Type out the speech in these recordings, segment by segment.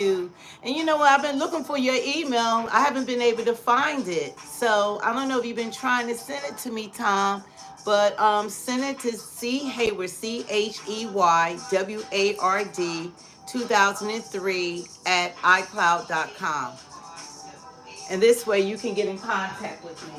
you. And you know what? I've been looking for your email. I haven't been able to find it. So I don't know if you've been trying to send it to me, Tom. But send it to C Hayward, CHEYWARD 2003 at iCloud.com. And this way you can get in contact with me.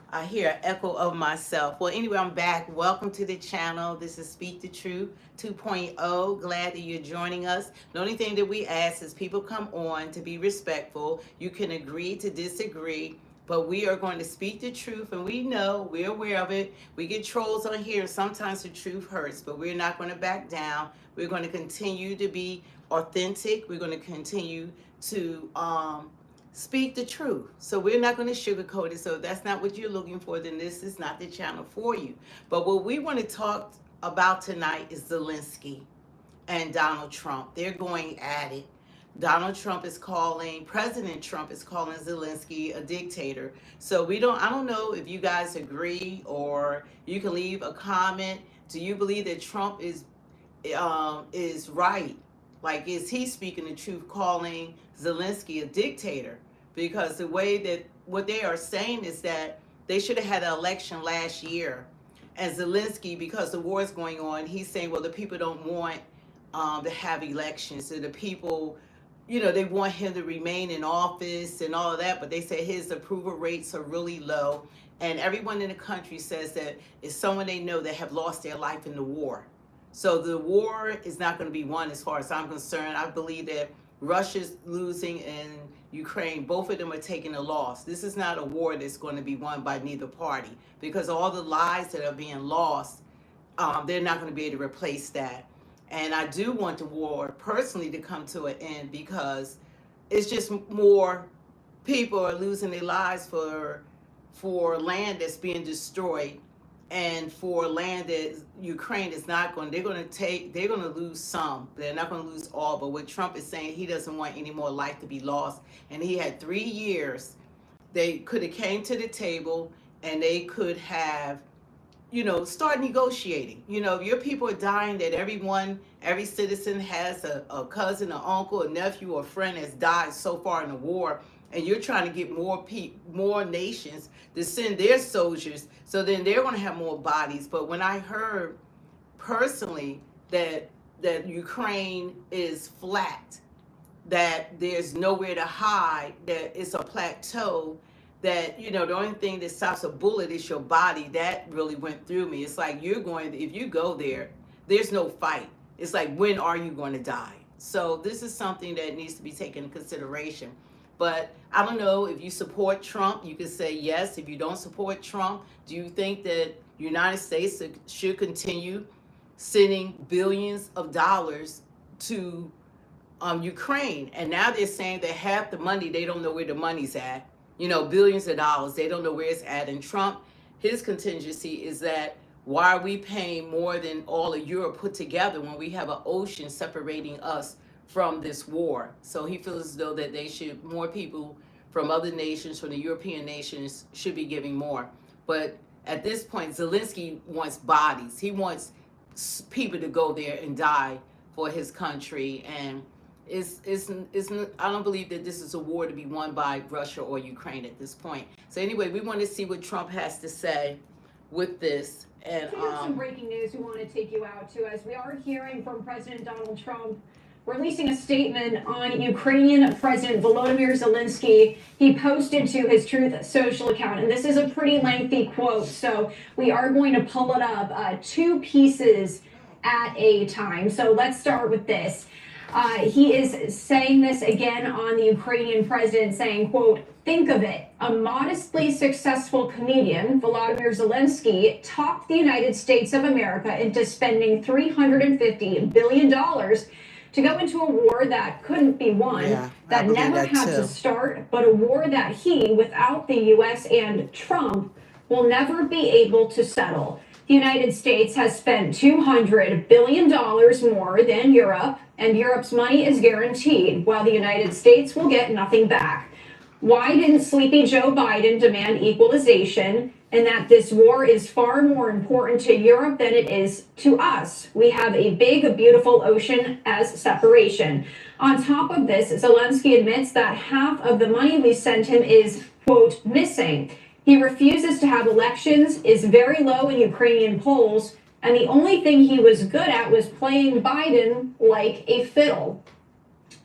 I hear an echo of myself. Well, anyway, I'm back. Welcome to the channel. This is Speak the Truth 2.0. Glad that you're joining us. The only thing that we ask is people come on to be respectful. You can agree to disagree, but we are going to speak the truth, and we know, we're aware of it. We get trolls on here. Sometimes the truth hurts, but we're not going to back down. We're going to continue to be authentic. We're going to continue to speak the truth. So we're not going to sugarcoat it. So if that's not what you're looking for, then this is not the channel for you. But what we want to talk about tonight is Zelenskyy and Donald Trump. They're going at it. President Trump is calling Zelenskyy a dictator. So I don't know if you guys agree, or you can leave a comment. Do you believe that Trump is right? Like, is he speaking the truth, calling Zelenskyy a dictator? Because the way that what they are saying is that they should have had an election last year. And Zelenskyy, because the war is going on, he's saying, well, the people don't want to have elections. So the people, they want him to remain in office and all of that. But they say his approval rates are really low. And everyone in the country says that it's someone they know that have lost their life in the war. So the war is not going to be won as far as I'm concerned. I believe that Russia's losing and Ukraine, both of them are taking a loss. This is not a war that's going to be won by neither party, because all the lives that are being lost, they're not going to be able to replace that. And I do want the war personally to come to an end, because it's just more people are losing their lives for land that's being destroyed, and for land that Ukraine is not going, they're going to lose some. They're not going to lose all. But what Trump is saying, he doesn't want any more life to be lost. And he had 3 years. They could have came to the table, and they could have, start negotiating. If your people are dying, that every citizen has a cousin, an uncle, a nephew, or a friend has died so far in the war, and you're trying to get more nations to send their soldiers, so then they're going to have more bodies. But when I heard personally that Ukraine is flat, that there's nowhere to hide, that it's a plateau, that the only thing that stops a bullet is your body, that really went through me. It's like, if you go there, there's no fight. It's like, when are you going to die? So this is something that needs to be taken into consideration. But I don't know, if you support Trump, you can say yes. If you don't support Trump, do you think that the United States should continue sending billions of dollars to Ukraine? And now they're saying that half the money, they don't know where the money's at. Billions of dollars, they don't know where it's at. And Trump, his contingency is that, why are we paying more than all of Europe put together when we have an ocean separating us from this war? So he feels as though that more people from other nations, from the European nations, should be giving more. But at this point, Zelenskyy wants bodies. He wants people to go there and die for his country. And I don't believe that this is a war to be won by Russia or Ukraine at this point. So anyway, we want to see what Trump has to say with this. And we have some breaking news we want to take you out to, as we are hearing from President Donald Trump releasing a statement on Ukrainian President Volodymyr Zelenskyy. He posted to his Truth Social account, and this is a pretty lengthy quote, so we are going to pull it up, 2 pieces at a time. So let's start with this. He is saying this again on the Ukrainian president, saying, quote, "Think of it. A modestly successful comedian, Volodymyr Zelenskyy, talked the United States of America into spending $350 billion to go into a war that couldn't be won, that never had to start, but a war that he, without the U.S. and Trump, will never be able to settle. The United States has spent $200 billion more than Europe, and Europe's money is guaranteed, while the United States will get nothing back. Why didn't sleepy Joe Biden demand equalization, and that this war is far more important to Europe than it is to us? We have a big, beautiful ocean as separation. On top of this, Zelenskyy admits that half of the money we sent him is, quote, missing. He refuses to have elections, is very low in Ukrainian polls, and the only thing he was good at was playing Biden like a fiddle.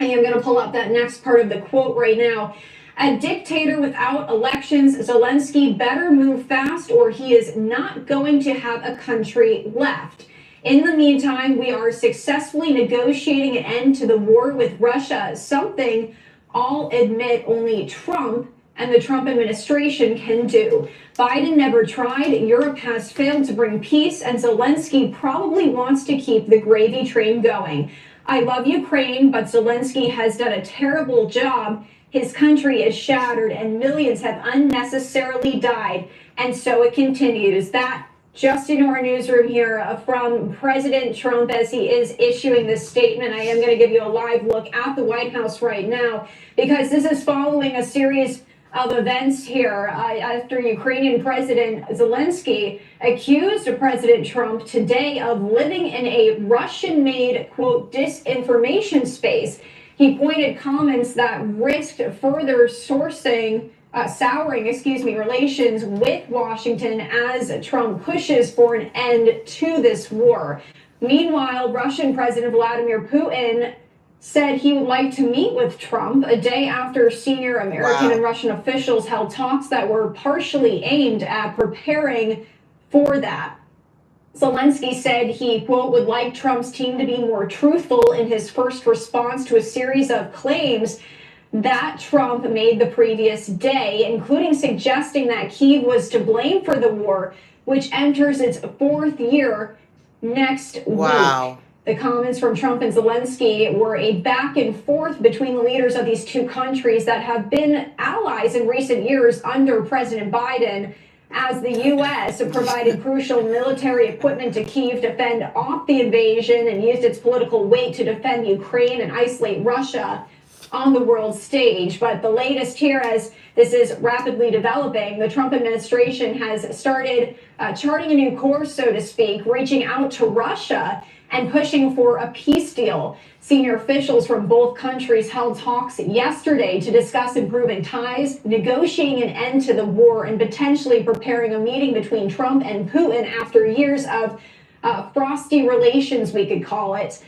I am going to pull up that next part of the quote right now. A dictator without elections, Zelenskyy better move fast or he is not going to have a country left. In the meantime, we are successfully negotiating an end to the war with Russia, something I'll admit only Trump and the Trump administration can do. Biden never tried, Europe has failed to bring peace, and Zelenskyy probably wants to keep the gravy train going. I love Ukraine, but Zelenskyy has done a terrible job. His country is shattered and millions have unnecessarily died. And so it continues. That just into our newsroom here from President Trump as he is issuing this statement. I am going to give you a live look at the White House right now because this is following a series of events here after Ukrainian President Zelenskyy accused President Trump today of living in a Russian-made, quote, disinformation space. He pointed comments that risked further souring relations with Washington as Trump pushes for an end to this war. Meanwhile, Russian President Vladimir Putin said he would like to meet with Trump a day after senior American and Russian officials held talks that were partially aimed at preparing for that. Zelenskyy said he, quote, would like Trump's team to be more truthful in his first response to a series of claims that Trump made the previous day, including suggesting that Kyiv was to blame for the war, which enters its fourth year next week. The comments from Trump and Zelenskyy were a back and forth between the leaders of these two countries that have been allies in recent years under President Biden, as the U.S. provided crucial military equipment to Kyiv to fend off the invasion and used its political weight to defend Ukraine and isolate Russia on the world stage. But the latest here, as this is rapidly developing, the Trump administration has started charting a new course, so to speak, reaching out to Russia and pushing for a peace deal. Senior officials from both countries held talks yesterday to discuss improving ties, negotiating an end to the war, and potentially preparing a meeting between Trump and Putin after years of frosty relations, we could call it.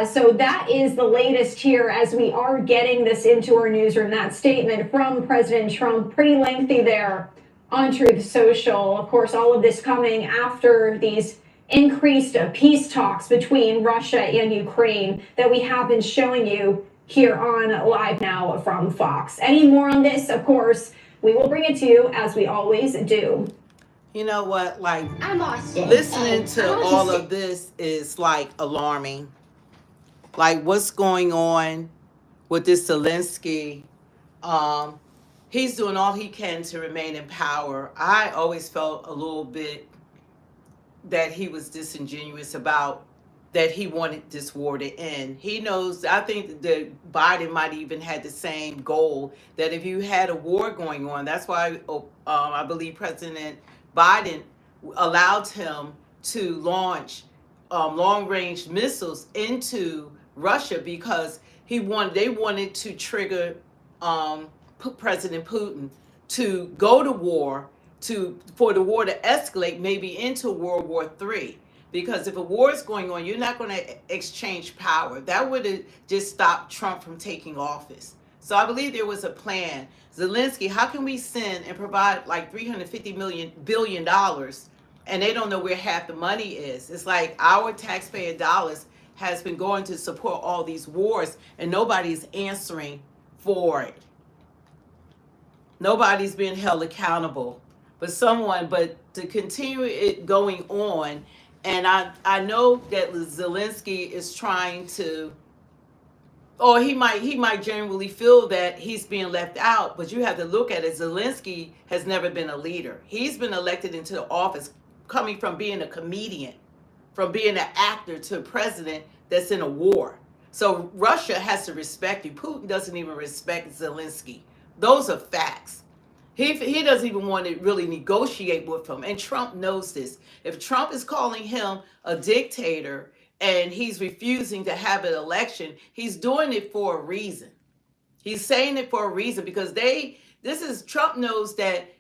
So that is the latest here as we are getting this into our newsroom. That statement from President Trump, pretty lengthy there on Truth Social. Of course, all of this coming after these increased peace talks between Russia and Ukraine that we have been showing you here on Live Now from Fox. Any more on this, of course, we will bring it to you as we always do. You know what, like, listening to all of this is like alarming. Like, what's going on with this Zelenskyy? He's doing all he can to remain in power. I always felt a little bit that he was disingenuous about that he wanted this war to end. He knows, I think that Biden might even had the same goal, that if you had a war going on, that's why I believe President Biden allowed him to launch long-range missiles into Russia, because they wanted to trigger President Putin to go to war, for the war to escalate maybe into World War III. Because if a war is going on, you're not going to exchange power. That would have just stopped Trump from taking office. So I believe there was a plan. Zelenskyy, how can we send and provide like $350 billion and they don't know where half the money is? It's like our taxpayer dollars has been going to support all these wars and nobody's answering for it. Nobody's being held accountable. But to continue it going on, and I know that Zelenskyy is trying to, or he might genuinely feel that he's being left out, but you have to look at it. Zelenskyy has never been a leader. He's been elected into the office coming from being a comedian, from being an actor, to a president that's in a war. So Russia has to respect you. Putin doesn't even respect Zelenskyy. Those are facts. He doesn't even want to really negotiate with him. And Trump knows this. If Trump is calling him a dictator and he's refusing to have an election, he's doing it for a reason. He's saying it for a reason because Trump knows that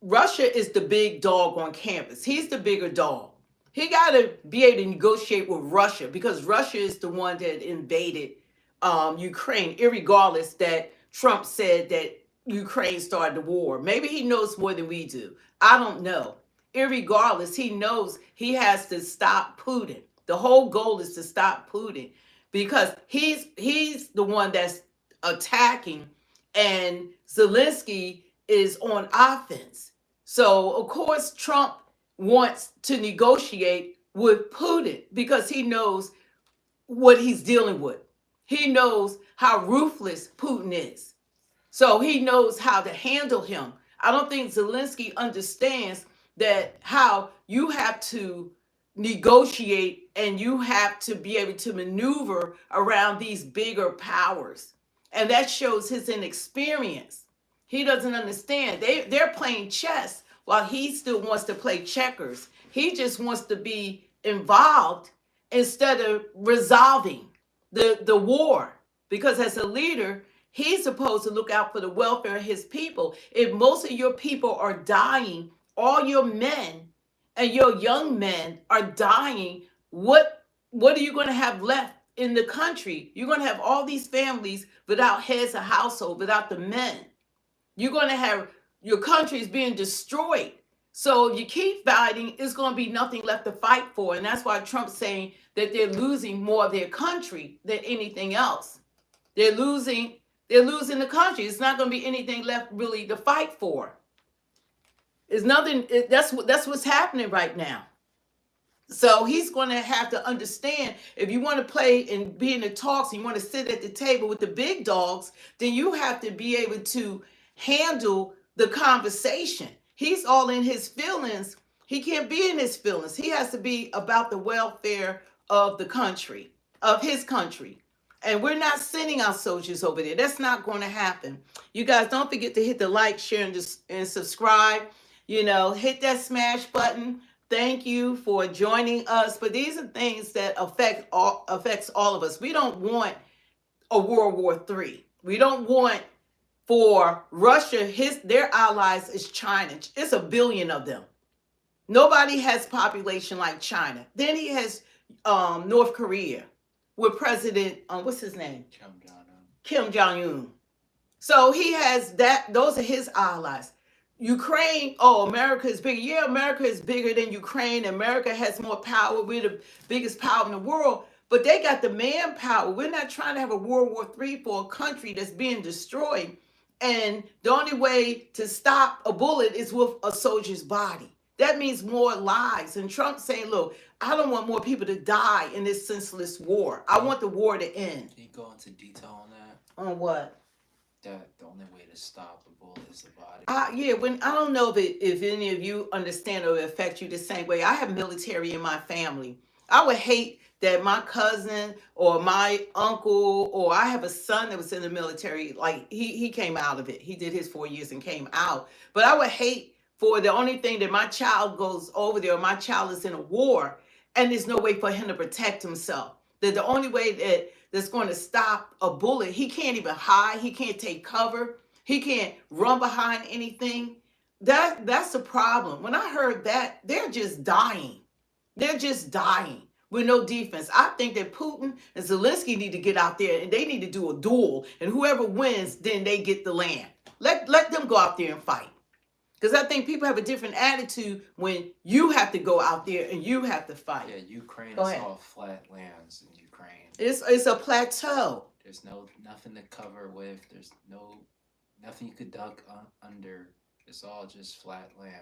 Russia is the big dog on campus. He's the bigger dog. He got to be able to negotiate with Russia because Russia is the one that invaded Ukraine, irregardless that Trump said that Ukraine started the war. Maybe he knows more than we do. I don't know. Irregardless, he knows he has to stop Putin. The whole goal is to stop Putin because he's the one that's attacking, and Zelenskyy is on offense. So, of course, Trump wants to negotiate with Putin because he knows what he's dealing with. He knows how ruthless Putin is. So he knows how to handle him. I don't think Zelenskyy understands that how you have to negotiate and you have to be able to maneuver around these bigger powers. And that shows his inexperience. He doesn't understand. They're playing chess while he still wants to play checkers. He just wants to be involved instead of resolving the war. Because as a leader, he's supposed to look out for the welfare of his people. If most of your people are dying, all your men and your young men are dying, what are you going to have left in the country? You're going to have all these families without heads of household, without the men. You're going to have your country is being destroyed. So if you keep fighting, it's going to be nothing left to fight for. And that's why Trump's saying that they're losing more of their country than anything else. They're losing the country. It's not going to be anything left really to fight for. It's nothing. That's what's happening right now. So he's going to have to understand, if you want to play and be in the talks, and you want to sit at the table with the big dogs, then you have to be able to handle the conversation. He's all in his feelings. He can't be in his feelings. He has to be about the welfare of the country, of his country. And we're not sending our soldiers over there. That's not going to happen. You guys don't forget to hit the like, share, and subscribe. Hit that smash button. Thank you for joining us. But these are things that affects all of us. We don't want a World War III. We don't want for Russia, their allies is China. It's 1 billion of them. Nobody has population like China. Then he has North Korea with President, what's his name? Kim Jong-un. So he has that. Those are his allies. Ukraine, America is bigger. Yeah, America is bigger than Ukraine. America has more power. We're the biggest power in the world. But they got the manpower. We're not trying to have a World War III for a country that's being destroyed. And the only way to stop a bullet is with a soldier's body. That means more lives. And Trump saying, look, I don't want more people to die in this senseless war. I want the war to end. Can you go into detail on that? On what? That the only way to stop a bullet is the body. I don't know if any of you understand or affect you the same way. I have military in my family. I would hate that my cousin or my uncle, or I have a son that was in the military, like he came out of it. He did his 4 years and came out. But I would hate for the only thing that my child goes over there, or my child is in a war, and there's no way for him to protect himself. That the only way that's going to stop a bullet, he can't even hide, he can't take cover, he can't run behind anything. That's the problem. When I heard that, they're just dying. They're just dying with no defense. I think that Putin and Zelenskyy need to get out there and they need to do a duel. And whoever wins, then they get the land. Let them go out there and fight. Because I think people have a different attitude when you have to go out there and you have to fight. Yeah, Ukraine is all flat lands in Ukraine. It's a plateau. There's nothing to cover with. There's nothing you could duck under. It's all just flat land.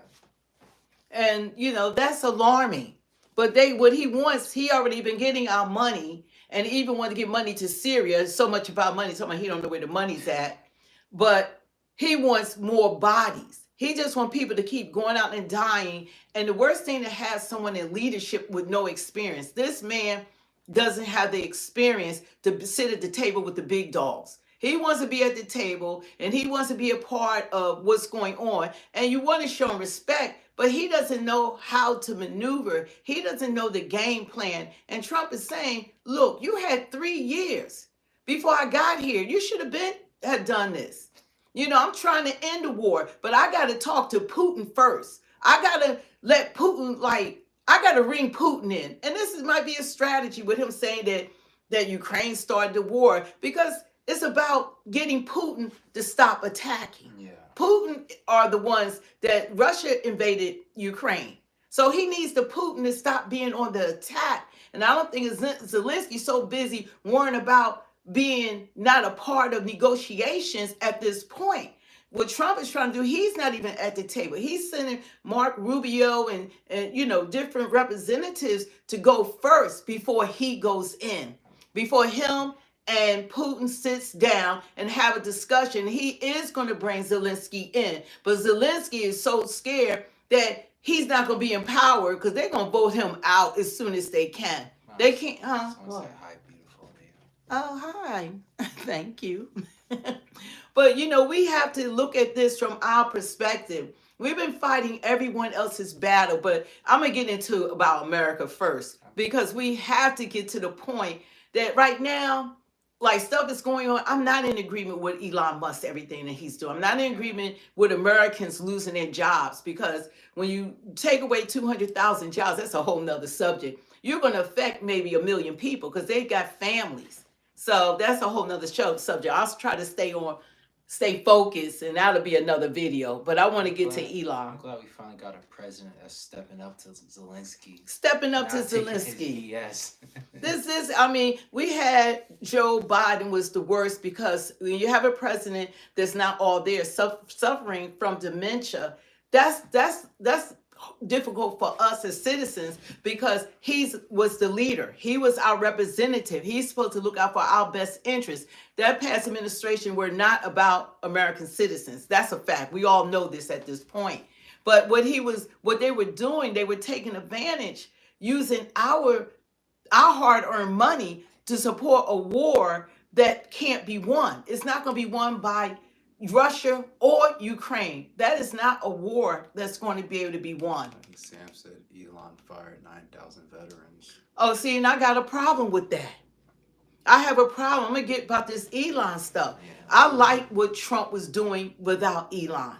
And, that's alarming. But what he wants, he already been getting our money, and he even want to give money to Syria. So much about money, he don't know where the money's at. But he wants more bodies. He just wants people to keep going out and dying. And the worst thing to have someone in leadership with no experience. This man doesn't have the experience to sit at the table with the big dogs. He wants to be at the table and he wants to be a part of what's going on. And you want to show him respect, but he doesn't know how to maneuver. He doesn't know the game plan. And Trump is saying, look, you had 3 years before I got here. You should have had done this. You know, I'm trying to end the war, but I got to talk to Putin first. I got to let Putin, I got to ring Putin in. And might be a strategy with him saying that Ukraine started the war, because it's about getting Putin to stop attacking. Yeah. Putin are the ones that Russia invaded Ukraine. So he needs the Putin to stop being on the attack. And I don't think Zelensky's so busy worrying about being not a part of negotiations at this point. What Trump is trying to do, he's not even at the table. He's sending Mark Rubio and different representatives to go first before he goes in, before him and Putin sits down and have a discussion. He is going to bring Zelensky in, but Zelensky is so scared that he's not going to be empowered because they're going to vote him out as soon as they can. Wow. They can't, Someone say hi, beautiful lady. Oh, hi. Thank you. But, we have to look at this from our perspective. We've been fighting everyone else's battle, but I'm going to get into about America first, because we have to get to the point that right now, stuff is going on. I'm not in agreement with Elon Musk, everything that he's doing. I'm not in agreement with Americans losing their jobs, because when you take away 200,000 jobs, that's a whole nother subject. You're going to affect maybe 1 million people because they got families. So that's a whole nother subject. I'll try to stay focused, and that'll be another video. But I want to get to Elon. I'm glad we finally got a president that's stepping up to Zelensky. Stepping up to Zelensky. Yes. We had Joe Biden was the worst, because when you have a president that's not all there, suffering from dementia, that's difficult for us as citizens, because he was the leader. He was our representative. He's supposed to look out for our best interests. That past administration were not about American citizens. That's a fact. We all know this at this point. But what they were doing, they were taking advantage, using our hard-earned money to support a war that can't be won. It's not going to be won by Russia or Ukraine. That is not a war that's going to be able to be won. I think Sam said Elon fired 9,000 veterans. Oh, see, and I got a problem with that. I have a problem. I'm going to get about this Elon stuff. Yeah. I like what Trump was doing without Elon.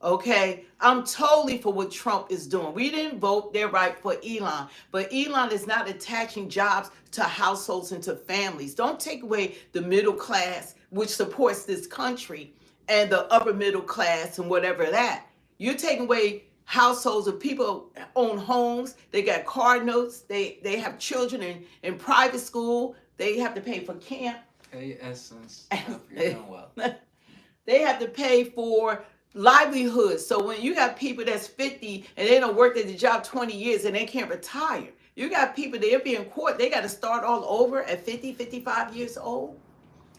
Okay? I'm totally for what Trump is doing. We didn't vote. They're right for Elon. But Elon is not attaching jobs to households and to families. Don't take away the middle class, which supports this country, and the upper middle class and whatever that. You're taking away households of people own homes. They got car notes. They have children in private school. They have to pay for camp. Hey, Essence. Hope you're doing well. They have to pay for livelihood. So when you got people that's 50 and they don't work at the job 20 years and they can't retire. You got people, they're being caught. They got to start all over at 50, 55 years old.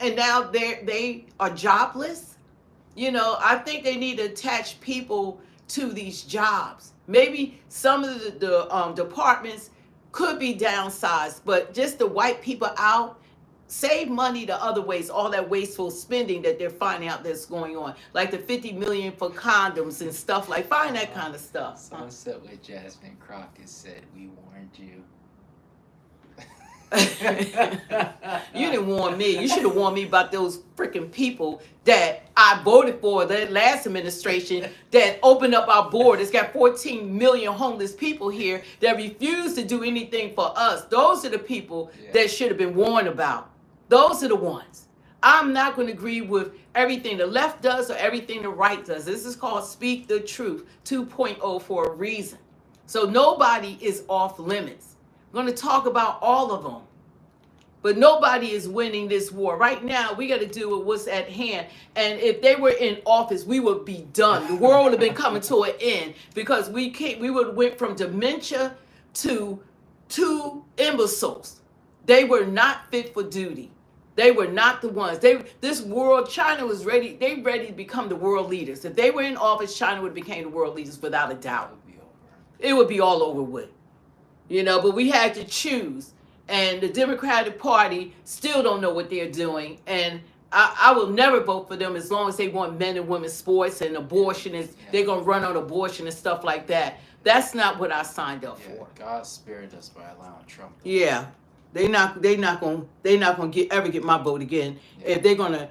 And now they are jobless. I think they need to attach people to these jobs. Maybe some of the departments could be downsized, but just to wipe people out, save money the other ways, all that wasteful spending that they're finding out that's going on, like the $50 million for condoms and stuff, find that kind of stuff. Someone said with Jasmine Crockett said, "We warned you." You didn't warn me. You should have warned me about those freaking people that I voted for the last administration that opened up our border. It's got 14 million homeless people here that refuse to do anything for us. Those are the people that should have been warned about. Those are the ones. I'm not going to agree with everything the left does or everything the right does. This is called Speak the Truth 2.0 for a reason. So nobody is off limits. I'm going to talk about all of them. But nobody is winning this war. Right now, we got to do with what's at hand. And if they were in office, we would be done. The world would have been coming to an end, because we would have went from dementia to two imbeciles. They were not fit for duty. They were not the ones. This world, China was ready. They ready to become the world leaders. If they were in office, China would have became the world leaders without a doubt. It would be all over with. But we had to choose. And the Democratic Party still don't know what they're doing. And I will never vote for them as long as they want men and women's sports and abortion is they're gonna run on abortion and stuff like that. That's not what I signed up Yeah, for. God spared us by allowing Trump. Yeah, they not gonna ever get my vote again Yeah. if they're gonna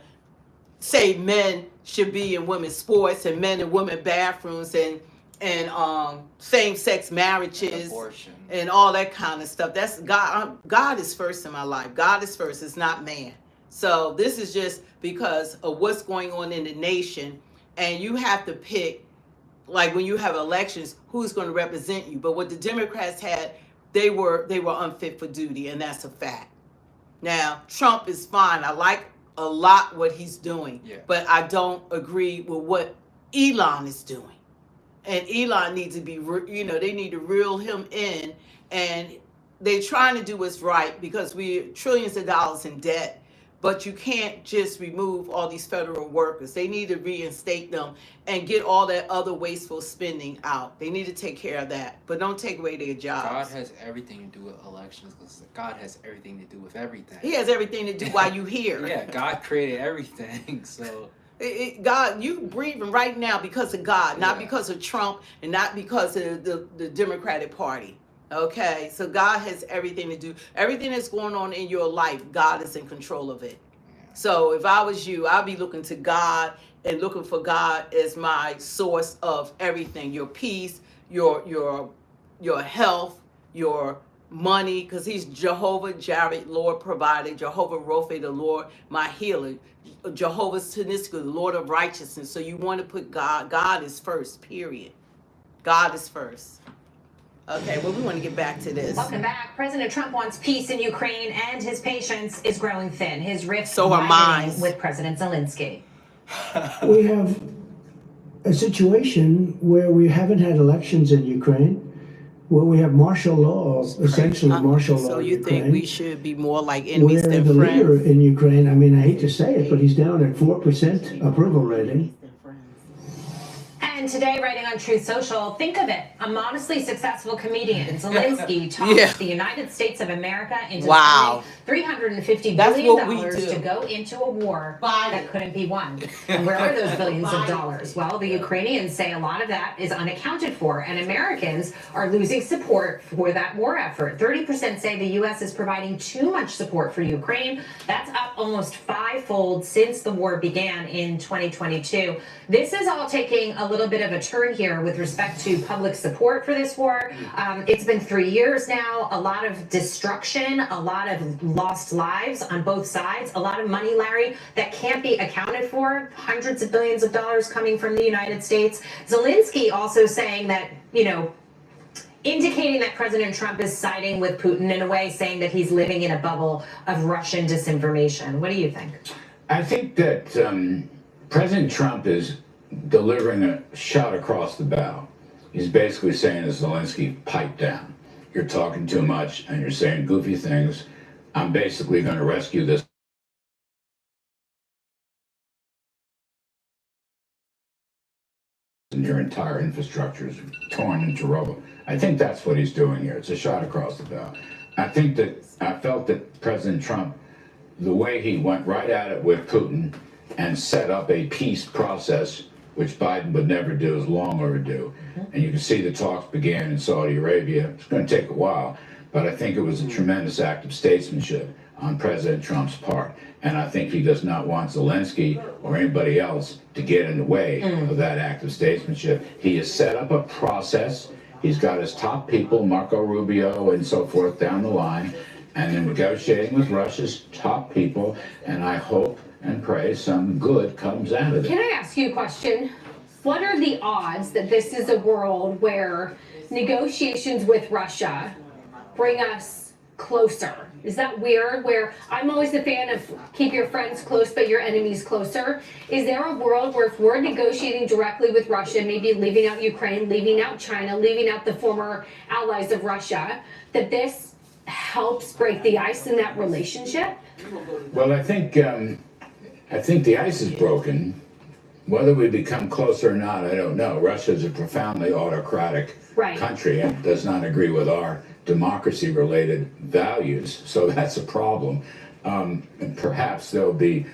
say men should be in women's sports and men and women bathrooms and same sex marriages Abortion. and all that kind of stuff. That's God. God is first in my life. God is first. It's not man. So this is just because of what's going on in the nation, and you have to pick, like when you have elections, who's going to represent you. But what the Democrats had, they were unfit for duty, and that's a fact. Now Trump is fine. I like a lot what he's doing, but I don't agree with what Elon is doing. And Elon needs to be, they need to reel him in, and they're trying to do what's right because we're trillions of dollars in debt. But you can't just remove all these federal workers. They need to reinstate them and get all that other wasteful spending out. They need to take care of that, but don't take away their jobs. God has everything to do with elections because God has everything to do with everything. He has everything to do while you here. Yeah, God created everything, so. God, you breathing right now because of God, not because of Trump and not because of the Democratic Party. Okay, so God has everything to do. Everything that's going on in your life, God is in control of it. So if I was you, I'd be looking to God and looking for God as my source of everything. Your peace, your health, your money, because he's Jehovah Jireh, Lord provider, Jehovah Rophe, the Lord my healer, Jehovah Tsidkenu, the Lord of righteousness. So you want to put God is first, period. God is first. Okay, well, we want to get back to this. Welcome back. President Trump wants peace in Ukraine, and his patience is growing thin. His rift So are mine. with President Zelenskyy. We have a situation where we haven't had elections in Ukraine, where we have martial law, essentially martial law. So in you Ukraine, think we should be more like enemies where than the leader friends? in Ukraine, I mean, I hate to say it, but he's down at 4% approval rating. And today, writing on Truth Social, think of it, a modestly successful comedian, Zelenskyy, talked the United States of America into spending $350 billion to go into a war that couldn't be won. And where are those billions of dollars? Well, the Ukrainians say a lot of that is unaccounted for, and Americans are losing support for that war effort. 30% say the U.S. is providing too much support for Ukraine. That's up almost fivefold since the war began in 2022. This is all taking a little bit of a turn here with respect to public support for this war. It's been 3 years now, a lot of destruction, a lot of lost lives on both sides, a lot of money, Larry, that can't be accounted for, hundreds of billions of dollars coming from the United States. Zelenskyy also saying that, indicating that President Trump is siding with Putin in a way, saying that he's living in a bubble of Russian disinformation. What do you think? I think that President Trump is delivering a shot across the bow. He's basically saying to Zelenskyy, pipe down. You're talking too much and you're saying goofy things. I'm basically going to rescue this. And your entire infrastructure is torn into rubble. I think that's what he's doing here. It's a shot across the bow. I felt that President Trump, the way he went right at it with Putin and set up a peace process, which Biden would never do, is long overdue. And you can see the talks began in Saudi Arabia. It's going to take a while, but I think it was a tremendous act of statesmanship on President Trump's part. And I think he does not want Zelenskyy or anybody else to get in the way of that act of statesmanship. He has set up a process. He's got his top people, Marco Rubio and so forth, down the line, and then negotiating with Russia's top people. And I hope and pray some good comes out of it. Can I ask you a question? What are the odds that this is a world where negotiations with Russia bring us closer? Is that weird? Where I'm always a fan of keep your friends close but your enemies closer. Is there a world where if we're negotiating directly with Russia, maybe leaving out Ukraine, leaving out China, leaving out the former allies of Russia, that this helps break the ice in that relationship? Well, I think the ice is broken. Whether we become closer or not, I don't know. Russia is a profoundly autocratic country and does not agree with our democracy-related values, so that's a problem. And perhaps there'll be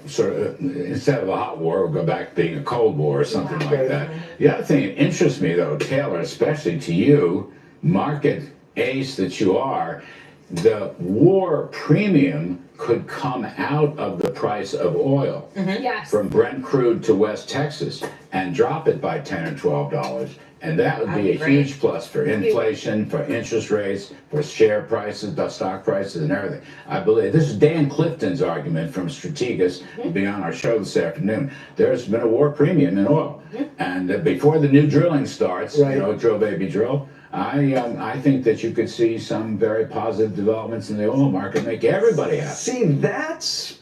sort of instead of a hot war, we'll go back to being a cold war or something like that. The other thing that interests me, though, Taylor, especially to you, market ace that you are, the war premium could come out of the price of oil Yes. from Brent crude to West Texas and drop it by $10 or $12. And that would be a huge plus for inflation, for interest rates, for share prices, the stock prices, and everything. I believe this is Dan Clifton's argument from Strategas, who'll be on our show this afternoon. There's been a war premium in oil, and before the new drilling starts, drill baby drill. I think that you could see some very positive developments in the oil market, make everybody happy. See, that's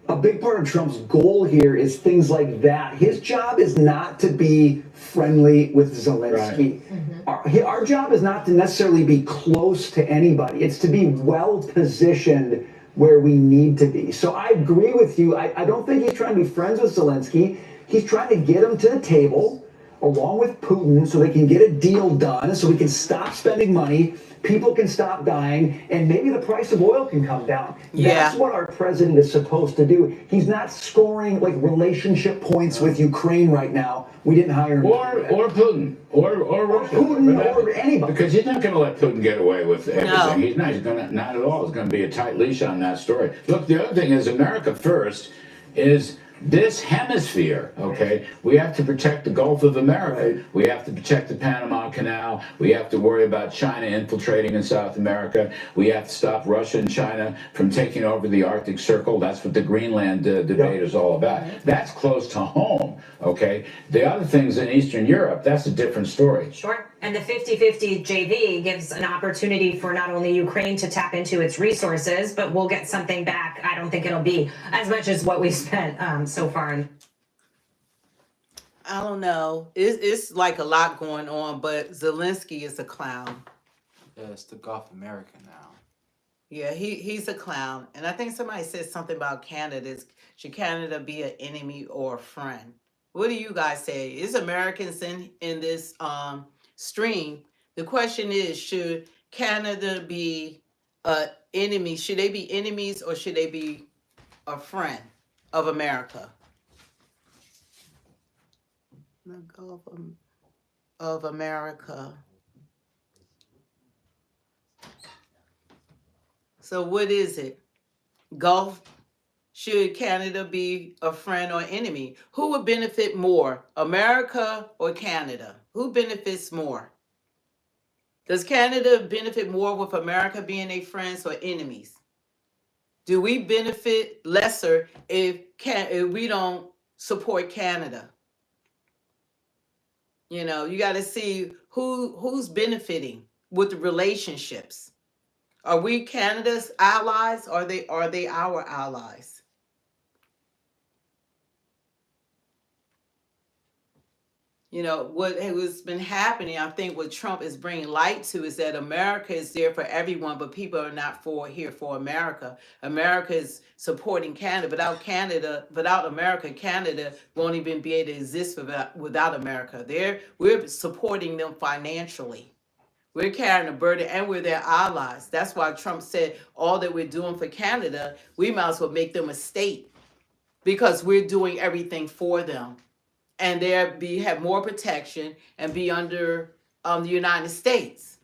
a big part of Trump's goal here is things like that. His job is not to be friendly with Zelensky. Our job is not to necessarily be close to anybody. It's to be well positioned where we need to be. So I agree with you. I don't think he's trying to be friends with Zelensky. He's trying to get him to the table along with Putin so they can get a deal done, so we can stop spending money, people can stop dying, and maybe the price of oil can come down. That's what our president is supposed to do. He's not scoring like relationship points with Ukraine right now. We didn't hire him. Or Putin, or Russia. Putin, or anybody. Because he's not going to let Putin get away with everything. He's not. He's going to, not at all. It's going to be a tight leash on that story. Look, the other thing is America first is this hemisphere, okay? We have to protect the Gulf of America. We have to protect the Panama Canal. We have to worry about China infiltrating in South America. We have to stop Russia and China from taking over the Arctic Circle. That's what the Greenland debate is all about. That's close to home, okay? The other things in Eastern Europe, that's a different story. Sure. And the 50-50 JV gives an opportunity for not only Ukraine to tap into its resources, but we'll get something back. I don't think it'll be as much as what we spent so far. I don't know. It's like a lot going on, but Zelensky is a clown. Yeah, it's the Gulf America now. Yeah, he's a clown. And I think somebody said something about Canada. Should Canada be an enemy or a friend? What do you guys say? Is Americans in this stream? The question is, should Canada be an enemy? Should they be enemies or should they be a friend of America? The Gulf of America. So what is it? Gulf? Should Canada be a friend or enemy? Who would benefit more, America or Canada? Who benefits more? Does Canada benefit more with America being a friends or enemies? Do we benefit lesser if we don't support Canada? You know, you got to see who's benefiting with the relationships. Are we Canada's allies or are they our allies? You know, what has been happening, I think what Trump is bringing light to is that America is there for everyone, but people are not here for America. America is supporting Canada. Without America, Canada won't even be able to exist without America. We're supporting them financially. We're carrying the burden and we're their allies. That's why Trump said all that we're doing for Canada, we might as well make them a state because we're doing everything for them. And have more protection and be under the United States.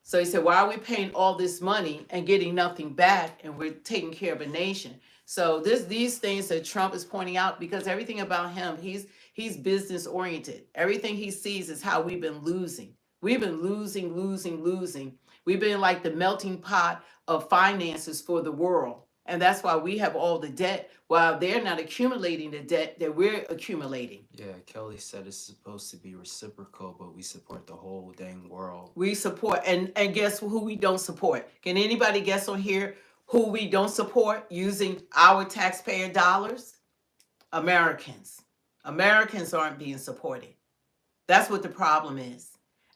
So he said, why are we paying all this money and getting nothing back and we're taking care of a nation? So these things that Trump is pointing out, because everything about him, he's business oriented. Everything he sees is how we've been losing. We've been losing. We've been like the melting pot of finances for the world. And that's why we have all the debt, while they're not accumulating the debt that we're accumulating. Yeah, Kelly said it's supposed to be reciprocal, but we support the whole dang world. We support, and guess who we don't support? Can anybody guess on here who we don't support using our taxpayer dollars? Americans. Americans aren't being supported. That's what the problem is.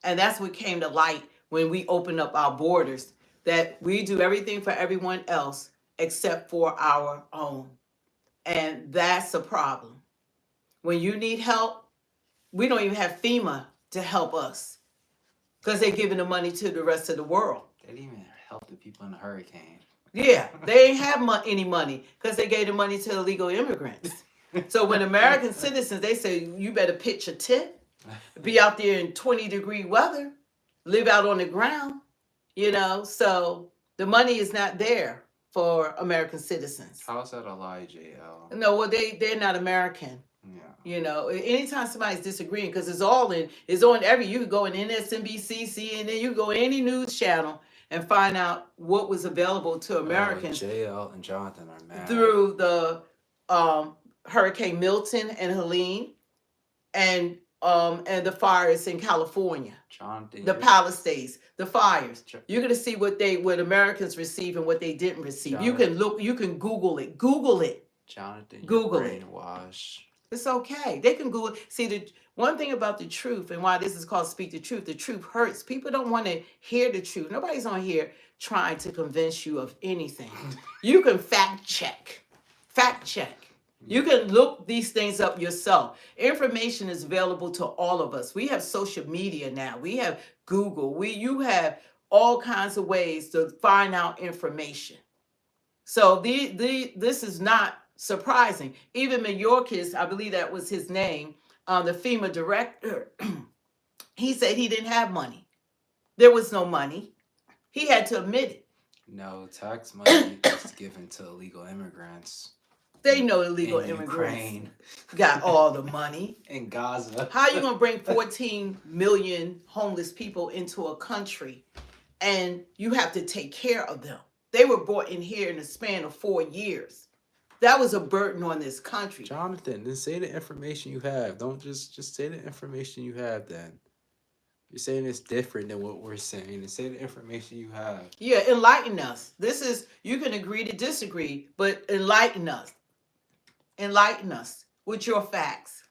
And that's what came to light when we opened up our borders, that we do everything for everyone else except for our own. And that's a problem. When you need help, we don't even have FEMA to help us because they're giving the money to the rest of the world. They didn't even help the people in the hurricane. Yeah, they ain't have any money because they gave the money to illegal immigrants. So when American citizens, they say, you better pitch a tent, be out there in 20-degree weather, live out on the ground, so the money is not there for American citizens. How's that a lie, JL? No, well, they're not American. Yeah. Anytime somebody's disagreeing, because it's on every, you could go in MSNBC, CNN, you could go any news channel and find out what was available to Americans JL and Jonathan are mad. through the Hurricane Milton and Helene and the fires in California, Jonathan, the Palisades, the fires. You're gonna see what Americans receive and what they didn't receive. You can look, you can Google it. Jonathan, Google you're it. brainwashed. It's okay. They can Google. See, the one thing about the truth and why this is called Speak the Truth hurts. People don't want to hear the truth. Nobody's on here trying to convince you of anything. You can fact check. You can look these things up yourself. Information is available to all of us. We have social media now. We have Google. You have all kinds of ways to find out information. So this is not surprising. Even Mayorkas, I believe that was his name, the FEMA director, he said he didn't have money. There was no money. He had to admit it. No, tax money is given to illegal immigrants. They know illegal in immigrants Ukraine, got all the money. in Gaza. How are you going to bring 14 million homeless people into a country and you have to take care of them? They were brought in here in the span of 4 years. That was a burden on this country. Jonathan, then say the information you have. Don't just say the information you have then. You're saying it's different than what we're saying. And say the information you have. Yeah, enlighten us. You can agree to disagree, but enlighten us. Enlighten us with your facts.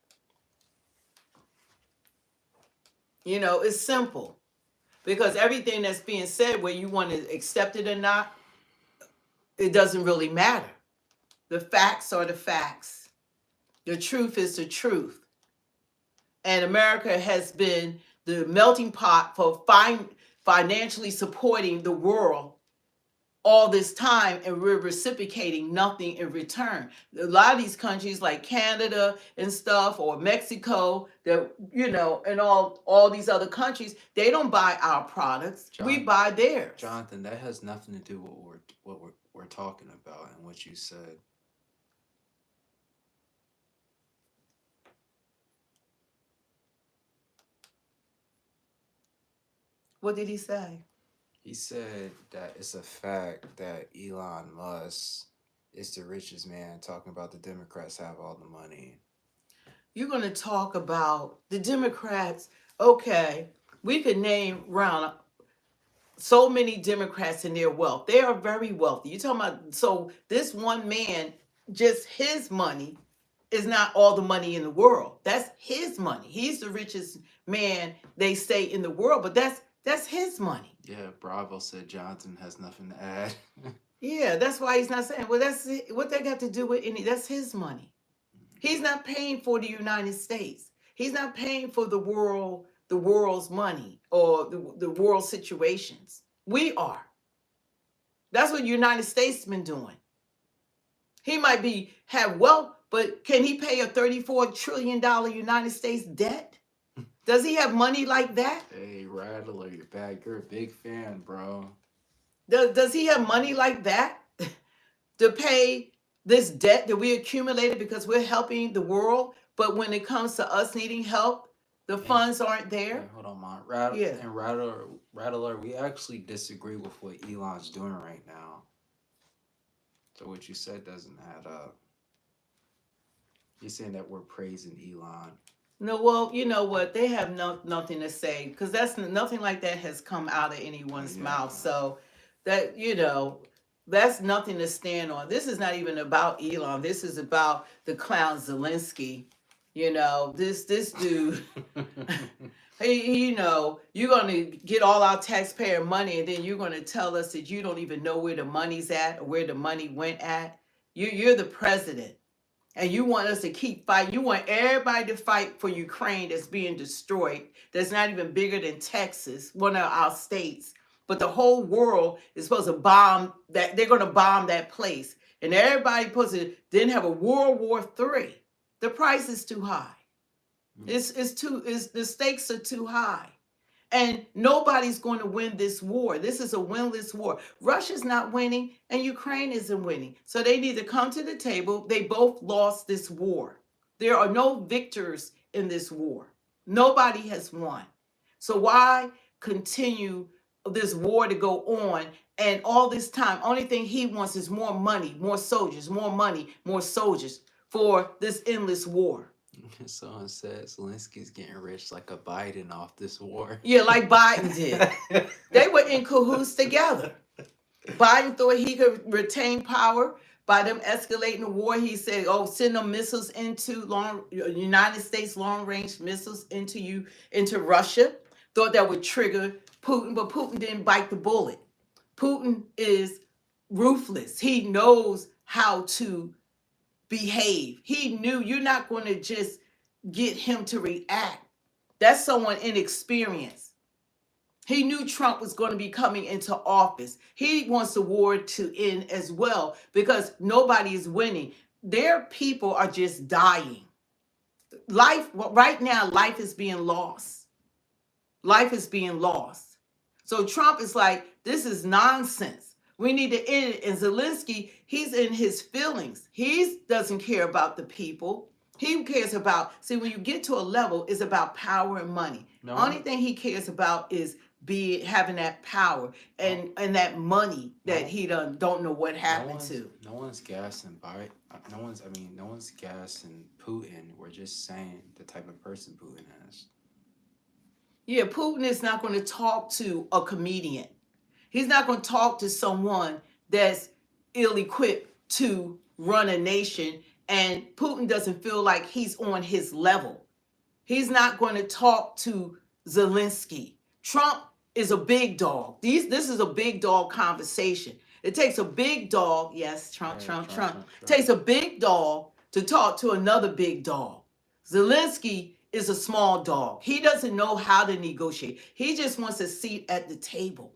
It's simple. Because everything that's being said, whether you want to accept it or not, it doesn't really matter. The facts are the facts. The truth is the truth. And America has been the melting pot for financially supporting the world all this time, and we're reciprocating nothing in return. A lot of these countries like Canada and stuff, or Mexico, and all these other countries, they don't buy our products. We buy theirs. Jonathan, that has nothing to do with what we're talking about and what you said. What did he say? He said that it's a fact that Elon Musk is the richest man, talking about the Democrats have all the money. You're going to talk about the Democrats. Okay, we could name around so many Democrats and their wealth. They are very wealthy. You're talking about, so this one man, just his money is not all the money in the world. That's his money. He's the richest man, they say, in the world, but that's his money. Yeah, Bravo said Johnson has nothing to add. Yeah, that's why he's not saying, well, that's it. What that got to do with that's his money. He's not paying for the United States. He's not paying for the world's money or the world situations. We are. That's what the United States has been doing. He might have wealth, but can he pay a $34 trillion United States debt? Does he have money like that? Hey, Rattler, you're back. You're a big fan, bro. Does he have money like that to pay this debt that we accumulated because we're helping the world? But when it comes to us needing help, the funds aren't there. Hey, hold on, Mom. Rattler, we actually disagree with what Elon's doing right now. So what you said doesn't add up. You're saying that we're praising Elon. No, well, you know what? They have nothing to say because that's nothing like that has come out of anyone's mouth. So that, that's nothing to stand on. This is not even about Elon. This is about the clown Zelenskyy. This dude, you're going to get all our taxpayer money and then you're going to tell us that you don't even know where the money's at or where the money went at. You're the president. And you want us to keep fighting. You want everybody to fight for Ukraine that's being destroyed. That's not even bigger than Texas, one of our states. but the whole world is supposed to bomb that. They're going to bomb that place, and everybody supposed to then have a World War III. The price is too high. The stakes are too high. And nobody's going to win this war. This is a winless war. Russia's not winning and Ukraine isn't winning. So they need to come to the table. They both lost this war. There are no victors in this war. Nobody has won. So why continue this war to go on? And all this time, only thing he wants is more money, more soldiers, more money, more soldiers for this endless war. Someone said Zelensky's getting rich like a Biden off this war. Yeah, like Biden did. They were in cahoots together. Biden thought he could retain power by them escalating the war. He said, "Oh, send them missiles into United States long-range missiles into Russia." Thought that would trigger Putin, but Putin didn't bite the bullet. Putin is ruthless. He knows how to behave. He knew you're not going to just get him to react. That's someone inexperienced. He knew Trump was going to be coming into office. He wants the war to end as well because nobody is winning. Their people are just dying. Right now, life is being lost. Life is being lost. So Trump is like, this is nonsense. We need to end it. And Zelensky, he's in his feelings. He doesn't care about the people. He cares about, see, when you get to a level, it's about power and money. The only thing he cares about is having that power and that money that he don't know what happened to. No one's gassing no one's gassing Putin. We're just saying the type of person Putin is. Yeah, Putin is not going to talk to a comedian. He's not going to talk to someone that's ill-equipped to run a nation, and Putin doesn't feel like he's on his level. He's not going to talk to Zelensky. Trump is a big dog. This is a big dog conversation. It takes a big dog, yes, Trump. It takes a big dog to talk to another big dog. Zelensky is a small dog. He doesn't know how to negotiate. He just wants a seat at the table.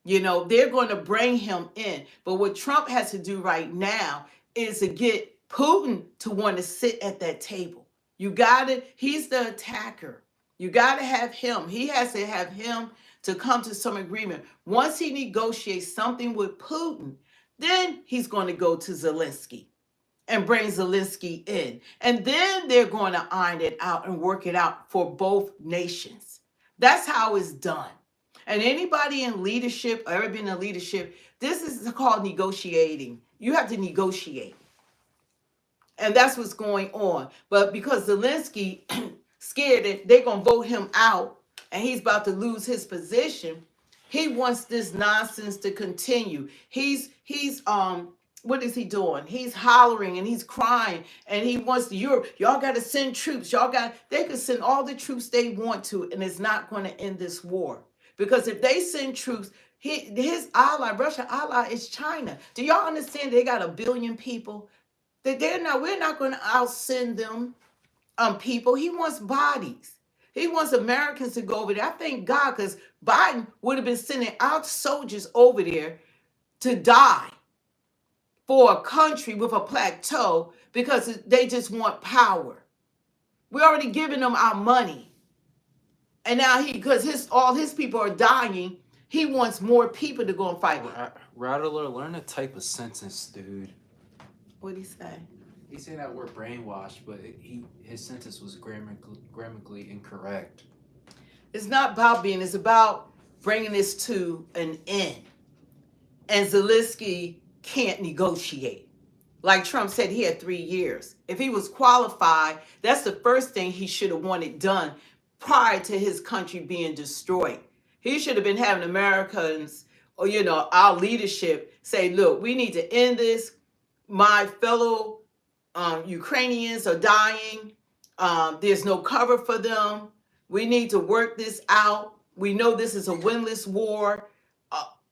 You know, they're going to bring him in. But what Trump has to do right now is to get Putin to want to sit at that table. He's the attacker. You got to have him. He has to have him to come to some agreement. Once he negotiates something with Putin, then he's going to go to Zelensky and bring Zelensky in. And then they're going to iron it out and work it out for both nations. That's how it's done. And anybody in leadership, or ever been in leadership, this is called negotiating. You have to negotiate. And that's what's going on. But because Zelensky scared that they're going to vote him out and he's about to lose his position, he wants this nonsense to continue. He's what is he doing? He's hollering and he's crying and he wants Europe. Y'all got to send troops. They could send all the troops they want to, and it's not going to end this war. Because if they send troops, his ally, Russian ally, is China. Do y'all understand they got 1 billion people? We're not going to outsend them people. He wants bodies. He wants Americans to go over there. I thank God, because Biden would have been sending our soldiers over there to die for a country with a plateau because they just want power. We're already giving them our money. And now because all his people are dying, he wants more people to go and fight. Rattler, learn a type of sentence, dude. What'd he say? He's saying that we're brainwashed, but his sentence was grammatically incorrect. It's not about it's about bringing this to an end. And Zelensky can't negotiate. Like Trump said, he had 3 years. If he was qualified, that's the first thing he should have wanted done prior to his country being destroyed. He should have been having Americans, or our leadership say, look, we need to end this. My fellow Ukrainians are dying. There's no cover for them. We need to work this out. We know this is a winless war.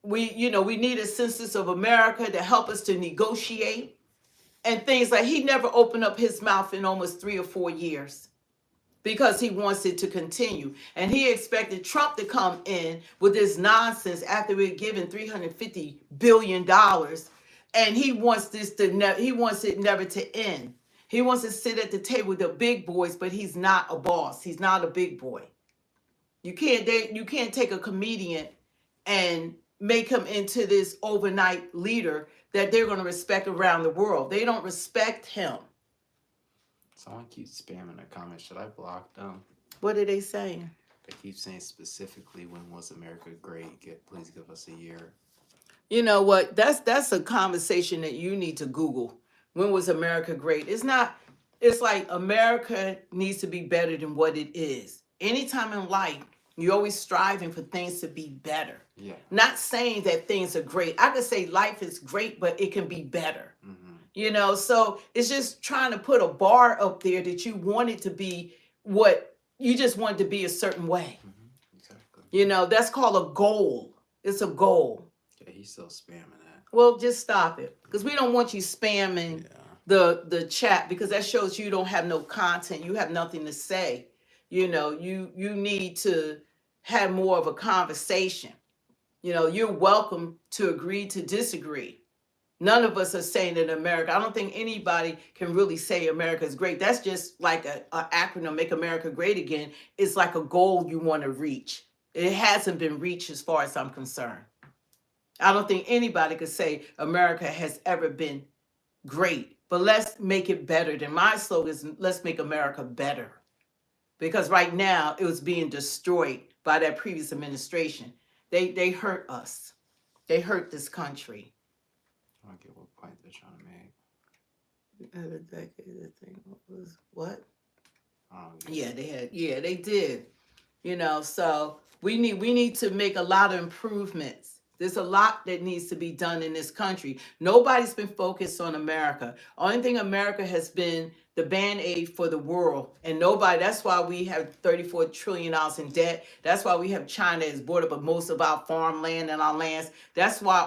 We need a census of America to help us to negotiate and things like he never opened up his mouth in almost 3 or 4 years. because he wants it to continue. And he expected Trump to come in with this nonsense after we had given $350 billion. And he wants he wants it never to end. He wants to sit at the table with the big boys, but he's not a boss. He's not a big boy. You can't take a comedian and make him into this overnight leader that they're going to respect around the world. They don't respect him. Someone keeps spamming the comments. Should I block them? What are they saying? They keep saying specifically, when was America great? Please give us a year. You know what? That's a conversation that you need to Google. When was America great? It's not. It's like America needs to be better than what it is. Anytime in life, you're always striving for things to be better. Yeah. Not saying that things are great. I could say life is great, but it can be better. Mm-hmm. You know, so it's just trying to put a bar up there that you want it to be what you just want it to be a certain way. Mm-hmm. Exactly. You know, that's called a goal. It's a goal. Yeah, he's still spamming that. Well, just stop it, because we don't want you spamming the chat, because that shows you don't have no content. You have nothing to say. You know, you need to have more of a conversation. You know, you're welcome to agree to disagree. None of us are saying that America, I don't think anybody can really say America is great. That's just like an acronym, Make America Great Again. It's like a goal you want to reach. It hasn't been reached as far as I'm concerned. I don't think anybody could say America has ever been great, but let's make it better. Then my slogan is, let's make America better. Because right now it was being destroyed by that previous administration. They hurt us. They hurt this country. I don't get what point they're trying to make. Had a decade, I think. What? Yeah, They did. You know, so we need to make a lot of improvements. There's a lot that needs to be done in this country. Nobody's been focused on America. Only thing America has been the Band-Aid for the world. And that's why we have $34 trillion in debt. That's why we have China has bought up most of our farmland and our lands. That's why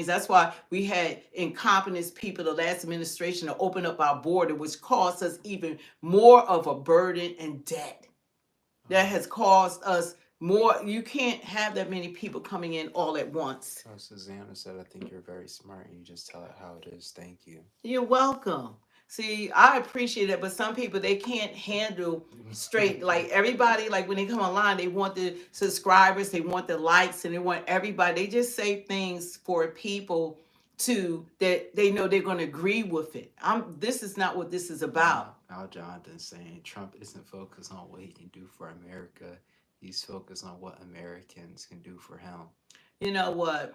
that's why we had incompetent people, the last administration, to open up our border, which caused us even more of a burden and debt. That has caused us more. You can't have that many people coming in all at once. So Susanna said, I think you're very smart. You just tell it how it is. Thank you. You're welcome. See, I appreciate it, but some people, they can't handle straight. Like everybody, like when they come online, they want the subscribers, they want the likes, and they want everybody. They just say things for people that they know they're going to agree with it. This is not what this is about. Al Jonathan's saying Trump isn't focused on what he can do for America. He's focused on what Americans can do for him. You know what?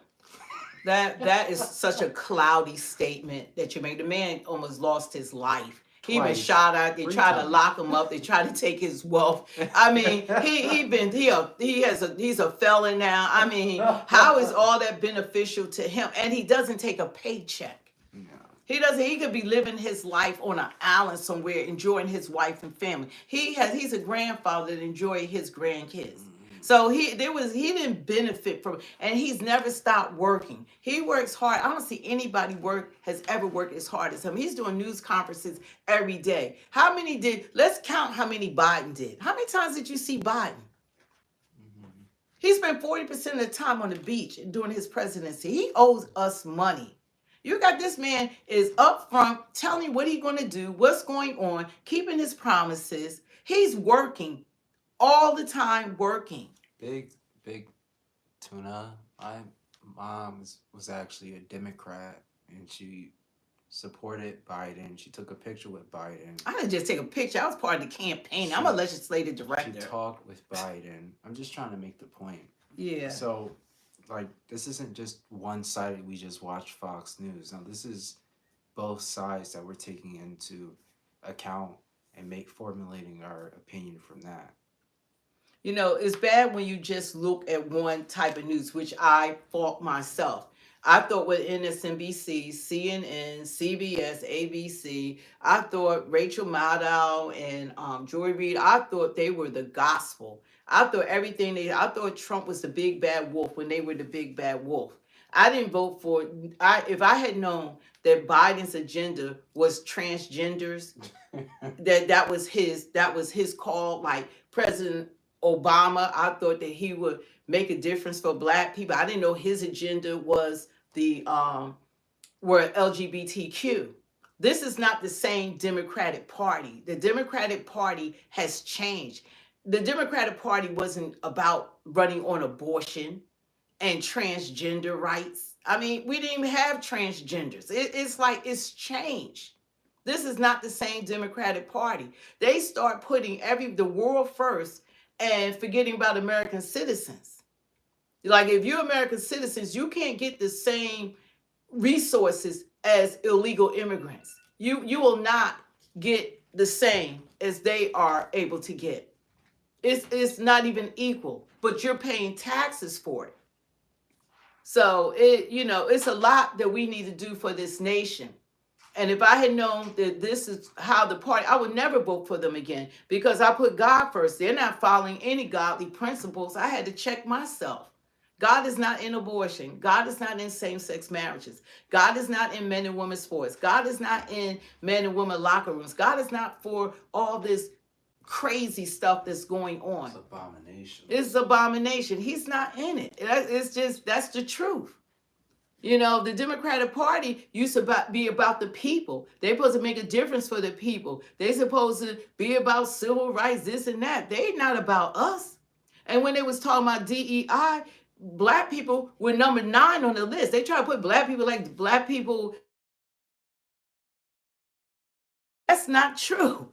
That is such a cloudy statement that you made. The man almost lost his life. He been shot at. They tried to lock him up. They tried to take his wealth. I mean, he's a felon now. I mean, how is all that beneficial to him? And he doesn't take a paycheck. No. He doesn't. He could be living his life on an island somewhere, enjoying his wife and family. He's a grandfather that enjoy his grandkids. So he didn't benefit from, and he's never stopped working. He works hard. I don't see anybody has ever worked as hard as him. He's doing news conferences every day. Let's count how many Biden did. How many times did you see Biden? He spent 40% of the time on the beach during his presidency. He owes us money. You got this man is up front telling you what he's going to do, what's going on, keeping his promises. He's working all the time, working. Big tuna. My mom was actually a Democrat, and she supported Biden. She took a picture with Biden. I didn't just take a picture. I was part of the campaign. I'm a legislative director. She talked with Biden. I'm just trying to make the point. Yeah. So, like, this isn't just one-sided. We just watch Fox News. Now, this is both sides that we're taking into account and formulating our opinion from that. You know, it's bad when you just look at one type of news, which I fault myself. I thought with MSNBC, CNN, CBS, ABC, I thought Rachel Maddow and Joy Reid, I thought they were the gospel. I thought I thought Trump was the big bad wolf when they were the big bad wolf. I didn't vote for. If I had known that Biden's agenda was transgenders, that was his call. Like President Obama, I thought that he would make a difference for Black people. I didn't know his agenda was were LGBTQ. This is not the same Democratic Party. The Democratic Party has changed. The Democratic Party wasn't about running on abortion and transgender rights. I mean, we didn't even have transgenders. It's like it's changed. This is not the same Democratic Party. They start putting the world first and forgetting about American citizens. Like if you're American citizens, you can't get the same resources as illegal immigrants. You will not get the same as they are able to get. It's not even equal, but you're paying taxes for it. So it's a lot that we need to do for this nation. And if I had known that this is how the party, I would never vote for them again because I put God first. They're not following any godly principles. I had to check myself. God is not in abortion. God is not in same-sex marriages. God is not in men and women sports. God is not in men and women locker rooms. God is not for all this crazy stuff that's going on. It's abomination. It's abomination. He's not in it. That's the truth. The Democratic Party used to be about the people. They're supposed to make a difference for the people. They're supposed to be about civil rights, this and that. They're not about us. And when they was talking about DEI, Black people were number 9 on the list. They try to put Black people like Black people. That's not true.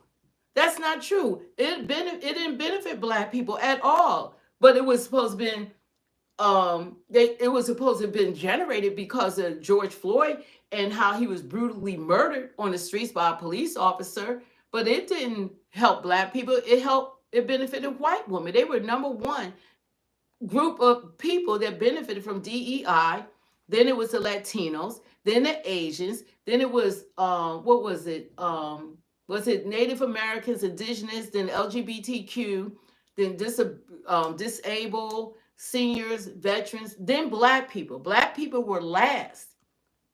That's not true. It didn't benefit Black people at all. But it was supposed to be it was supposed to have been generated because of George Floyd and how he was brutally murdered on the streets by a police officer. But it didn't help Black people. It benefited white women. They were number 1 group of people that benefited from DEI. Then it was the Latinos, then the Asians, then it was what was it? Was it Native Americans, Indigenous, then LGBTQ, then disabled, seniors, veterans, then Black people. Black people were last.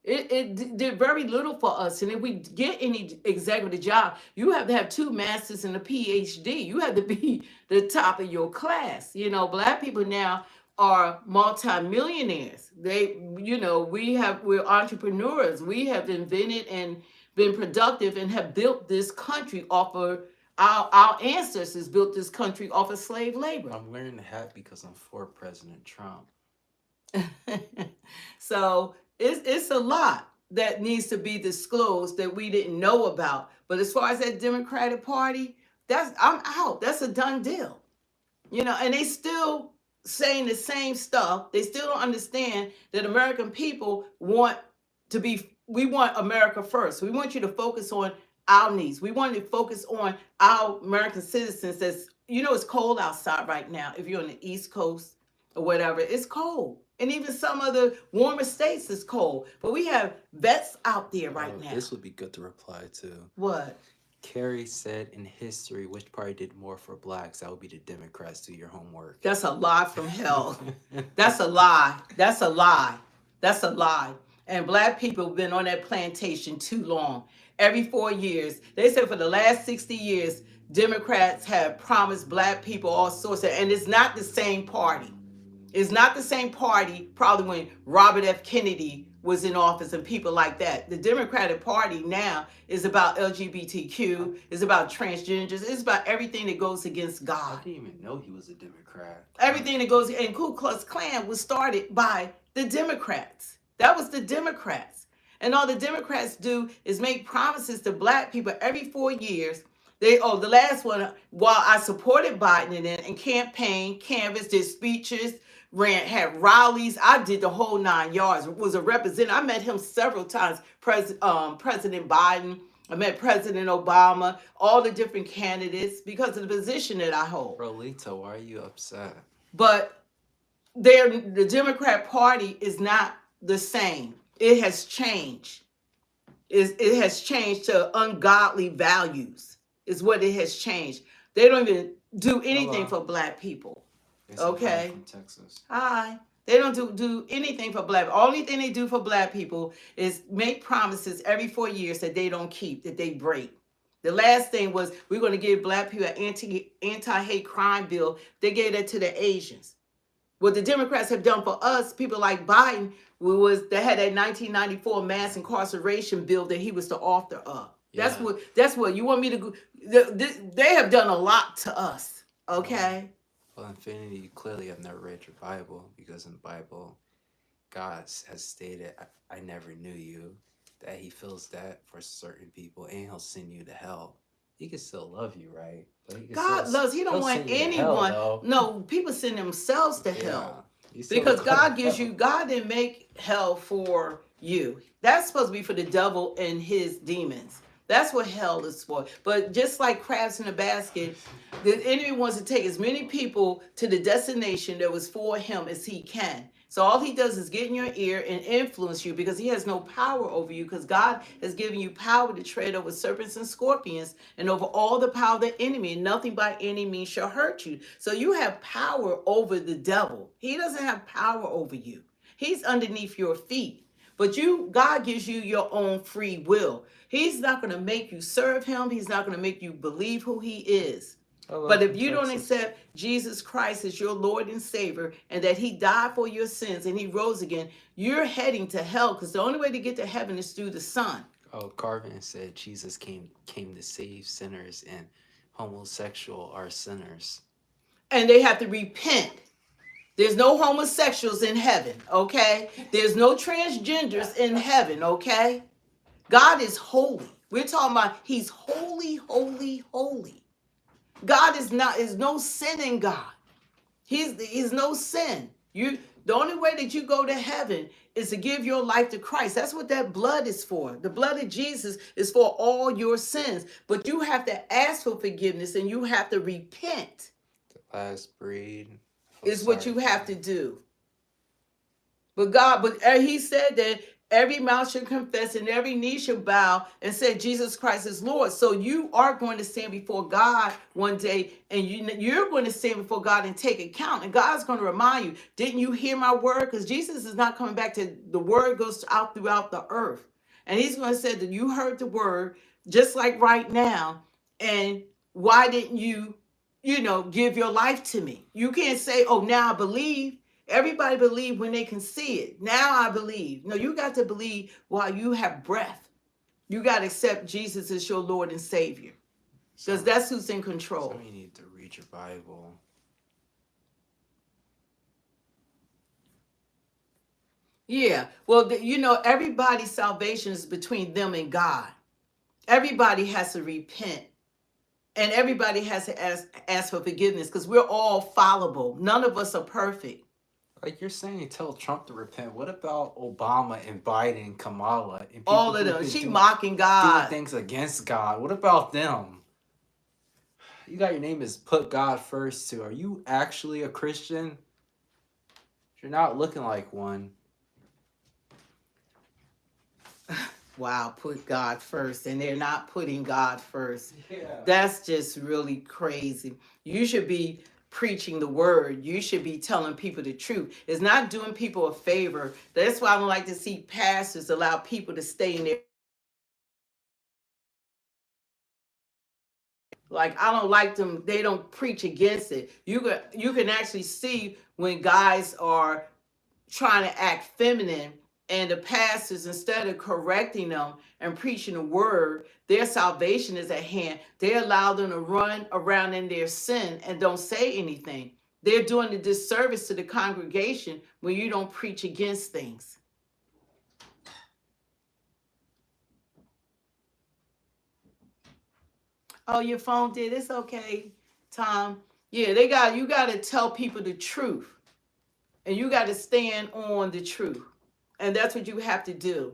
It did very little for us. And if we get any executive job, you have to have 2 masters and a PhD. You have to be the top of your class. Black people now are multimillionaires. We're entrepreneurs. We have invented and been productive and have built this country off of our ancestors built this country off of slave labor. I'm wearing the hat because I'm for President Trump. So it's a lot that needs to be disclosed that we didn't know about. But as far as that Democratic Party, I'm out. That's a done deal. And they still saying the same stuff. They still don't understand that American people we want America first. We want you to focus on our needs. We want to focus on our American citizens. It's cold outside right now. If you're on the East Coast or whatever, it's cold. And even some of the warmer states is cold. But we have vets out there right now. This would be good to reply to. What? Kerry said in history, which party did more for Blacks? That would be the Democrats. Do your homework. That's a lie from hell. That's a lie. That's a lie. That's a lie. And Black people have been on that plantation too long. Every 4 years, they said for the last 60 years, Democrats have promised Black people all sorts of, and it's not the same party. It's not the same party probably when Robert F. Kennedy was in office and people like that. The Democratic Party now is about LGBTQ, it's about transgenders, it's about everything that goes against God. I didn't even know he was a Democrat. Everything that goes, and Ku Klux Klan was started by the Democrats. That was the Democrats. And all the Democrats do is make promises to Black people every 4 years. The last one, while I supported Biden and campaign, canvassed, did speeches, had rallies. I did the whole 9 yards, was a representative. I met him several times, President Biden. I met President Obama, all the different candidates because of the position that I hold. Rolita, why are you upset? But the Democrat Party is not the same. It has changed. It has changed to ungodly values is what it has changed. They don't even do anything for Black people. It's Okay. From Texas. Hi. They don't do anything for black. Only thing they do for black people is make promises every 4 years that they don't keep, that they break. The last thing was we're going to give black people an anti-hate crime bill. They gave that to the Asians. What the Democrats have done for us, people like Biden, they had that 1994 mass incarceration bill that he was the author of. Yeah. That's what you want me to go. They have done a lot to us. Okay. Well, Infinity, you clearly have never read your Bible, because in the Bible, God has stated, I never knew you, that he feels that for certain people, and he'll send you to hell. He can still love you, right? But God loves, he don't want anyone. No, people send themselves to hell. Because God didn't make hell for you. That's supposed to be for the devil and his demons. That's what hell is for. But just like crabs in a basket, the enemy wants to take as many people to the destination that was for him as he can. So all he does is get in your ear and influence you, because he has no power over you, because God has given you power to tread over serpents and scorpions and over all the power of the enemy, and nothing by any means shall hurt you. So you have power over the devil. He doesn't have power over you. He's underneath your feet. But God gives you your own free will. He's not going to make you serve him. He's not going to make you believe who he is. But if you don't accept Jesus Christ as your Lord and Savior, and that he died for your sins and he rose again, you're heading to hell, because the only way to get to heaven is through the Son. Oh, Carvin said Jesus came to save sinners, and homosexual are sinners. And they have to repent. There's no homosexuals in heaven, okay? There's no transgenders in heaven, okay? God is holy. We're talking about he's holy, holy, holy. God is no sin in God. He's no sin. The only way that you go to heaven is to give your life to Christ. That's what that blood is for. The blood of Jesus is for all your sins. But you have to ask for forgiveness, and you have to repent. The last breed is what you have to do. But he said that every mouth should confess and every knee should bow and say Jesus Christ is Lord. So you are going to stand before God one day, and you're going to stand before God and take account. And God's going to remind you, didn't you hear my word? Because Jesus is not coming back to, the word goes out throughout the earth. And he's going to say that you heard the word just like right now. And why didn't you give your life to me? You can't say, oh, now I believe. Everybody believe when they can see it. Now I believe. No, you got to believe while you have breath. You got to accept Jesus as your Lord and Savior, because that's who's in control. So you need to read your Bible. Yeah. Well, everybody's salvation is between them and God. Everybody has to repent. And everybody has to ask for forgiveness, because we're all fallible. None of us are perfect. Like you're saying, tell Trump to repent. What about Obama and Biden, Kamala, and people all of them? She mocking God, doing things against God. What about them? You got your name is put God first too. Are you actually a Christian? You're not looking like one. Wow, put God first, and they're not putting God first. Yeah. That's just really crazy. You should be preaching the word. You should be telling people the truth. It's not doing people a favor. That's why I don't like to see pastors allow people to stay in there. Like, I don't like them. They don't preach against it. You can actually see when guys are trying to act feminine, and the pastors, instead of correcting them and preaching the word, their salvation is at hand. They allow them to run around in their sin and don't say anything. They're doing a disservice to the congregation when you don't preach against things. Oh, your phone did. It's okay, Tom. Yeah, you got to tell people the truth. And you got to stand on the truth. And that's what you have to do.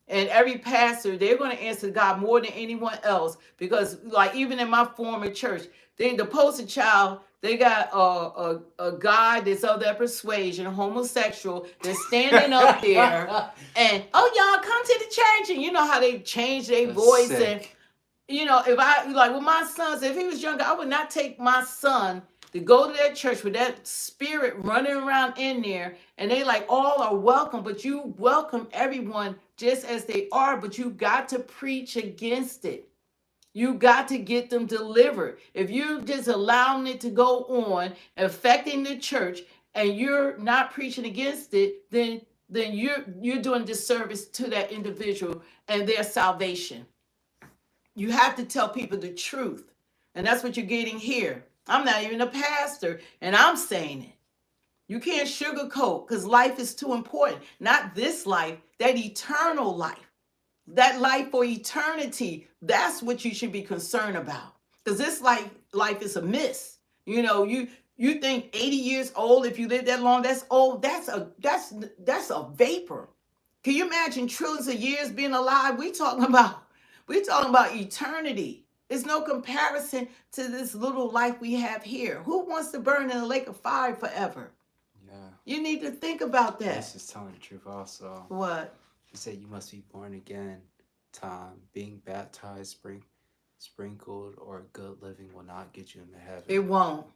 And every pastor, they're going to answer God more than anyone else. Because, like, even in my former church, the poster child, they got a guy that's of that persuasion, a homosexual, that's standing up there. And, oh, y'all, come to the church. And you know how they change their voice. Sick. And, if I, like with my sons, if he was younger, I would not take my son to go to that church with that spirit running around in there, and they like all are welcome, but you welcome everyone just as they are, but you got to preach against it. You got to get them delivered. If you're just allowing it to go on, affecting the church, and you're not preaching against it, then you're doing disservice to that individual and their salvation. You have to tell people the truth. And that's what you're getting here. I'm not even a pastor, and I'm saying it. You can't sugarcoat, because life is too important. Not this life, that eternal life. That life for eternity, that's what you should be concerned about. Because this life is a miss. You know, you think 80 years old, if you live that long, that's old. That's a vapor. Can you imagine trillions of years being alive? We're talking about eternity. There's no comparison to this little life we have here. Who wants to burn in a lake of fire forever? Yeah. You need to think about that. This is telling the truth also. What? He said you must be born again. Time, being baptized, sprinkled, or good living will not get you into heaven. It won't.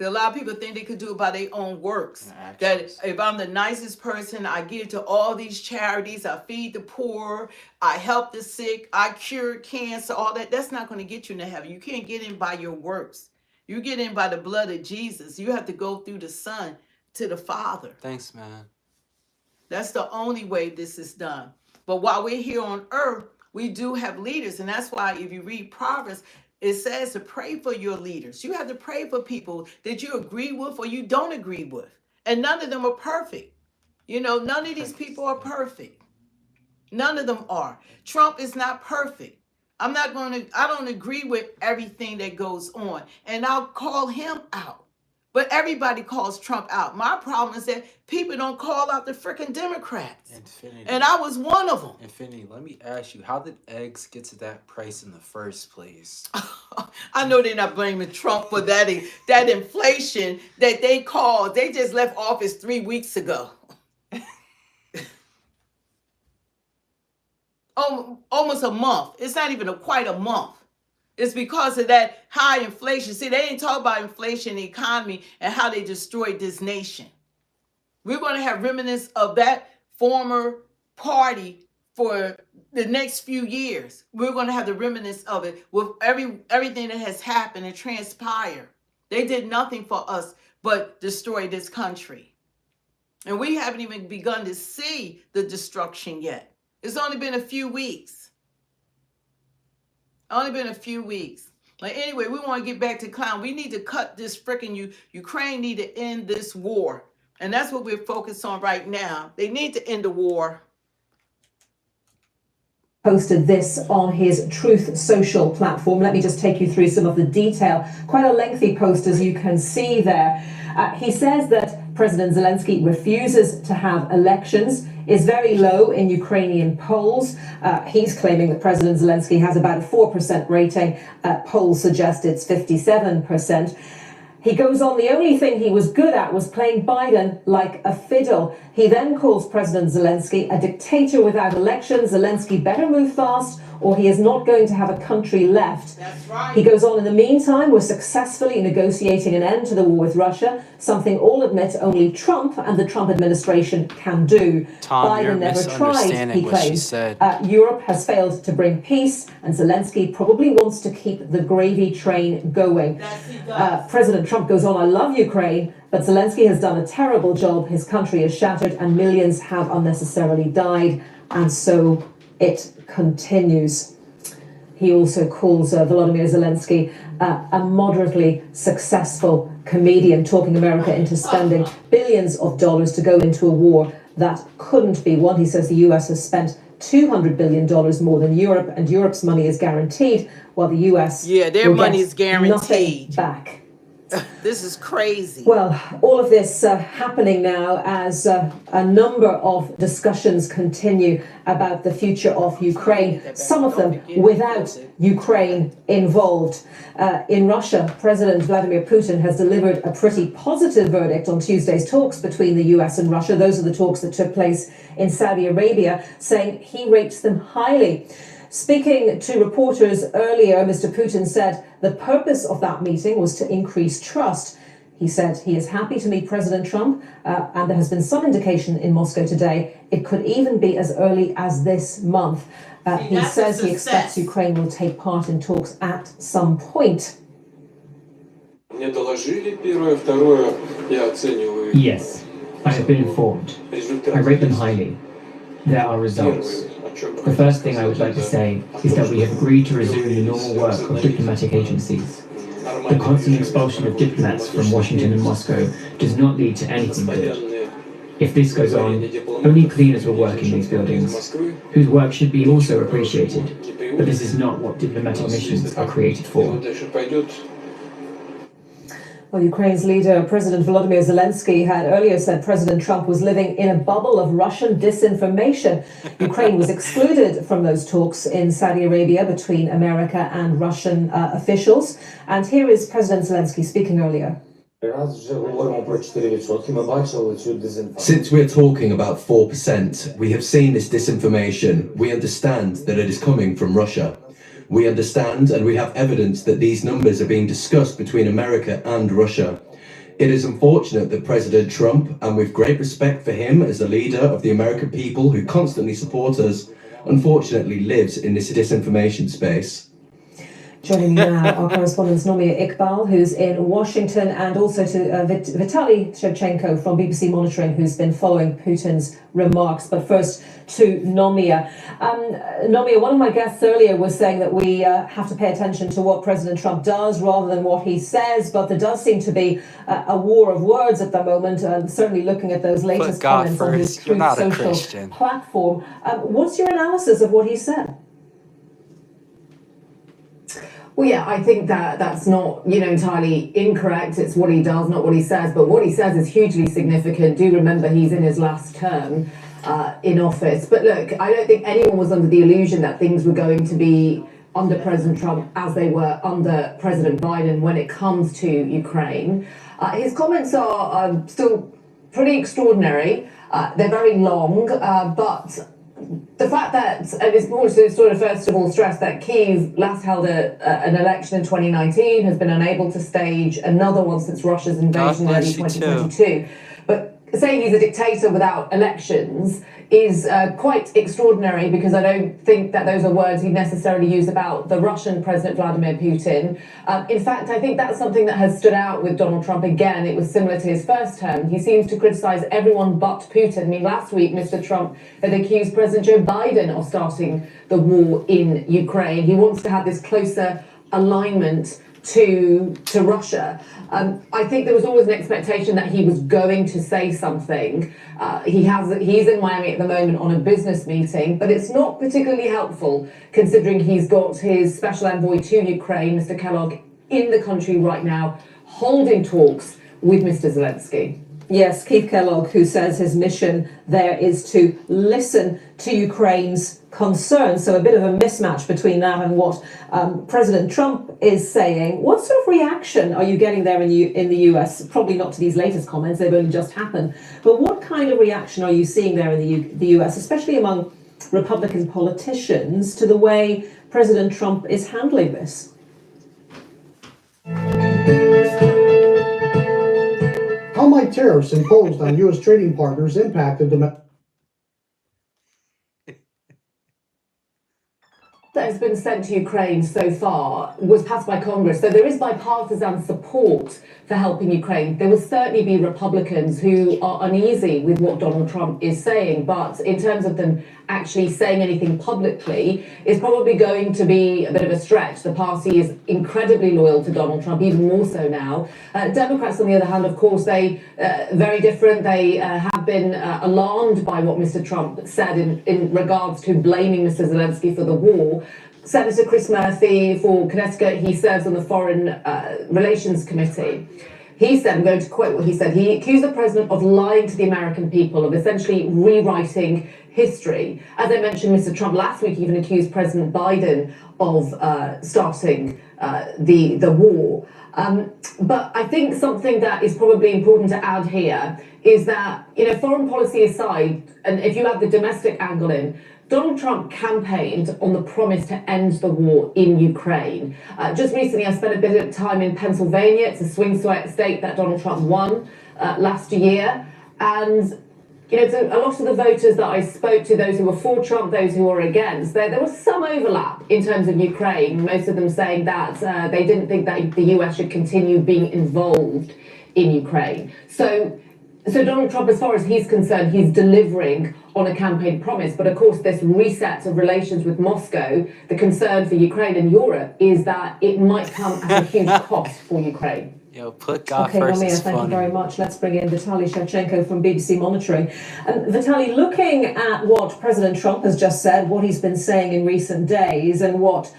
A lot of people think they could do it by their own works. And That actions. if I'm the nicest person, I give to all these charities, I feed the poor, I help the sick, I cure cancer, all that. That's not going to get you into heaven. You can't get in by your works. You get in by the blood of Jesus. You have to go through the Son to the Father. Thanks, man. That's the only way this is done. But while we're here on earth, we do have leaders. And that's why if you read Proverbs, it says to pray for your leaders. You have to pray for people that you agree with or you don't agree with. And none of them are perfect. You know, none of these people are perfect. None of them are. Trump is not perfect. I don't agree with everything that goes on. And I'll call him out. But everybody calls Trump out. My problem is that people don't call out the freaking Democrats. Infinity. And I was one of them. Infinity, let me ask you, how did eggs get to that price in the first place? I know they're not blaming Trump for that inflation that they caused. They just left office 3 weeks ago. Almost a month. It's not even quite a month. It's because of that high inflation. See, they ain't talk about inflation, the economy, and how they destroyed this nation. We're going to have remnants of that former party for the next few years. We're going to have the remnants of it with everything that has happened and transpired. They did nothing for us but destroy this country. And we haven't even begun to see the destruction yet. It's only been a few weeks. Only been a few weeks. Like anyway, we want to get back to clown. We need to cut this freaking Ukraine need to end this war. And that's what we're focused on right now. They need to end the war. Posted this on his Truth Social platform. Let me just take you through some of the detail. Quite a lengthy post, as you can see there. He says that President Zelenskyy refuses to have elections, is very low in Ukrainian polls. He's claiming that President Zelenskyy has about a 4% rating. Polls suggest it's 57%. He goes on, the only thing he was good at was playing Biden like a fiddle. He then calls President Zelenskyy a dictator without elections. Zelenskyy better move fast or he is not going to have a country left. That's right. He goes on, in the meantime, we're successfully negotiating an end to the war with Russia, something all admit only Trump and the Trump administration can do. Tom, you're Biden never tried, misunderstanding he what she claims. said. Europe has failed to bring peace, and Zelenskyy probably wants to keep the gravy train going. President Trump goes on, I love Ukraine, but Zelenskyy has done a terrible job. His country is shattered and millions have unnecessarily died. And so it continues. He also calls Volodymyr Zelenskyy a moderately successful comedian, talking America into spending billions of dollars to go into a war that couldn't be won. He says the US has spent $200 billion more than Europe, and Europe's money is guaranteed, while the US their money is guaranteed nothing back. This is crazy. Well, all of this happening now as a number of discussions continue about the future of Ukraine, some of them without Ukraine involved. In Russia, President Vladimir Putin has delivered a pretty positive verdict on Tuesday's talks between the US and Russia. Those are the talks that took place in Saudi Arabia, saying he rates them highly. Speaking to reporters earlier, Mr. Putin said the purpose of that meeting was to increase trust. He said he is happy to meet President Trump, and there has been some indication in Moscow today it could even be as early as this month. He says he expects Ukraine will take part in talks at some point. Yes, I have been informed. I rate them highly. There are results. The first thing I would like to say is that we have agreed to resume the normal work of diplomatic agencies. The constant expulsion of diplomats from Washington and Moscow does not lead to anything good. If this goes on, only cleaners will work in these buildings, whose work should be also appreciated. But this is not what diplomatic missions are created for. Well, Ukraine's leader, President Volodymyr Zelenskyy, had earlier said President Trump was living in a bubble of Russian disinformation. Ukraine was excluded from those talks in Saudi Arabia between America and Russian officials. And here is President Zelenskyy speaking earlier. Since we're talking about 4%, we have seen this disinformation. We understand that it is coming from Russia. We understand and we have evidence that these numbers are being discussed between America and Russia. It is unfortunate that President Trump, and with great respect for him as a leader of the American people who constantly support us, unfortunately lives in this disinformation space. Joining me now, our correspondent Nomia Iqbal, who's in Washington, and also to Vitaly Shevchenko from BBC Monitoring, who's been following Putin's remarks. But first to Nomia. Nomia, one of my guests earlier was saying that we have to pay attention to what President Trump does rather than what he says, but there does seem to be a war of words at the moment, and certainly looking at those latest comments on his Truth Social platform. What's your analysis of what he said? Well, yeah, I think that that's not, entirely incorrect. It's what he does, not what he says. But what he says is hugely significant. Do remember he's in his last term in office. But look, I don't think anyone was under the illusion that things were going to be under President Trump as they were under President Biden when it comes to Ukraine. His comments are still pretty extraordinary. They're very long, but the fact that, and it's important to sort of first of all stress that Kyiv last held an election in 2019, has been unable to stage another one since Russia's invasion in early 2022. But saying he's a dictator without elections is quite extraordinary, because I don't think that those are words he'd necessarily use about the Russian President Vladimir Putin. In fact, I think that's something that has stood out with Donald Trump again. It was similar to his first term. He seems to criticize everyone but Putin. I mean, last week, Mr. Trump had accused President Joe Biden of starting the war in Ukraine. He wants to have this closer alignment to Russia. I think there was always an expectation that he was going to say something. He's in Miami at the moment on a business meeting, but it's not particularly helpful considering he's got his special envoy to Ukraine, Mr. Kellogg, in the country right now, holding talks with Mr. Zelenskyy. Yes, Keith Kellogg, who says his mission there is to listen to Ukraine's concerns. So a bit of a mismatch between that and what President Trump is saying. What sort of reaction are you getting there in the US? Probably not to these latest comments, they've only just happened. But what kind of reaction are you seeing there in the US, especially among Republican politicians, to the way President Trump is handling this? How might tariffs imposed on U.S. trading partners impact the domestic? That has been sent to Ukraine so far was passed by Congress. So there is bipartisan support for helping Ukraine. There will certainly be Republicans who are uneasy with what Donald Trump is saying, but in terms of them actually saying anything publicly, is probably going to be a bit of a stretch. The party is incredibly loyal to Donald Trump, even more so now. Democrats, on the other hand, of course, they very different. They have been alarmed by what Mr. Trump said in regards to blaming Mr. Zelenskyy for the war. Senator Chris Murphy for Connecticut, he serves on the Foreign Relations Committee. He said, I'm going to quote what he said, he accused the president of lying to the American people, of essentially rewriting history. As I mentioned, Mr. Trump last week even accused President Biden of starting the war. But I think something that is probably important to add here is that, foreign policy aside, and if you add the domestic angle in, Donald Trump campaigned on the promise to end the war in Ukraine. Just recently, I spent a bit of time in Pennsylvania. It's a swing state that Donald Trump won last year. And a lot of the voters that I spoke to, those who were for Trump, those who were against, there was some overlap in terms of Ukraine. Most of them saying that they didn't think that the US should continue being involved in Ukraine. So Donald Trump, as far as he's concerned, he's delivering on a campaign promise. But of course, this reset of relations with Moscow, the concern for Ukraine and Europe is that it might come at a huge cost for Ukraine. Yo, put God Okay, first Romeo, is thank you funny. very much. Let's bring in Vitaly Shevchenko from BBC Monitoring. And Vitaly, looking at what President Trump has just said, what he's been saying in recent days, and what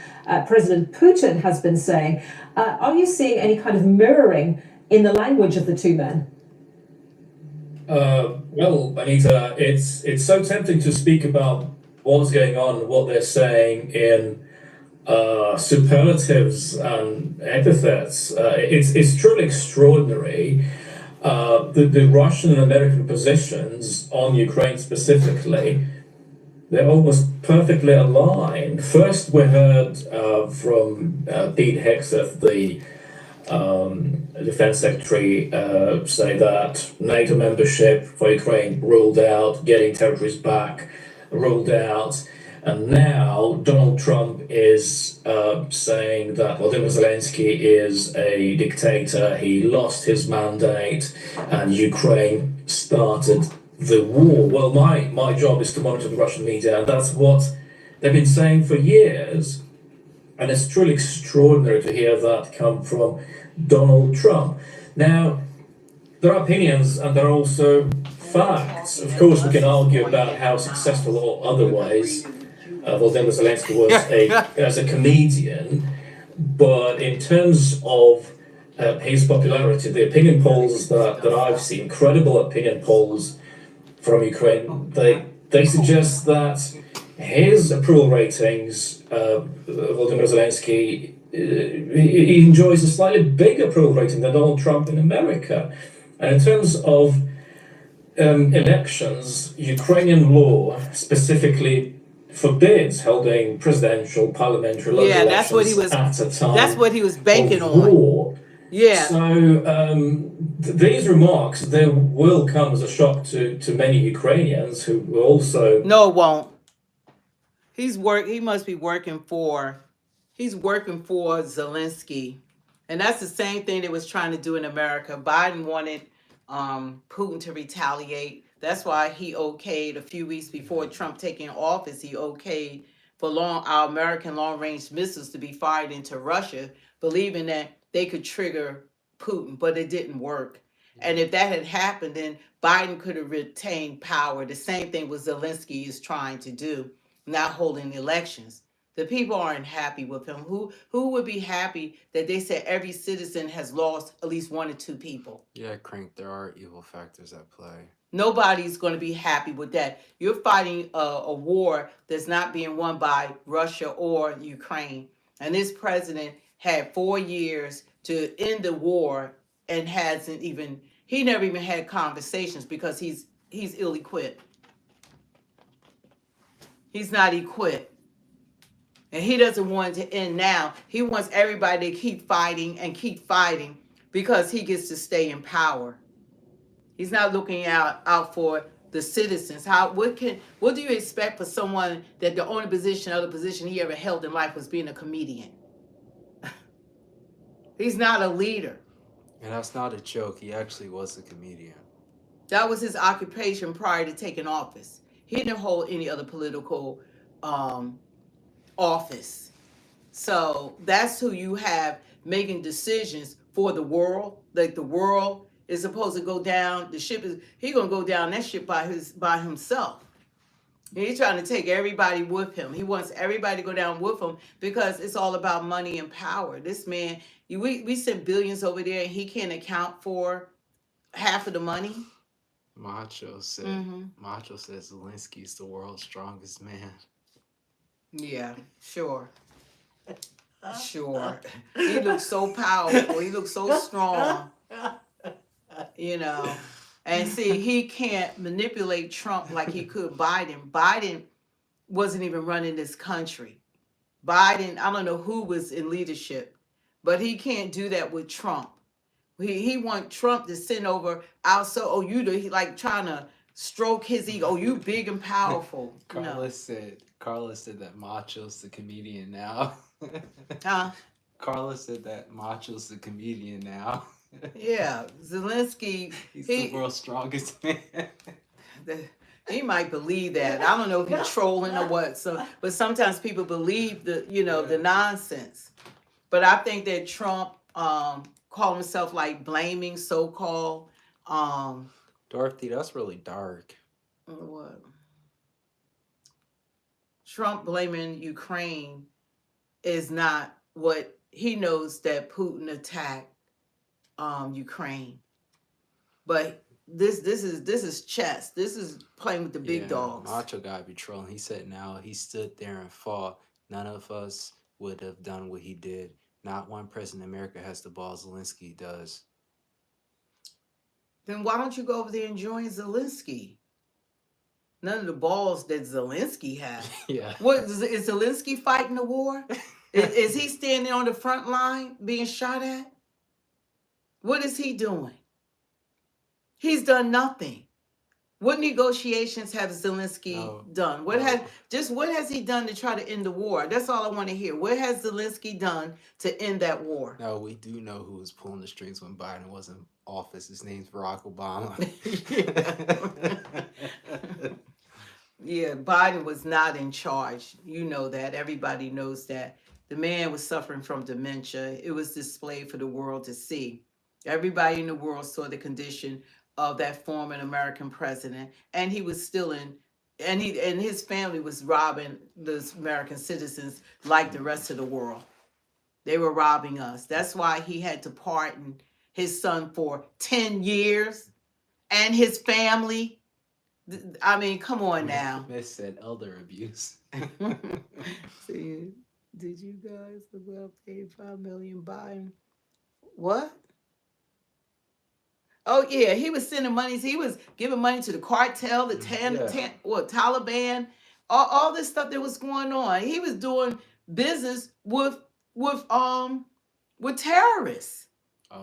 President Putin has been saying, are you seeing any kind of mirroring in the language of the two men? Well, Anita, it's so tempting to speak about what's going on, what they're saying in superlatives and epithets. It's truly extraordinary. The Russian and American positions on Ukraine specifically, they're almost perfectly aligned. First, we heard from Pete Hegseth, the Defense Secretary, say that NATO membership for Ukraine ruled out, getting territories back ruled out. And now Donald Trump is saying that Vladimir Zelenskyy is a dictator. He lost his mandate and Ukraine started the war. Well, my job is to monitor the Russian media, and that's what they've been saying for years. And it's truly extraordinary to hear that come from Donald Trump. Now, there are opinions and there are also facts. Of course, we can argue about how successful or otherwise Volodymyr Zelenskyy was as a comedian, but in terms of his popularity, the opinion polls that I've seen, credible opinion polls from Ukraine, they suggest that his approval ratings, Volodymyr Zelenskyy, he enjoys a slightly bigger approval rating than Donald Trump in America. And in terms of elections, Ukrainian law specifically forbids holding presidential, parliamentary, local elections that's what he was. at a time. That's what he was banking of on. war. Yeah. So these remarks, they will come as a shock to many Ukrainians who will also. No, it won't. He must be working for. He's working for Zelenskyy, and that's the same thing they was trying to do in America. Biden wanted Putin to retaliate. That's why he okayed a few weeks before Trump taking office. He okayed for our American long-range missiles to be fired into Russia, believing that they could trigger Putin, but it didn't work. And if that had happened, then Biden could have retained power. The same thing with Zelenskyy is trying to do, not holding elections. The people aren't happy with him. Who would be happy that they said every citizen has lost at least one or two people? Yeah, Crank, there are evil factors at play. Nobody's going to be happy with that. You're fighting a war that's not being won by Russia or Ukraine. And this president had 4 years to end the war and he never even had conversations because he's ill-equipped. He's not equipped. And he doesn't want it to end now. He wants everybody to keep fighting because he gets to stay in power. He's not looking out for the citizens. What do you expect for someone that the only other position he ever held in life was being a comedian? He's not a leader. And that's not a joke. He actually was a comedian. That was his occupation prior to taking office. He didn't hold any other political office. So that's who you have making decisions for the world. Like the world is supposed to go down. He's gonna go down that ship by himself. And he's trying to take everybody with him. He wants everybody to go down with him because it's all about money and power. This man, we sent billions over there and he can't account for half of the money. Macho says Zelensky's the world's strongest man. Yeah, sure. Sure. He looks so powerful. He looks so strong. And see, he can't manipulate Trump like he could Biden. Biden wasn't even running this country. Biden, I don't know who was in leadership, but he can't do that with Trump. He want Trump to send over also, oh, you do, he like trying to stroke his ego. Oh, you big and powerful. Carlos said that Macho's the comedian now. Huh? Carlos said that Macho's the comedian now. Yeah, Zelensky. He's the world's strongest man. He might believe that. I don't know if he's trolling or what. So, but sometimes people believe the nonsense. But I think that Trump called himself like blaming so-called Dorothy, that's really dark. What? Trump blaming Ukraine is not what he knows that Putin attacked Ukraine. But this is chess. This is playing with the big dogs. Macho gotta be trolling. He said now he stood there and fought. None of us would have done what he did. Not one president in America has the balls Zelensky does. Then why don't you go over there and join Zelensky? None of the balls that Zelensky has. Yeah. What is Zelensky fighting the war? Is he standing on the front line being shot at? What is he doing? He's done nothing. What negotiations have Zelensky done? What has he done to try to end the war? That's all I want to hear. What has Zelensky done to end that war? No, we do know who was pulling the strings when Biden was in office. His name's Barack Obama. Yeah, Biden was not in charge. You know that. Everybody knows that. The man was suffering from dementia. It was displayed for the world to see. Everybody in the world saw the condition of that former American president, and he was still and his family was robbing the American citizens like the rest of the world. They were robbing us. That's why he had to pardon his son for 10 years and his family. I mean, come on now. Miss said elder abuse. See, did you guys about pay $5 million Biden? What? Oh yeah, he was sending money. He was giving money to the cartel, the Taliban, all this stuff that was going on. He was doing business with terrorists.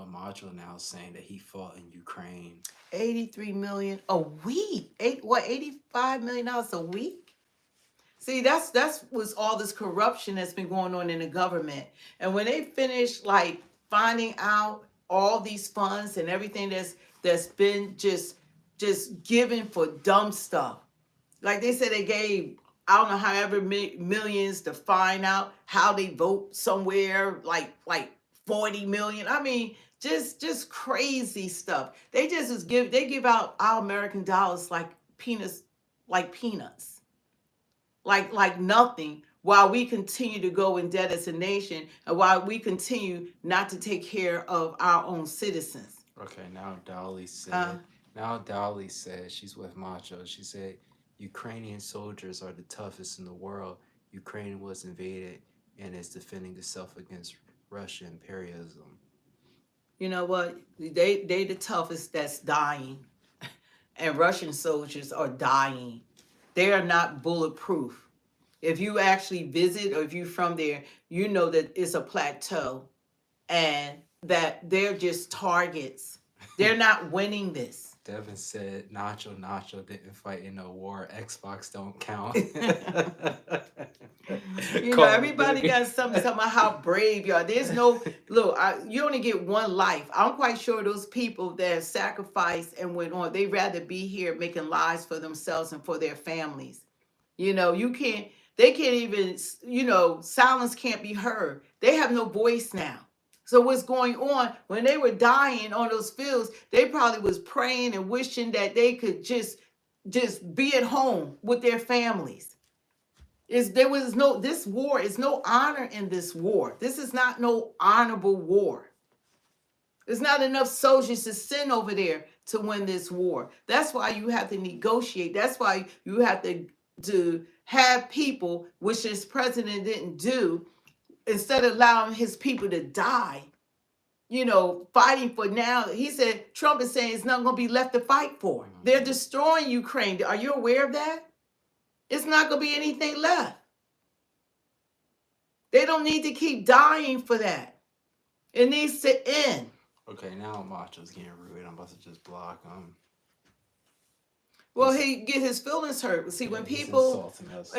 Macho now saying that he fought in Ukraine. 83 million a week. $85 million a week? See, that's was all this corruption that's been going on in the government. And when they finish like finding out all these funds and everything that's been just given for dumb stuff. Like they said they gave, I don't know, however millions to find out how they vote somewhere, like 40 million. I mean, just crazy stuff. They give out our American dollars like peanuts, like nothing, while we continue to go in debt as a nation and while we continue not to take care of our own citizens. Okay, now Dolly said, she's with Macho. She said, Ukrainian soldiers are the toughest in the world. Ukraine was invaded and is defending itself against Russian imperialism. You know what? They the toughest that's dying. And Russian soldiers are dying. They are not bulletproof. If you actually visit or if you're from there, you know that it's a plateau and that they're just targets. They're not winning this. Devin said Nacho didn't fight in no war. Xbox don't count. You know, everybody got something about how brave you are. There's no, look, you only get one life. I'm quite sure those people that have sacrificed and went on, they'd rather be here making lives for themselves and for their families. You know, they can't even, silence can't be heard. They have no voice now. So what's going on, when they were dying on those fields, they probably was praying and wishing that they could just be at home with their families. This war is no honor in this war. This is not no honorable war. There's not enough soldiers to send over there to win this war. That's why you have to negotiate. That's why you have to have people, which this president didn't do, instead of allowing his people to die, fighting for now. He said, Trump is saying it's not going to be left to fight for. They're destroying Ukraine. Are you aware of that? It's not going to be anything left. They don't need to keep dying for that. It needs to end. Okay, now Macho's getting rude. I'm about to just block him. Well, he get his feelings hurt. See, when he's people insulting us.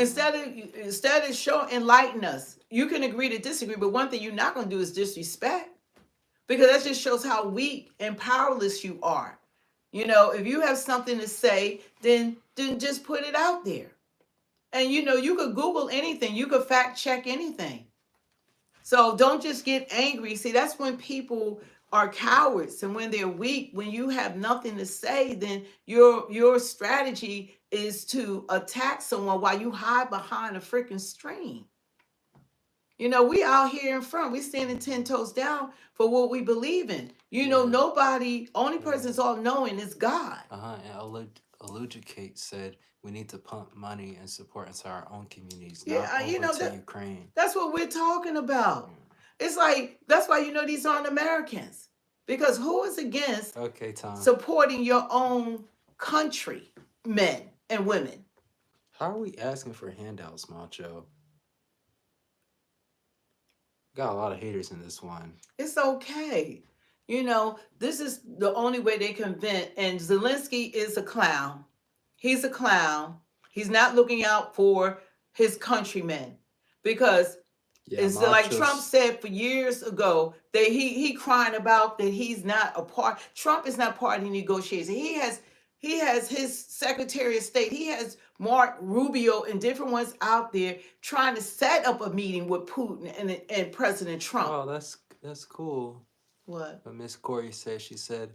instead of showing enlighten us, you can agree to disagree, but one thing you're not going to do is disrespect, because that just shows how weak and powerless you are. You know, if you have something to say, then just put it out there. And you know, you could Google anything, you could fact check anything. So don't just get angry. See, that's when people are cowards, and when they're weak, when you have nothing to say, then your strategy is to attack someone while you hide behind a freaking screen. You know, we out here in front, we standing 10 toes down for what we believe in. You know, only person that's all knowing is God. And Aludicate said we need to pump money and support into our own communities, Yeah, not you know, to Ukraine. That's what we're talking about. It's like, that's why you know these aren't Americans. Because who is against supporting your own country, men and women? How are we asking for handouts, Macho? Got a lot of haters in this one. It's okay. You know, this is the only way they can vent. And Zelensky is a clown. He's a clown. He's not looking out for his countrymen. Because it's like Trump said for years ago, that he crying about that he's not a part. Trump is not part of the negotiation. He has his Secretary of State. He has Mark Rubio and different ones out there trying to set up a meeting with Putin and President Trump. Oh, that's cool. What? But Miss Corey said,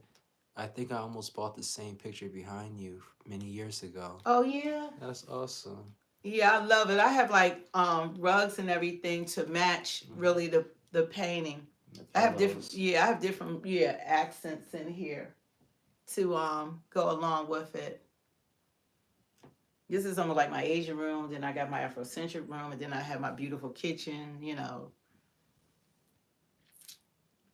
I think I almost bought the same picture behind you many years ago. Oh yeah. That's awesome. Yeah, I love it. I have like rugs and everything to match really the painting. I have different accents in here to go along with it. This is almost like my Asian room, then I got my Afrocentric room, and then I have my beautiful kitchen, you know.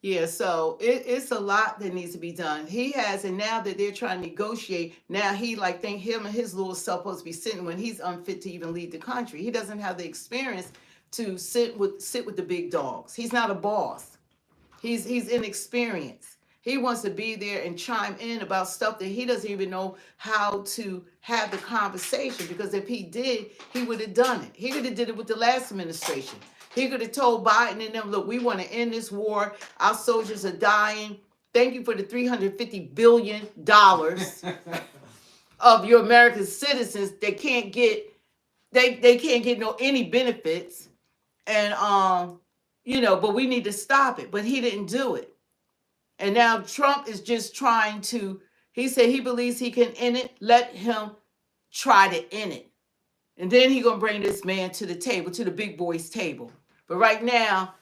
Yeah, so it's a lot that needs to be done. He has, and now that they're trying to negotiate, now he like think him and his little self supposed to be sitting when he's unfit to even lead the country. He doesn't have the experience to sit with the big dogs. He's not a boss. He's inexperienced. He wants to be there and chime in about stuff that he doesn't even know how to have the conversation, because if he did, he would have done it. He could have did it with the last administration. He could have told Biden and them, look, we want to end this war. Our soldiers are dying. Thank you for the $350 billion of your American citizens that can't get, they can't get any benefits. And, you know, but we need to stop it. But he didn't do it. And now Trump is just trying to, he said he believes he can end it. Let him try to end it. And then he's going to bring this man to the table, to the big boys table. But right now,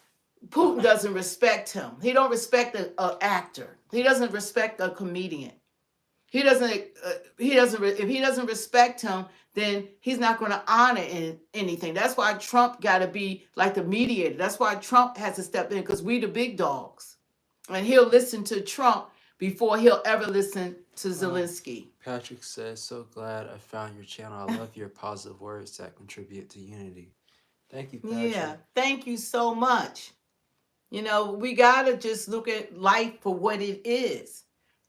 Putin doesn't respect him. He don't respect an actor. He doesn't respect a comedian. If he doesn't respect him, then he's not going to honor anything. That's why Trump got to be like the mediator. That's why Trump has to step in, because we the big dogs. And he'll listen to Trump before he'll ever listen to Zelensky. Patrick says, so glad I found your channel. I love your positive words that contribute to unity. Thank you, Patrick. Yeah, thank you so much. You know, we got to just look at life for what it is.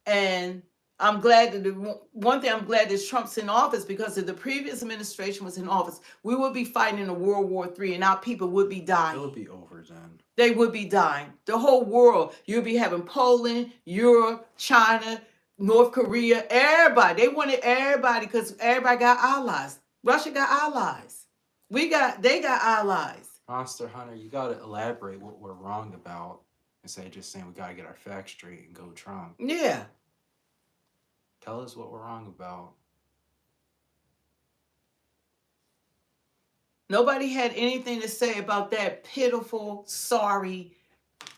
And I'm glad that one thing I'm glad that Trump's in office, because if the previous administration was in office, we would be fighting in a World War III and our people would be dying. It would be over then. They would be dying. The whole world. You'd be having Poland, Europe, China, North Korea, everybody. They wanted everybody because everybody got allies. Russia got allies. They got allies. Monster Hunter, you got to elaborate what we're wrong about instead of just saying we got to get our facts straight and go Trump. Yeah. Tell us what we're wrong about. Nobody had anything to say about that pitiful, sorry,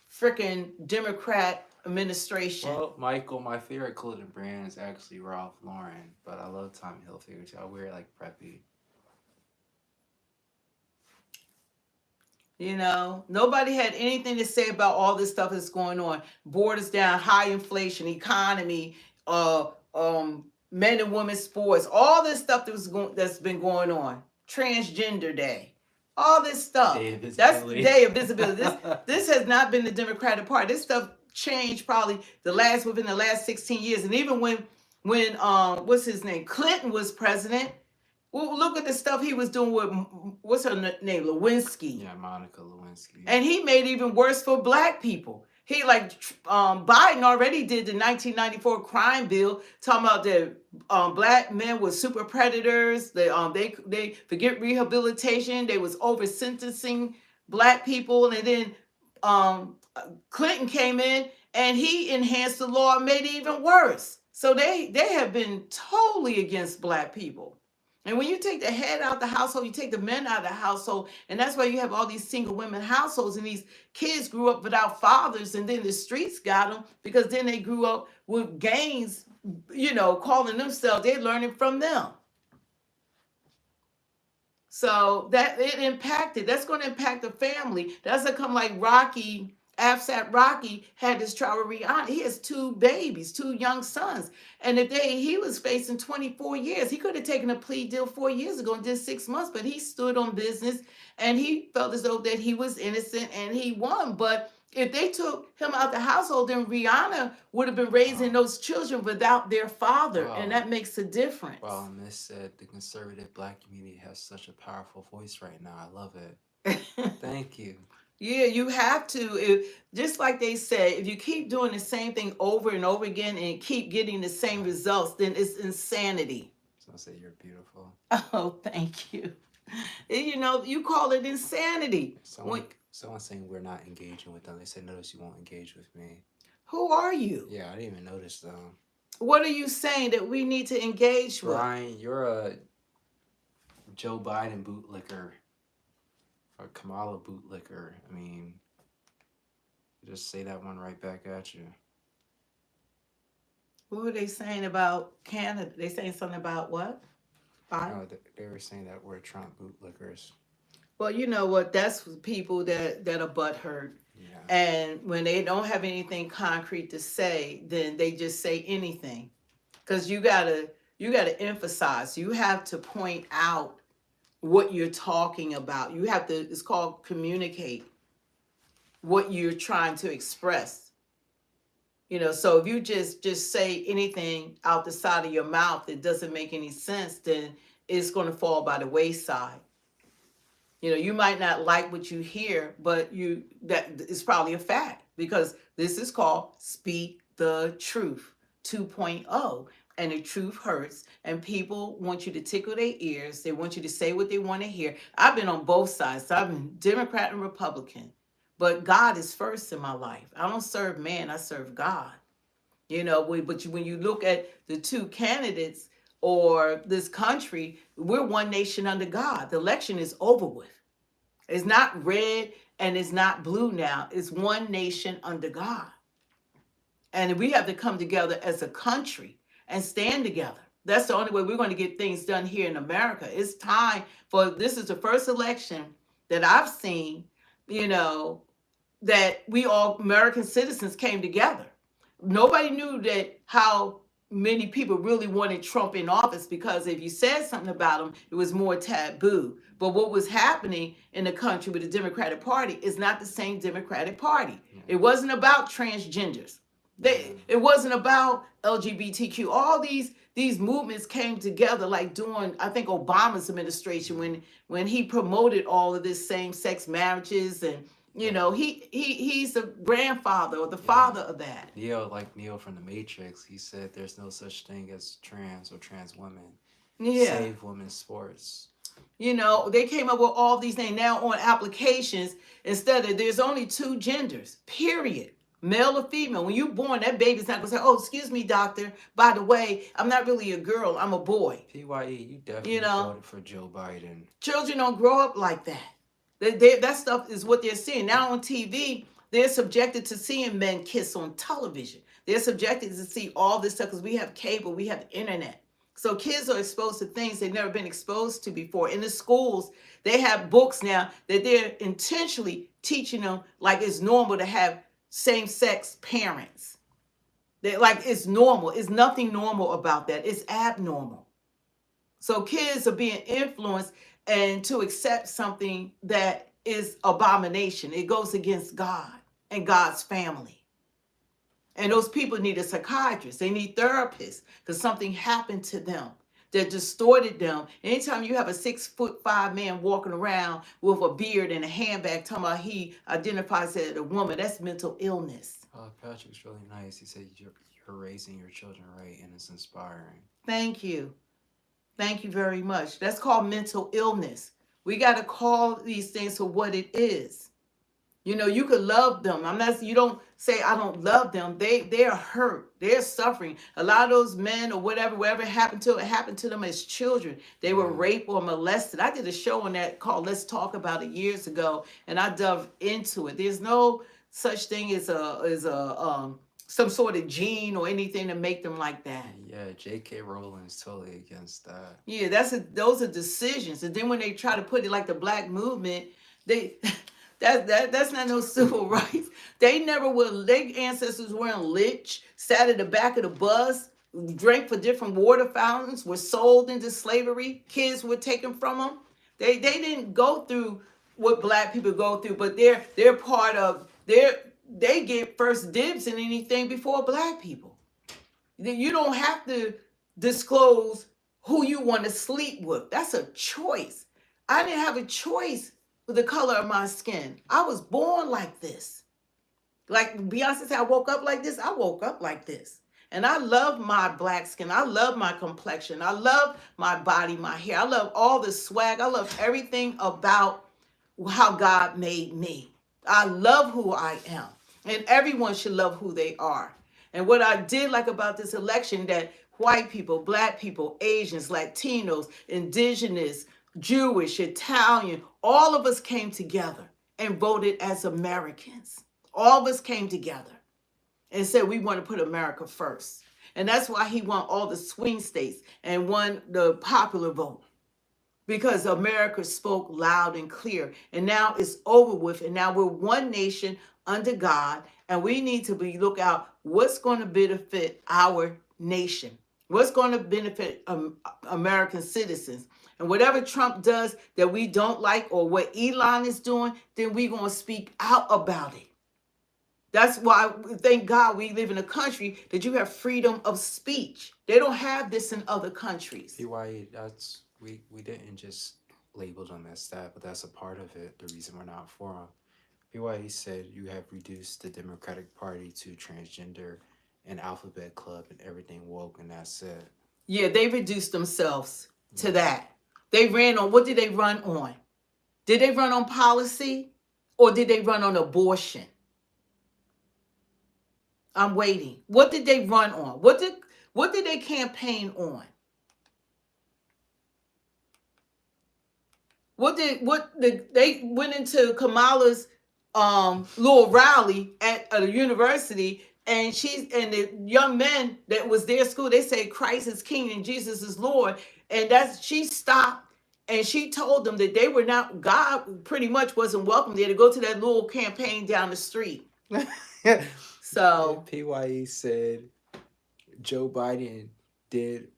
freaking Democrat administration. Well, Michael, my favorite clothing brand is actually Ralph Lauren, but I love Tommy Hilfiger too. I wear it like preppy. You know, nobody had anything to say about all this stuff that's going on. Borders down, high inflation, economy, men and women sports, all this stuff that's been going on, transgender day, all this stuff. That's day of visibility. This has not been the Democratic Party. This stuff changed probably within the last 16 years. And even when what's his name, Clinton was president, well, look at the stuff he was doing with what's her name, Lewinsky. Yeah, Monica Lewinsky. And he made it even worse for black people. He Biden already did the 1994 crime bill talking about that black men were super predators. They forget rehabilitation. They was over sentencing black people, and then Clinton came in and he enhanced the law and made it even worse. So they have been totally against black people. And when you take the head out of the household, you take the men out of the household, and that's why you have all these single women households, and these kids grew up without fathers, and then the streets got them because then they grew up with gangs, calling themselves, they're learning from them. So that that's going to impact the family. That's going to come like Rocky. ASAP Rocky had this trial with Rihanna. He has 2 babies, 2 young sons. And he was facing 24 years. He could have taken a plea deal 4 years ago and did 6 months, but he stood on business and he felt as though that he was innocent and he won. But if they took him out the household, then Rihanna would have been raising those children without their father. Wow. And that makes a difference. Well, Miss said the conservative black community has such a powerful voice right now. I love it. Thank you. Yeah, you have to. Just like they say, if you keep doing the same thing over and over again and keep getting the same results, then it's insanity. So I say you're beautiful. Oh, thank you. You call it insanity. Someone's saying we're not engaging with them. They said, notice you won't engage with me. Who are you? Yeah, I didn't even notice them. What are you saying that we need to engage with? Brian, you're a Joe Biden bootlicker. Or Kamala bootlicker. I mean, just say that one right back at you. What were they saying about Canada? They saying something about what? No, they were saying that we're Trump bootlickers. Well, you know what? That's people that are butthurt. Yeah. And when they don't have anything concrete to say, then they just say anything. Because you gotta emphasize. You have to point out what you're talking about. You have to, it's called communicate what you're trying to express. So if you just say anything out the side of your mouth that doesn't make any sense, then it's going to fall by the wayside. You might not like what you hear, but that is probably a fact, because this is called Speak the Truth 2.0. And the truth hurts, and people want you to tickle their ears. They want you to say what they want to hear. I've been on both sides. So I've been Democrat and Republican, but God is first in my life. I don't serve man, I serve God. But when you look at the 2 candidates or this country, we're one nation under God. The election is over with. It's not red and it's not blue now. It's one nation under God. And we have to come together as a country and stand together. That's the only way we're going to get things done here in America. It's time this is the first election that I've seen, that we all American citizens came together. Nobody knew that how many people really wanted Trump in office, because if you said something about him, it was more taboo. But what was happening in the country with the Democratic Party is not the same Democratic Party. It wasn't about transgenders. It wasn't about LGBTQ. All these movements came together like during, I think, Obama's administration when he promoted all of this same-sex marriages, and he's the grandfather or the father of that. Neo from the Matrix, he said there's no such thing as trans or trans women. Yeah. Save women's sports. They came up with all these things now on applications. Instead of, there's only 2 genders, period. Male or female. When you're born, that baby's not going to say, oh, excuse me, doctor, by the way, I'm not really a girl, I'm a boy. PYE, you definitely voted for Joe Biden. Children don't grow up like that. That stuff is what they're seeing. Now on TV, they're subjected to seeing men kiss on television. They're subjected to see all this stuff because we have cable, we have internet. So kids are exposed to things they've never been exposed to before. In the schools, they have books now that they're intentionally teaching them like it's normal to have same-sex parents. Like it's normal. It's nothing normal about that. It's abnormal. So kids are being influenced and to accept something that is abomination. It goes against God and God's family. And those people need a psychiatrist. They need therapists because something happened to them that distorted them. Anytime you have a 6'5" man walking around with a beard and a handbag talking about he identifies as a woman, that's mental illness. Patrick's really nice. He said you're raising your children right, and it's inspiring. Thank you. Thank you very much. That's called mental illness. We got to call these things for what it is. You know, you could love them. You don't say I don't love them. They're hurt. They're suffering. A lot of those men or whatever it happened to them as children. They were raped or molested. I did a show on that called Let's Talk About It years ago, and I dove into it. There's no such thing as some sort of gene or anything to make them like that. Yeah, J.K. Rowling's totally against that. Yeah, those are decisions. And then when they try to put it like the black movement, that's not no civil rights. They never will. Their ancestors weren't lynched, sat at the back of the bus, drank for different water fountains, were sold into slavery. Kids were taken from them. They didn't go through what black people go through, but they're part of they get first dibs in anything before black people. You don't have to disclose who you want to sleep with. That's a choice. I didn't have a choice with the color of my skin. I was born like this. Like Beyonce said, I woke up like this. I woke up like this. And I love my black skin. I love my complexion. I love my body, my hair. I love all the swag. I love everything about how God made me. I love who I am. And everyone should love who they are. And what I did like about this election, that white people, black people, Asians, Latinos, indigenous, Jewish, Italian, all of us came together and voted as Americans. All of us came together and said we want to put America first. And that's why he won all the swing states and won the popular vote. Because America spoke loud and clear. And now it's over with. And now we're one nation under God. And we need to look out what's going to benefit our nation. What's going to benefit American citizens. And whatever Trump does that we don't like, or what Elon is doing, then we're going to speak out about it. That's why, thank God, we live in a country that you have freedom of speech. They don't have this in other countries. PYE, we didn't just label them as that, but that's a part of it. The reason we're not for them. PYE said you have reduced the Democratic Party to transgender and alphabet club and everything woke, and that's it. Yeah, they reduced themselves to that. They ran on, what did they run on? Did they run on policy or did they run on abortion? I'm waiting. What did they run on? What did they campaign on? They went into Kamala's little rally at a university, and the young men that was their school, they say Christ is King and Jesus is Lord. And she stopped and she told them that they were not, God pretty much wasn't welcome there to go to that little campaign down the street. So PYE said Joe Biden did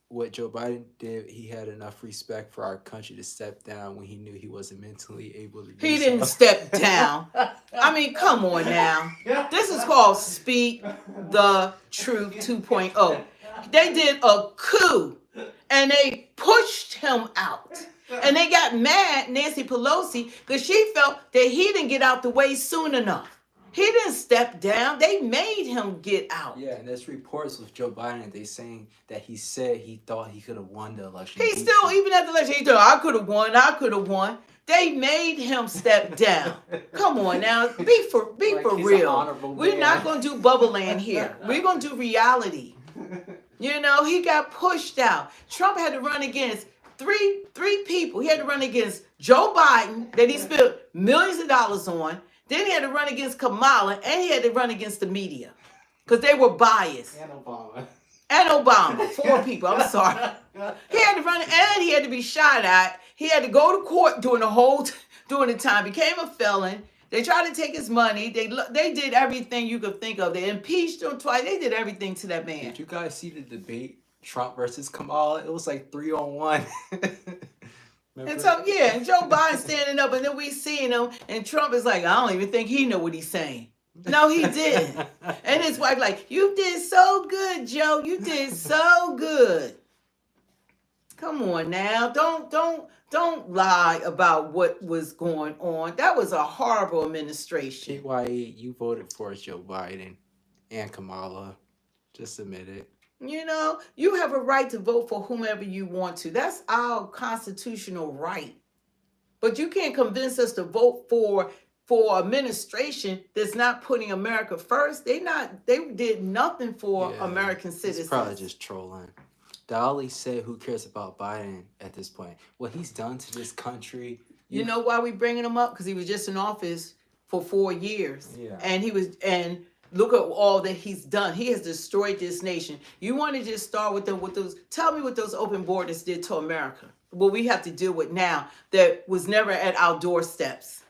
what Joe Biden did. He had enough respect for our country to step down when he knew he wasn't mentally able to do He didn't step down. I mean, come on now. This is called Speak the Truth 2.0. They did a coup and they pushed him out. And they got mad, Nancy Pelosi, because she felt that he didn't get out the way soon enough. He didn't step down. They made him get out. Yeah, and there's reports with Joe Biden, they saying that he said he thought he could have won the election. He still, even at the election, he thought, I could have won. They made him step down. Come on now, be for real. We're not going to do bubble land here. We're going to do reality. You know, he got pushed out. Trump had to run against three people. He had to run against Joe Biden, that he spent millions of dollars on. Then he had to run against Kamala, and he had to run against the media because they were biased. And Obama. 4 people. I'm sorry. He had to run, and he had to be shot at. He had to go to court during the time. Became a felon. They tried to take his money. They did everything you could think of. They impeached him twice. They did everything to that man. Did you guys see the debate, Trump versus Kamala? It was like 3-on-1. And so, yeah, and Joe Biden standing up, and then we seeing him, and Trump is like, I don't even think he know what he's saying. No, he did. And his wife like, you did so good, Joe. You did so good. Come on now. Don't lie about what was going on. That was a horrible administration. KYE, you voted for Joe Biden and Kamala. Just admit it. You know, you have a right to vote for whomever you want to. That's our constitutional right. But you can't convince us to vote for administration that's not putting America first. They did nothing for American citizens. He's probably just trolling. Dolly said, who cares about Biden at this point? What he's done to this country. You know why we bringing him up? Because he was just in office for 4 years. Yeah. And look at all that he's done. He has destroyed this nation. You want to just start with those, tell me what those open borders did to America. What we have to deal with now that was never at our doorsteps.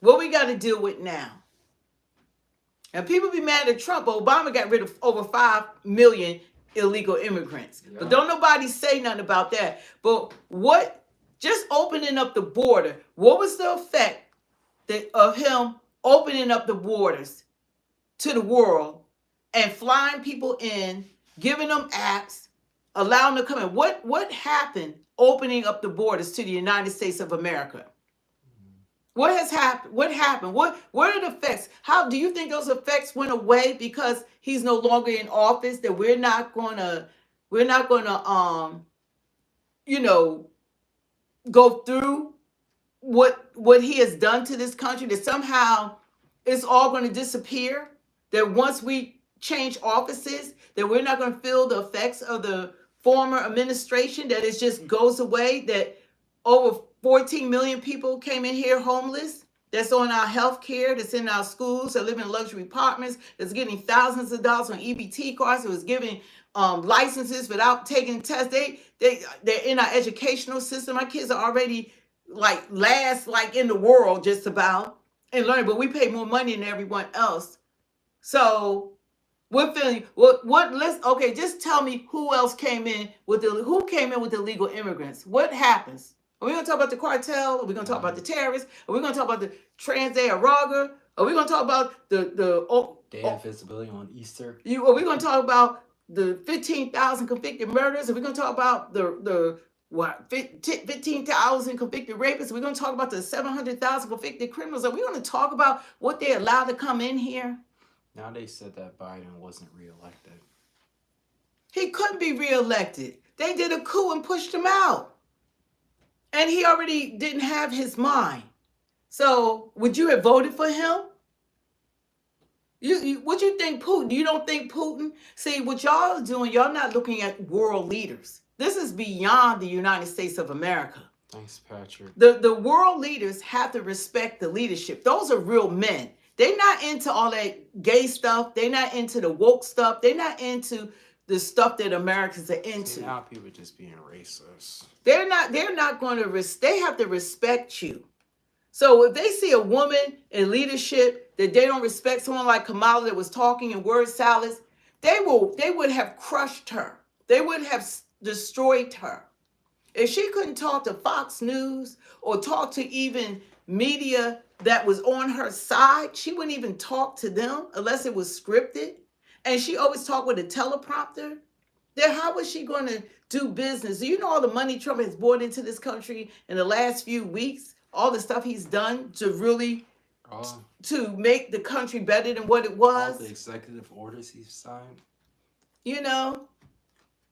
What we got to deal with now. And people be mad at Trump. Obama got rid of over 5 million illegal immigrants. Yeah. But don't nobody say nothing about that. But just opening up the border, what was the effect of him opening up the borders to the world and flying people in, giving them apps, allowing them to come in? What happened opening up the borders to the United States of America? What has happened? What happened? What are the effects? How do you think those effects went away because he's no longer in office? That we're not gonna go through what he has done to this country, that somehow it's all going to disappear? That once we change offices, that we're not going to feel the effects of the former administration, that it just goes away, that over 14 million people came in here homeless, that's on our health care, that's in our schools, that live in luxury apartments, that's getting thousands of dollars on EBT cards, that was giving licenses without taking tests. They're in our educational system. Our kids are already last in the world just about and learning, but we pay more money than everyone else. So we're feeling okay, just tell me who else came in with illegal immigrants. What happens? Are we going to talk about the cartel? Are we going to talk about the terrorists? Are we going to talk about the Trans-Araga? Are we going to talk about the Day of Visibility on Easter? Are we going to talk about the 15,000 convicted murders? Are we going to talk about the 15,000 convicted rapists? Are we going to talk about the 700,000 convicted criminals? Are we going to talk about what they allowed to come in here? Now they said that Biden wasn't reelected. He couldn't be reelected. They did a coup and pushed him out. And he already didn't have his mind. So would you have voted for him? What you think, Putin? You don't think Putin? See, what y'all are doing, y'all not looking at world leaders. This is beyond the United States of America. Thanks, Patrick. The world leaders have to respect the leadership. Those are real men. They're not into all that gay stuff. They're not into the woke stuff. They're not into the stuff that Americans are into. See, now people are just being racist. They're not going to they have to respect you. So if they see a woman in leadership that they don't respect, someone like Kamala that was talking in word salads, they would have crushed her. They would have destroyed her. If she couldn't talk to Fox News or talk to even media that was on her side, she wouldn't even talk to them unless it was scripted. And she always talked with a teleprompter. Then how was she going to do business? Do you know all the money Trump has brought into this country in the last few weeks? All the stuff he's done to really to make the country better than what it was. All the executive orders he's signed. You know,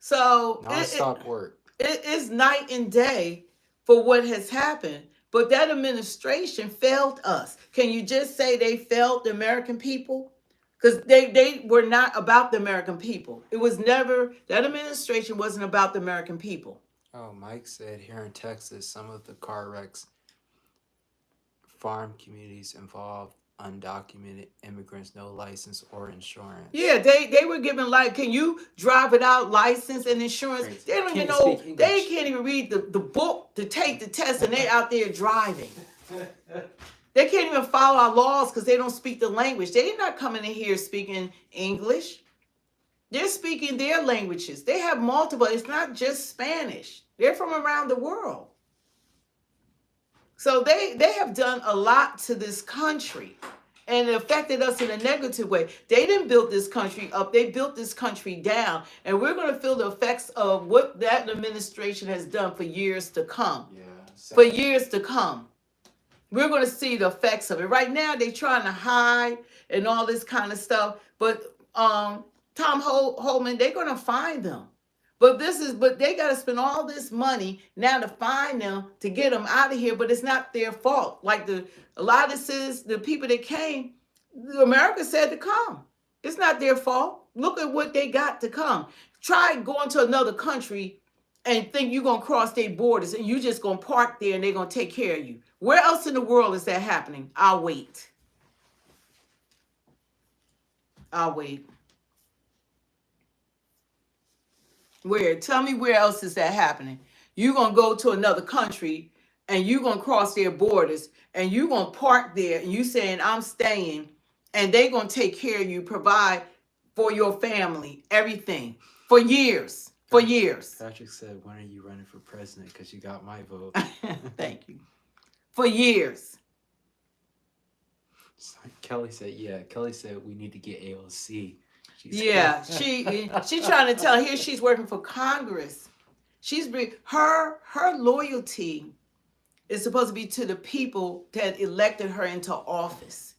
so non-stop work. It is night and day for what has happened. But that administration failed us. Can you just say they failed the American people? Because they were not about the American people. It was never, that administration wasn't about the American people. Oh, Mike said here in Texas, some of the car wrecks, farm communities involved undocumented immigrants, no license or insurance. Yeah, they were given can you drive without license and insurance? Crazy. They don't even know, they can't even read the book to take the test and they're out there driving. They can't even even follow our laws because they don't speak the language. They're not coming in here speaking English. They're speaking their languages. They have multiple. It's not just Spanish. They're from around the world. So they have done a lot to this country, and it affected us in a negative way. They didn't build this country up. They built this country down, and we're going to feel the effects of what that administration has done for years to come. For years to come. We're going to see the effects of it. Right now, they're trying to hide and all this kind of stuff, but Tom Homan, they're going to find them. But they got to spend all this money now to find them, to get them out of here. But it's not their fault. Like a lot of this is the people that came, America said to come. It's not their fault. Look at what they got to come. Try going to another country and think you're going to cross their borders and you just going to park there and they're going to take care of you. Where else in the world is that happening? I'll wait. I'll wait. Where? Tell me where else is that happening? You're going to go to another country and you're going to cross their borders and you're going to park there and you saying, I'm staying, and they're going to take care of you, provide for your family, everything, for years. For years. Patrick said, when are you running for president? Because you got my vote. Thank you. For years. Kelly said, yeah. Kelly said, we need to get AOC. She's trying to tell, here she's working for Congress. Her loyalty is supposed to be to the people that elected her into office.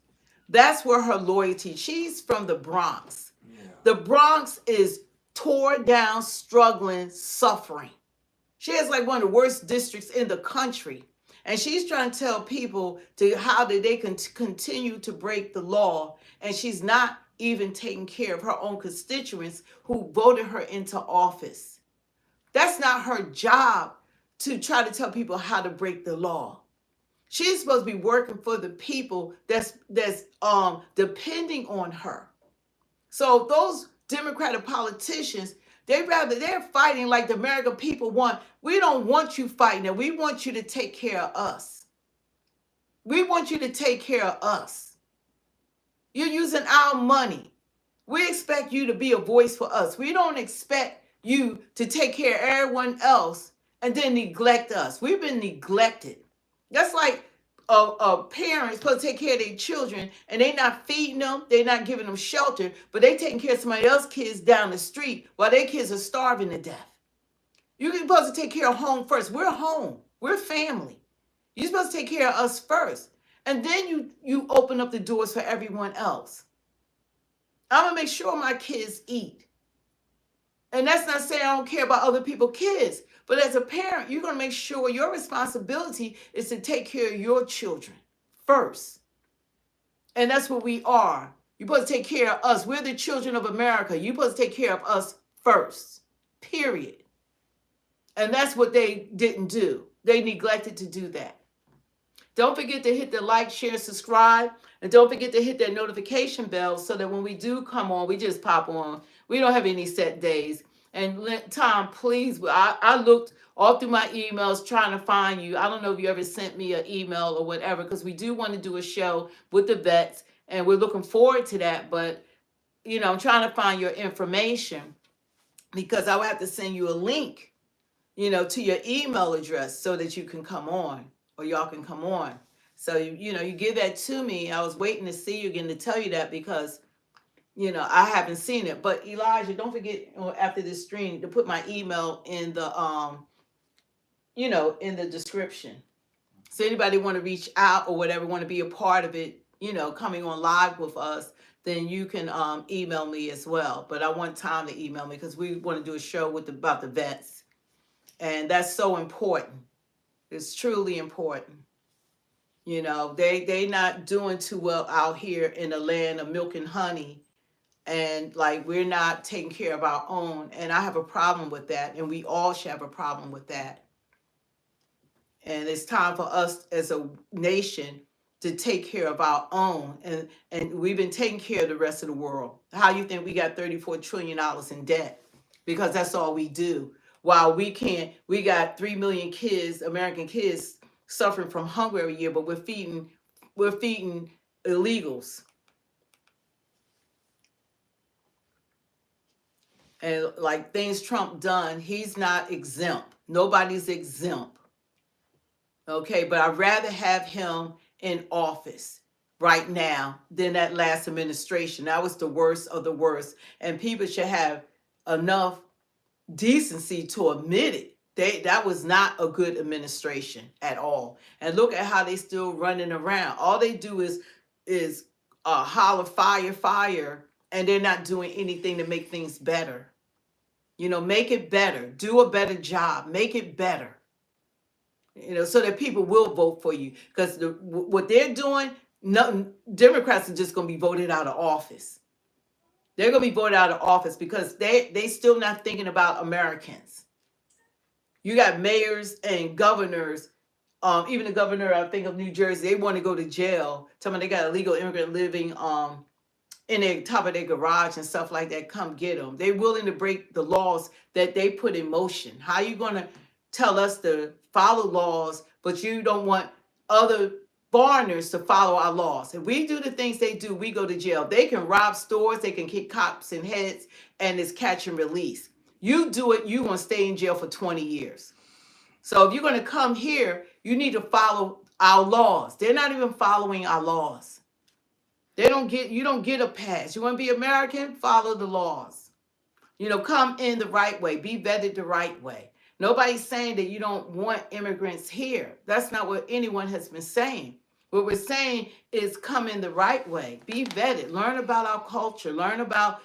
That's where her loyalty. She's from the Bronx. Yeah. The Bronx is tore down, struggling, suffering. She has like one of the worst districts in the country. And she's trying to tell people how they can continue to break the law. And she's not even taking care of her own constituents who voted her into office. That's not her job to try to tell people how to break the law. She's supposed to be working for the people that's depending on her. So those Democratic politicians, they're fighting like the American people want. We don't want you fighting it. We want you to take care of us. We want you to take care of us. You're using our money. We expect you to be a voice for us. We don't expect you to take care of everyone else and then neglect us. We've been neglected. That's like a parent supposed to take care of their children and they're not feeding them, they're not giving them shelter, but they taking care of somebody else's kids down the street while their kids are starving to death. You're supposed to take care of home first. We're home. We're family. You're supposed to take care of us first. And then you open up the doors for everyone else. I'm going to make sure my kids eat. And that's not saying I don't care about other people's kids. But as a parent, you're going to make sure your responsibility is to take care of your children first. And that's what we are. You're supposed to take care of us. We're the children of America. You're supposed to take care of us first. Period. And that's what they didn't do. They neglected to do that. Don't forget to hit the like, share, subscribe. And don't forget to hit that notification bell so that when we do come on, we just pop on. We don't have any set days. And Tom, please, I looked all through my emails trying to find you. I don't know if you ever sent me an email or whatever, because we do want to do a show with the vets, and we're looking forward to that. But, I'm trying to find your information because I would have to send you a link, to your email address so that you can come on, or y'all can come on. So, you give that to me. I was waiting to see you again to tell you that because I haven't seen it. But Elijah, don't forget after this stream to put my email in the in the description. So anybody want to reach out or whatever, want to be a part of it, coming on live with us, then you can email me as well. But I want Tom to email me because we want to do a show about the vets. And that's so important. It's truly important. They not doing too well out here in the land of milk and honey. And we're not taking care of our own. And I have a problem with that. And we all should have a problem with that. And it's time for us as a nation to take care of our own. And we've been taking care of the rest of the world. How you think we got $34 trillion in debt? Because that's all we do. While we got 3 million kids, American kids, suffering from hunger every year, but we're feeding we're feeding illegals. And like things Trump done, he's not exempt. Nobody's exempt. Okay, but I'd rather have him in office right now than that last administration. That was the worst of the worst. And people should have enough decency to admit it. That was not a good administration at all. And look at how they still running around. All they do is holler fire, fire, and they're not doing anything to make things better. You know, make it better. Do a better job. Make it better. You know, so that people will vote for you. Because what they're doing, Democrats are just going to be voted out of office. They're going to be voted out of office because they still not thinking about Americans. You got mayors and governors, even the governor, I think, of New Jersey, they want to go to jail. Tell me they got illegal immigrant living in the top of their garage and stuff like that. Come get them. They're willing to break the laws that they put in motion. How are you going to tell us to follow laws, but you don't want other foreigners to follow our laws? If we do the things they do, we go to jail. They can rob stores, they can kick cops in heads, and it's catch and release. You do it, you're going to stay in jail for 20 years. So if you're going to come here, you need to follow our laws. They're not even following our laws. You don't get a pass. You want to be American? Follow the laws. You know, come in the right way. Be vetted the right way. Nobody's saying that you don't want immigrants here. That's not what anyone has been saying. What we're saying is come in the right way. Be vetted. Learn about our culture. Learn about,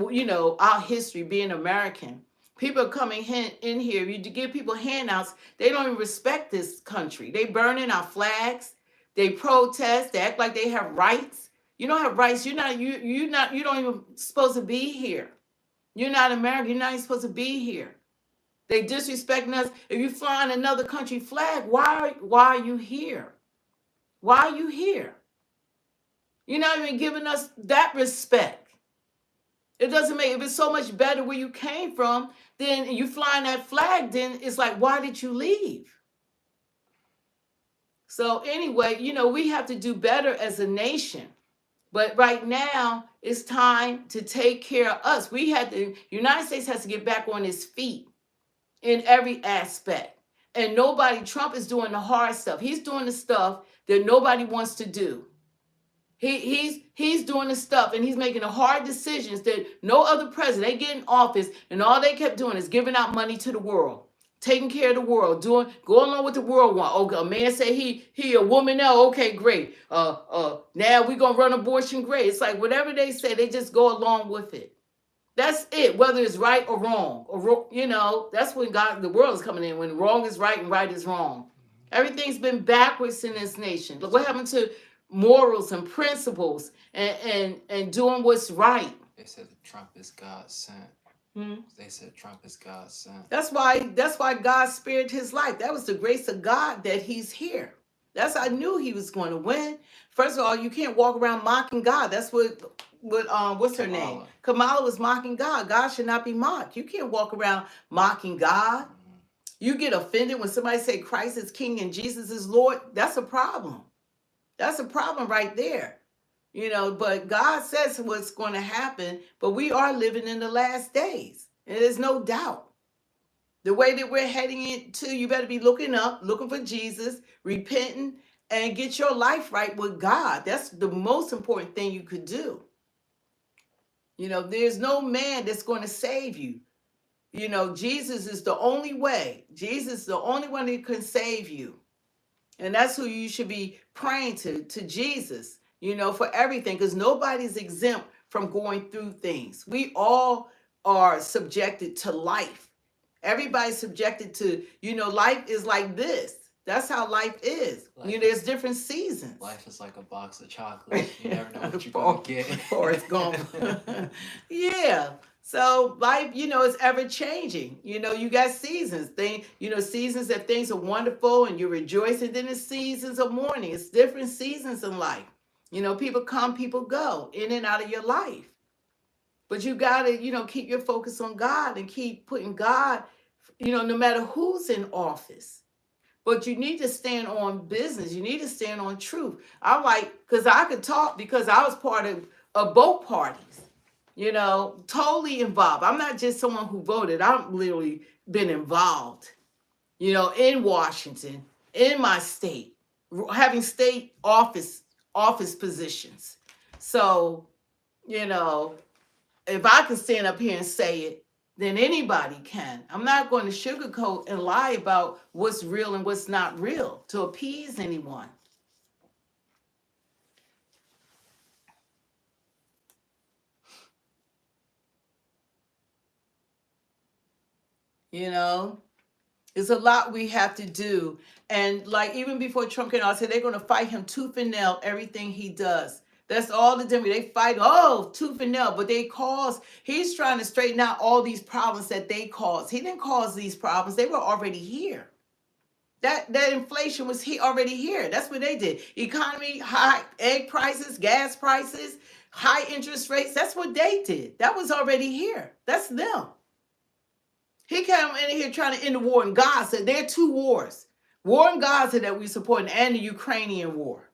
you know, our history, being American. People are coming in here. You give people handouts. They don't even respect this country. They burning our flags. They protest. They act like they have rights. You don't have rights. You don't even supposed to be here. You're not American. You're not even supposed to be here. They disrespecting us. If you fly in another country flag, why are you here? Why are you here? You're not even giving us that respect. It doesn't make, if it's so much better where you came from, then you flying that flag, then it's like, why did you leave? So anyway, you know, we have to do better as a nation. But right now, it's time to take care of us. The United States has to get back on its feet in every aspect. And Trump is doing the hard stuff. He's doing the stuff that nobody wants to do. He's doing the stuff and he's making the hard decisions that no other president, they get in office and all they kept doing is giving out money to the world, taking care of the world, going along with the world want. Oh, a man say he a woman now, okay, great. Now we're gonna run abortion, great. It's like whatever they say, they just go along with it. That's it, whether it's right or wrong. You know, that's when the world is coming in, when wrong is right and right is wrong. Everything's been backwards in this nation. Look what happened to morals and principles and doing what's right. They said that Trump is God sent. They said Trump is God sent. That's why God spared his life. That was the grace of God that he's here. I knew he was going to win. First of all, you can't walk around mocking God. That's what's her name? Kamala was mocking God. God should not be mocked. You can't walk around mocking God. You get offended when somebody say Christ is King and Jesus is Lord. That's a problem. That's a problem right there. You know, but God says what's going to happen, but we are living in the last days. And there's no doubt. The way that we're heading into, you better be looking up, looking for Jesus, repenting, and get your life right with God. That's the most important thing you could do. You know, there's no man that's going to save you. You know, Jesus is the only way. Jesus is the only one that can save you. And that's who you should be praying to Jesus, you know, for everything, because nobody's exempt from going through things. We all are subjected to life. Everybody's subjected to, you know, life is like this. That's how life is. There's different seasons. Life is like a box of chocolate. You never know what you're going to get. Or it's gone. Yeah. So life, you know, is ever changing. You know, you got seasons. Seasons that things are wonderful and you're rejoicing. Then it's seasons of mourning. It's different seasons in life. You know, people come, people go, in and out of your life. But you got to, you know, keep your focus on God and keep putting God, you know, no matter who's in office. But you need to stand on business. You need to stand on truth. I'm like, because I could talk because I was part of both parties, totally involved. I'm not just someone who voted. I've literally been involved, in Washington, in my state, having state office positions. So, if I can stand up here and say it, then anybody can. I'm not going to sugarcoat and lie about what's real and what's not real to appease anyone. There's a lot we have to do. And like even before Trump came out, I said they're going to fight him tooth and nail, everything he does. That's all the Democrats. They fight, tooth and nail, but he's trying to straighten out all these problems that they caused. He didn't cause these problems. They were already here. That inflation was already here. That's what they did. Economy, high egg prices, gas prices, high interest rates. That's what they did. That was already here. That's them. He came in here trying to end the war in Gaza. There are two wars. War in Gaza that we support and the Ukrainian war.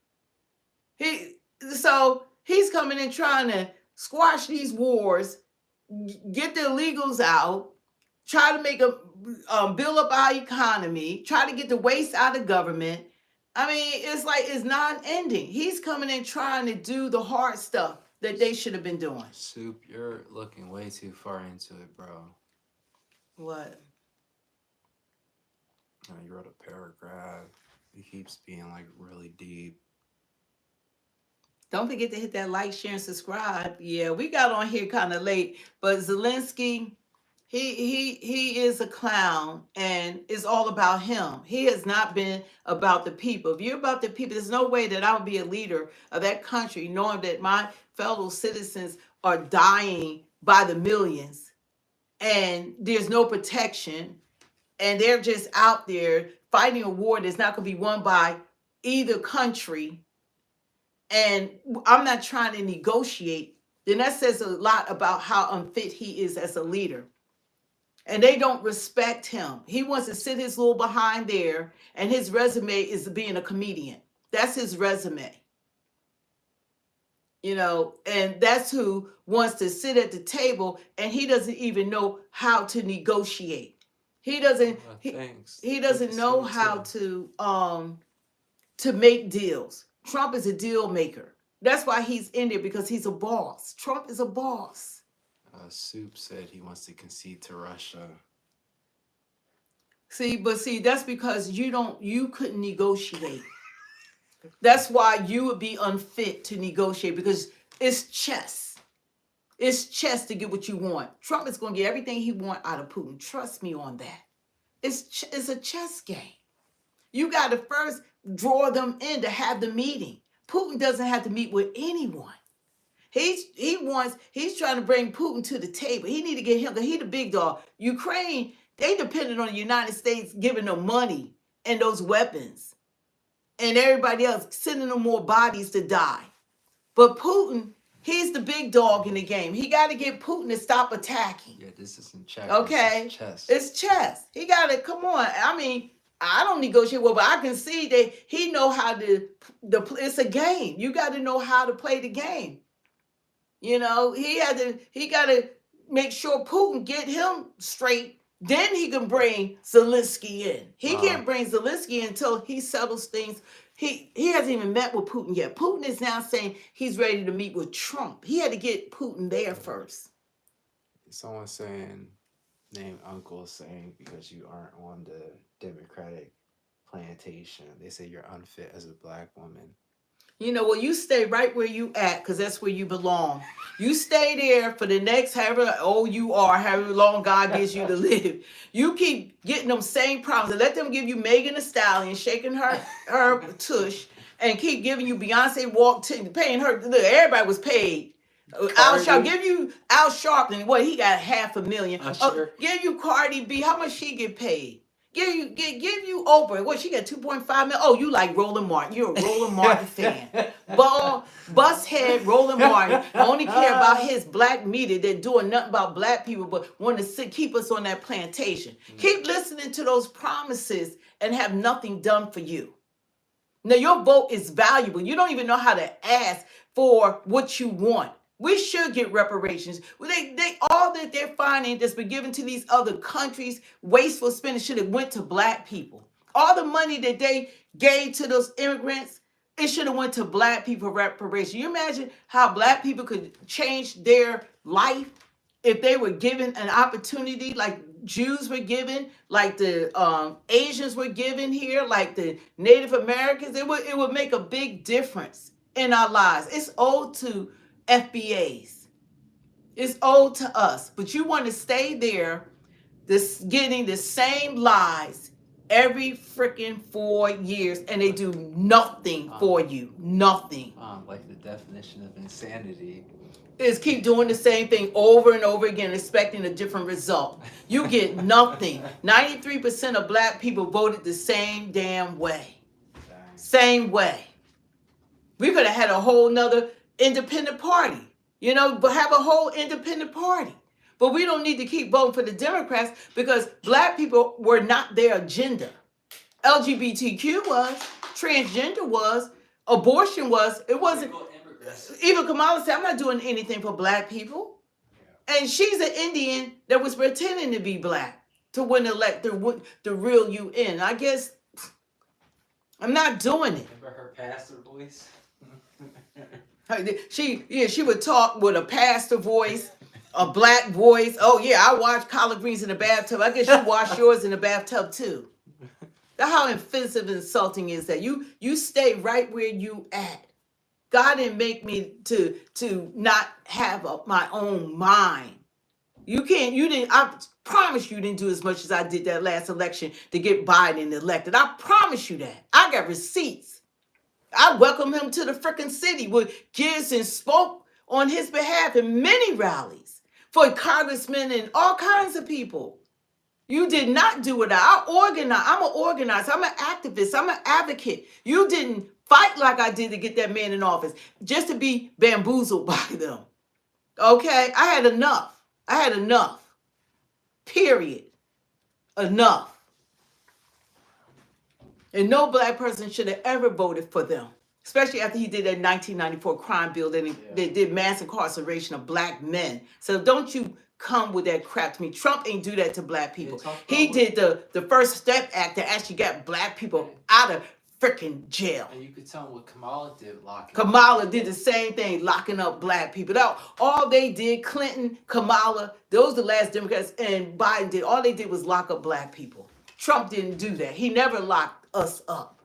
So he's coming in trying to squash these wars, get the illegals out, try to make build up our economy, try to get the waste out of government. I mean, it's like it's non-ending. He's coming in trying to do the hard stuff that they should have been doing. Soup, you're looking way too far into it, bro. What? You wrote a paragraph. It keeps being like really deep. Don't forget to hit that like, share, and subscribe. Yeah, we got on here kind of late, but Zelenskyy, he is a clown, and it's all about him. He has not been about the people. If you're about the people, there's no way that I would be a leader of that country knowing that my fellow citizens are dying by the millions, and there's no protection, and they're just out there fighting a war that's not going to be won by either country. And I'm not trying to negotiate, then that says a lot about how unfit he is as a leader. And they don't respect him. He wants to sit his little behind there, and his resume is being a comedian. That's his resume. And that's who wants to sit at the table, and he doesn't even know how to negotiate. He doesn't he doesn't know how to make deals. Trump is a deal maker. That's why he's in there, because he's a boss. Trump is a boss. Soup said he wants to concede to Russia. See, that's because you couldn't negotiate. That's why you would be unfit to negotiate, because it's chess. It's chess to get what you want. Trump is going to get everything he wants out of Putin. Trust me on that. It's a chess game. You got to first draw them in to have the meeting. Putin doesn't have to meet with anyone. He's trying to bring Putin to the table. He need to get him, because he's the big dog. Ukraine, they depended on the United States giving them money and those weapons, and everybody else sending them more bodies to die. But Putin, he's the big dog in the game. He got to get Putin to stop attacking. Yeah, this isn't chess. Okay, this is chess. It's chess. He got to, come on. I mean, I don't negotiate well, but I can see that he know how to. It's a game. You got to know how to play the game. He got to make sure Putin get him straight. Then he can bring Zelenskyy in. He can't bring Zelenskyy in until he settles things. He hasn't even met with Putin yet. Putin is now saying he's ready to meet with Trump. He had to get Putin there first. Someone saying, named Uncle, saying because you aren't on the Democratic plantation, they say you're unfit as a black woman. Well, you stay right where you at, because that's where you belong. You stay there for the next however old you are, however long God gives you to live. You keep getting them same problems, and let them give you Megan Thee Stallion shaking her tush, and keep giving you Beyonce paying her. Look, everybody was paid. Al Sharpton, give you Al Sharpton. What, he got $500,000. Give you Cardi B. How much she get paid? Give you Oprah. What, she got $2.5 million? Oh, you like Roland Martin. You're a Roland Martin fan. Bushead Roland Martin, only care about his black media. They're doing nothing about black people, but want to keep us on that plantation. Keep listening to those promises and have nothing done for you. Now, your vote is valuable. You don't even know how to ask for what you want. We should get reparations. They all that they're finding that's been given to these other countries, wasteful spending, should have went to black people. All the money that they gave to those immigrants, it should have went to black people reparation. You imagine how black people could change their life if they were given an opportunity like Jews were given, like the Asians were given here, like the Native Americans. It would make a big difference in our lives. It's owed to FBAs. It's owed to us. But you want to stay there, getting the same lies every freaking 4 years, and they do nothing for you. Nothing. Like the definition of insanity is keep doing the same thing over and over again, expecting a different result. You get nothing. 93% of black people voted the same damn way. Same way. We could have had a whole nother independent party, but have a whole independent party. But we don't need to keep voting for the Democrats because black people were not their agenda. LGBTQ was, transgender was, abortion was. It wasn't. Even Kamala said, I'm not doing anything for black people. And she's an Indian that was pretending to be black to win the real UN. I guess I'm not doing it. Remember her pastor voice? She would talk with a pastor voice, a black voice. Oh yeah, I watch collard greens in the bathtub. I guess you wash yours in the bathtub too. That's how offensive and insulting is that. You stay right where you at. God didn't make me to not have my own mind. I promise you didn't do as much as I did that last election to get Biden elected. I promise you that. I got receipts. I welcomed him to the freaking city with gifts and spoke on his behalf in many rallies for congressmen and all kinds of people. You did not do it. I'm an organizer. I'm an activist. I'm an advocate. You didn't fight like I did to get that man in office just to be bamboozled by them. Okay? I had enough. Period. Enough. And no black person should have ever voted for them. Especially after he did that 1994 crime bill that did mass incarceration of black men. So don't you come with that crap to me. Trump ain't do that to black people. He did the First Step Act that actually got black people out of freaking jail. And you could tell what Kamala did, Kamala did the same thing, locking up black people. All they did, Clinton, Kamala, those the last Democrats, and Biden did, all they did was lock up black people. Trump didn't do that. He never locked us up.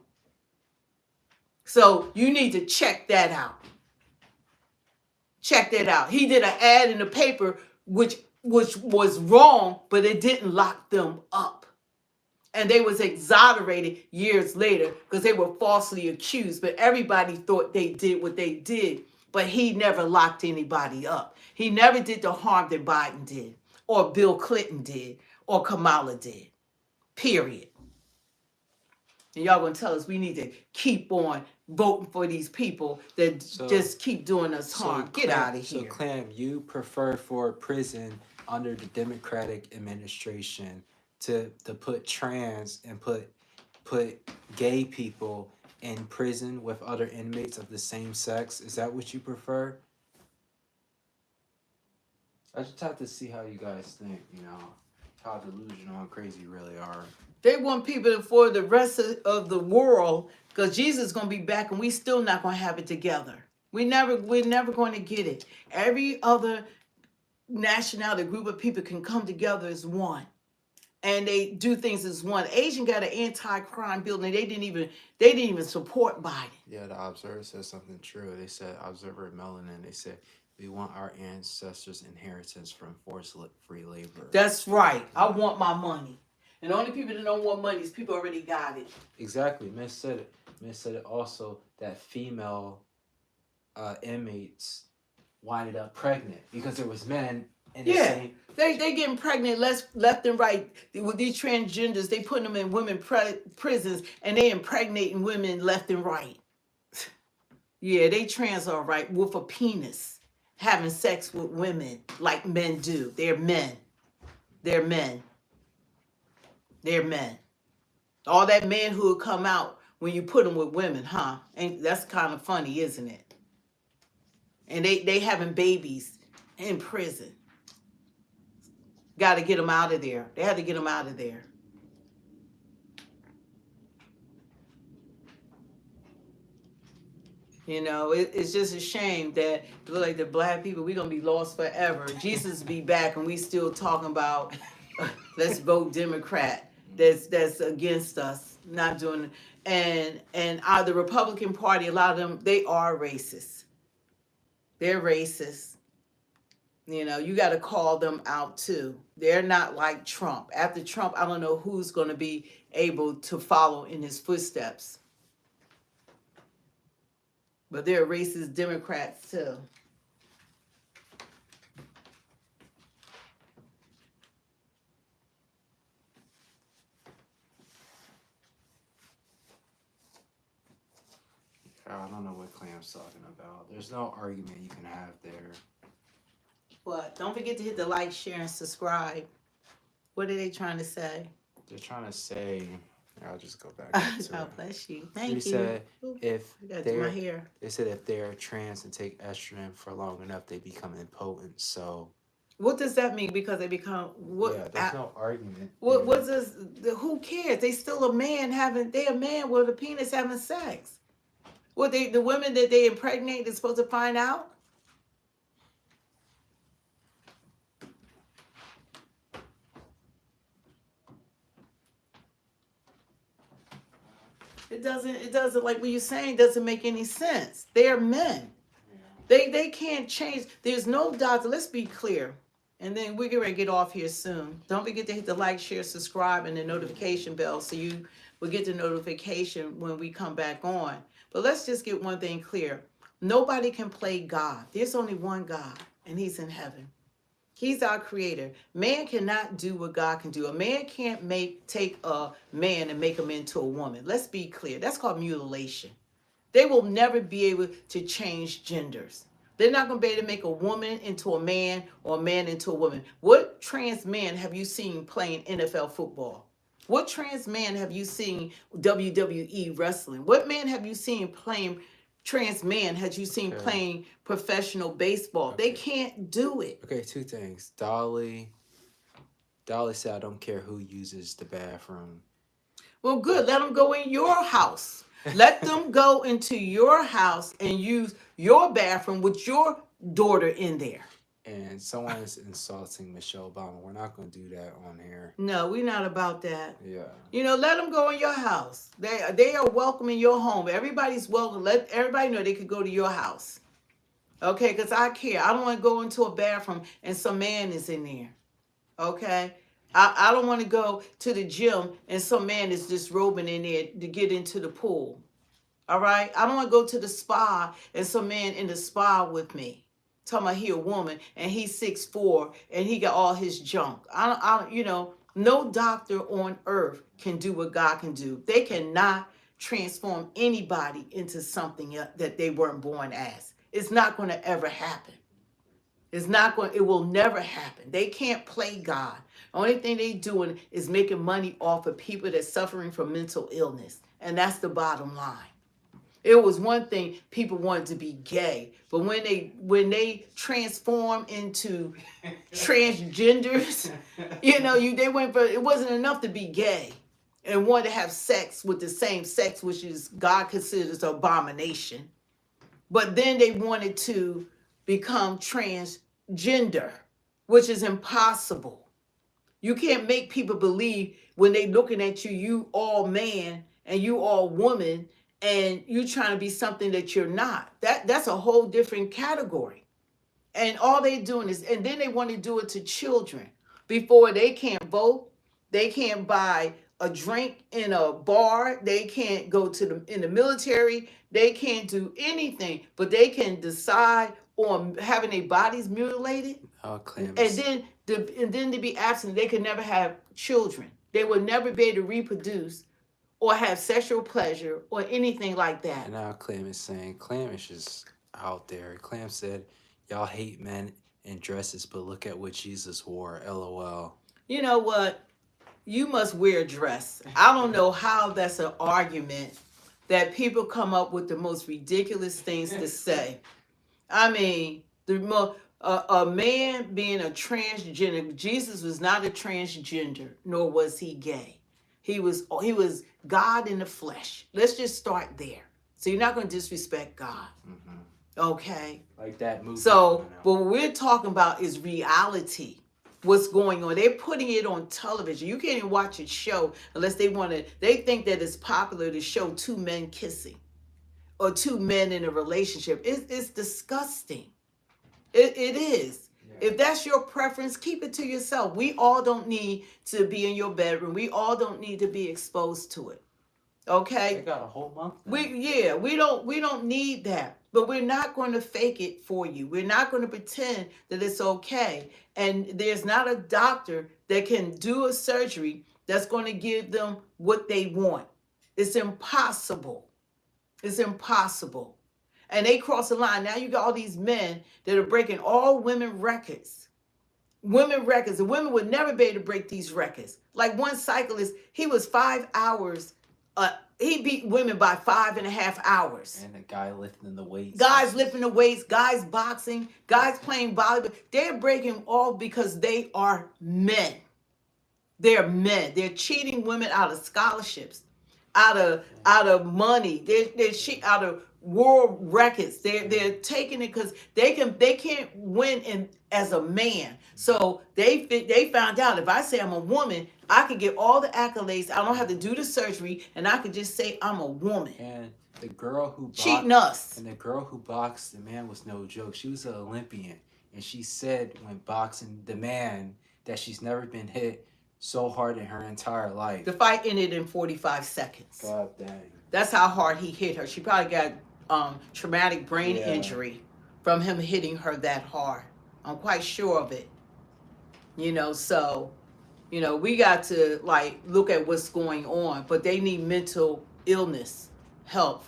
So you need to check that out. Check that out. He did an ad in the paper which was wrong, but it didn't lock them up. And they was exonerated years later because they were falsely accused. But everybody thought they did what they did. But he never locked anybody up. He never did the harm that Biden did, or Bill Clinton did, or Kamala did. Period. And y'all gonna tell us we need to keep on voting for these people that just keep doing us harm. Get out of here. So, Clam, you prefer for prison under the Democratic administration to put trans and put gay people in prison with other inmates of the same sex? Is that what you prefer? I just have to see how you guys think, how delusional and crazy you really are. They want people for the rest of the world because Jesus is going to be back and we still not going to have it together. We're never going to get it. Every other nationality, group of people can come together as one. And they do things as one. Asian got an anti-crime bill and they didn't even support Biden. Yeah, the Observer said something true. They said, Observer Melanin, they said, we want our ancestors' inheritance from forced-free labor. That's right. I want my money. And the only people that don't want money is people already got it. Exactly. Miss said it. Miss said it also that female inmates winded up pregnant because there was men in the same. They getting pregnant left and right with these transgenders. They putting them in women prisons and they impregnating women left and right. Yeah, they trans all right with a penis, having sex with women like men do. They're men. They're men. They're men. All that manhood come out when you put them with women, huh? And that's kind of funny, isn't it? And they having babies in prison. Got to get them out of there. They had to get them out of there. You know, it's just a shame that like the black people, we're going to be lost forever. Jesus be back and we still talking about let's vote Democrat. That's against us, not doing it. And the Republican Party, a lot of them, they are racist. They're racist. You know, you got to call them out too. They're not like Trump. After Trump, I don't know who's going to be able to follow in his footsteps. But they're racist Democrats too. I don't know what Clam's talking about. There's no argument you can have there. What? Don't forget to hit the like, share, and subscribe. What are they trying to say? They're trying to say, I'll just go back. God bless you. Thank you. Said if my hair. They said if they're trans and take estrogen for long enough, they become impotent. So what does that mean? Because they become what? Yeah, there's no argument. What does? Who cares? They still a man having. They a man with a penis having sex. What the women that they impregnate is supposed to find out? It doesn't like what you're saying doesn't make any sense. They're men. They can't change. There's no doctor. Let's be clear. And then we're going to get off here soon. Don't forget to hit the like, share, subscribe, and the notification bell so you will get the notification when we come back on. But let's just get one thing clear. Nobody can play God. There's only one God, and he's in heaven. He's our creator. Man cannot do what God can do. A man can't take a man and make him into a woman. Let's be clear. That's called mutilation. They will never be able to change genders. They're not going to be able to make a woman into a man or a man into a woman. What trans man have you seen playing NFL football? What trans man have you seen WWE wrestling? What man have you seen playing trans man had you seen playing professional baseball? They can't do it. Okay, two things. Dolly said, I don't care who uses the bathroom. Well, good. Let them go in your house. Let them go into your house and use your bathroom with your daughter in there. And someone is insulting Michelle Obama. We're not going to do that on here. No, we're not about that. Yeah. You know, let them go in your house. They are welcome in your home. Everybody's welcome. Let everybody know they could go to your house. Okay, because I care. I don't want to go into a bathroom and some man is in there. Okay? I don't want to go to the gym and some man is disrobing in there to get into the pool. All right? I don't want to go to the spa and some man in the spa with me. Talking about he a woman and he's 6'4" and he got all his junk. No doctor on earth can do what God can do. They cannot transform anybody into something that they weren't born as. It's not going to ever happen. It will never happen. They can't play God. The only thing they doing is making money off of people that's suffering from mental illness. And that's the bottom line. It was one thing people wanted to be gay, but when they transform into transgenders, they went for, it wasn't enough to be gay and want to have sex with the same sex, which is God considers an abomination. But then they wanted to become transgender, which is impossible. You can't make people believe when they looking at you, you all man and you all woman, and you trying to be something that you're not. That's a whole different category. And all they doing is, and then they want to do it to children. Before they can't vote, they can't buy a drink in a bar, they can't go in the military, they can't do anything, but they can decide on having their bodies mutilated. And then to be absent, they could never have children. They would never be able to reproduce or have sexual pleasure or anything like that. And now Clam is saying, Clam is just out there. Clam said, y'all hate men in dresses, but look at what Jesus wore. LOL. You know what? You must wear a dress. I don't know how that's an argument that people come up with the most ridiculous things to say. I mean, a man being a transgender, Jesus was not a transgender, nor was he gay. He was God in the flesh. Let's just start there. So you're not going to disrespect God. Okay? Like that movie. So, but what we're talking about is reality. What's going on? They're putting it on television. You can't even watch a show unless they think that it's popular to show two men kissing or two men in a relationship. It's disgusting. It is. Yeah. If that's your preference, keep it to yourself. We all don't need to be in your bedroom. We all don't need to be exposed to it. Okay? They got a whole month. We don't need that. But we're not going to fake it for you. We're not going to pretend that it's okay. And there's not a doctor that can do a surgery that's going to give them what they want. It's impossible. It's impossible. And they cross the line. Now you got all these men that are breaking all women records. Women records. The women would never be able to break these records. Like one cyclist, he was 5 hours. He beat women by 5.5 hours. And the guy lifting the weights. Guys lifting the weights, guys boxing, guys playing volleyball. They're breaking all because they are men. They're men. They're cheating women out of scholarships, out of money. They're cheating out of world records. They're taking it because they can't win as a man. So they found out if I say I'm a woman, I could get all the accolades. I don't have to do the surgery, and I could just say I'm a woman. And the girl who cheating us. And the girl who boxed the man was no joke. She was an Olympian, and she said when boxing the man that she's never been hit so hard in her entire life. The fight ended in 45 seconds. God dang. That's how hard he hit her. She probably got traumatic brain injury from him hitting her that hard. I'm quite sure of it. So, we got to look at what's going on, but they need mental illness help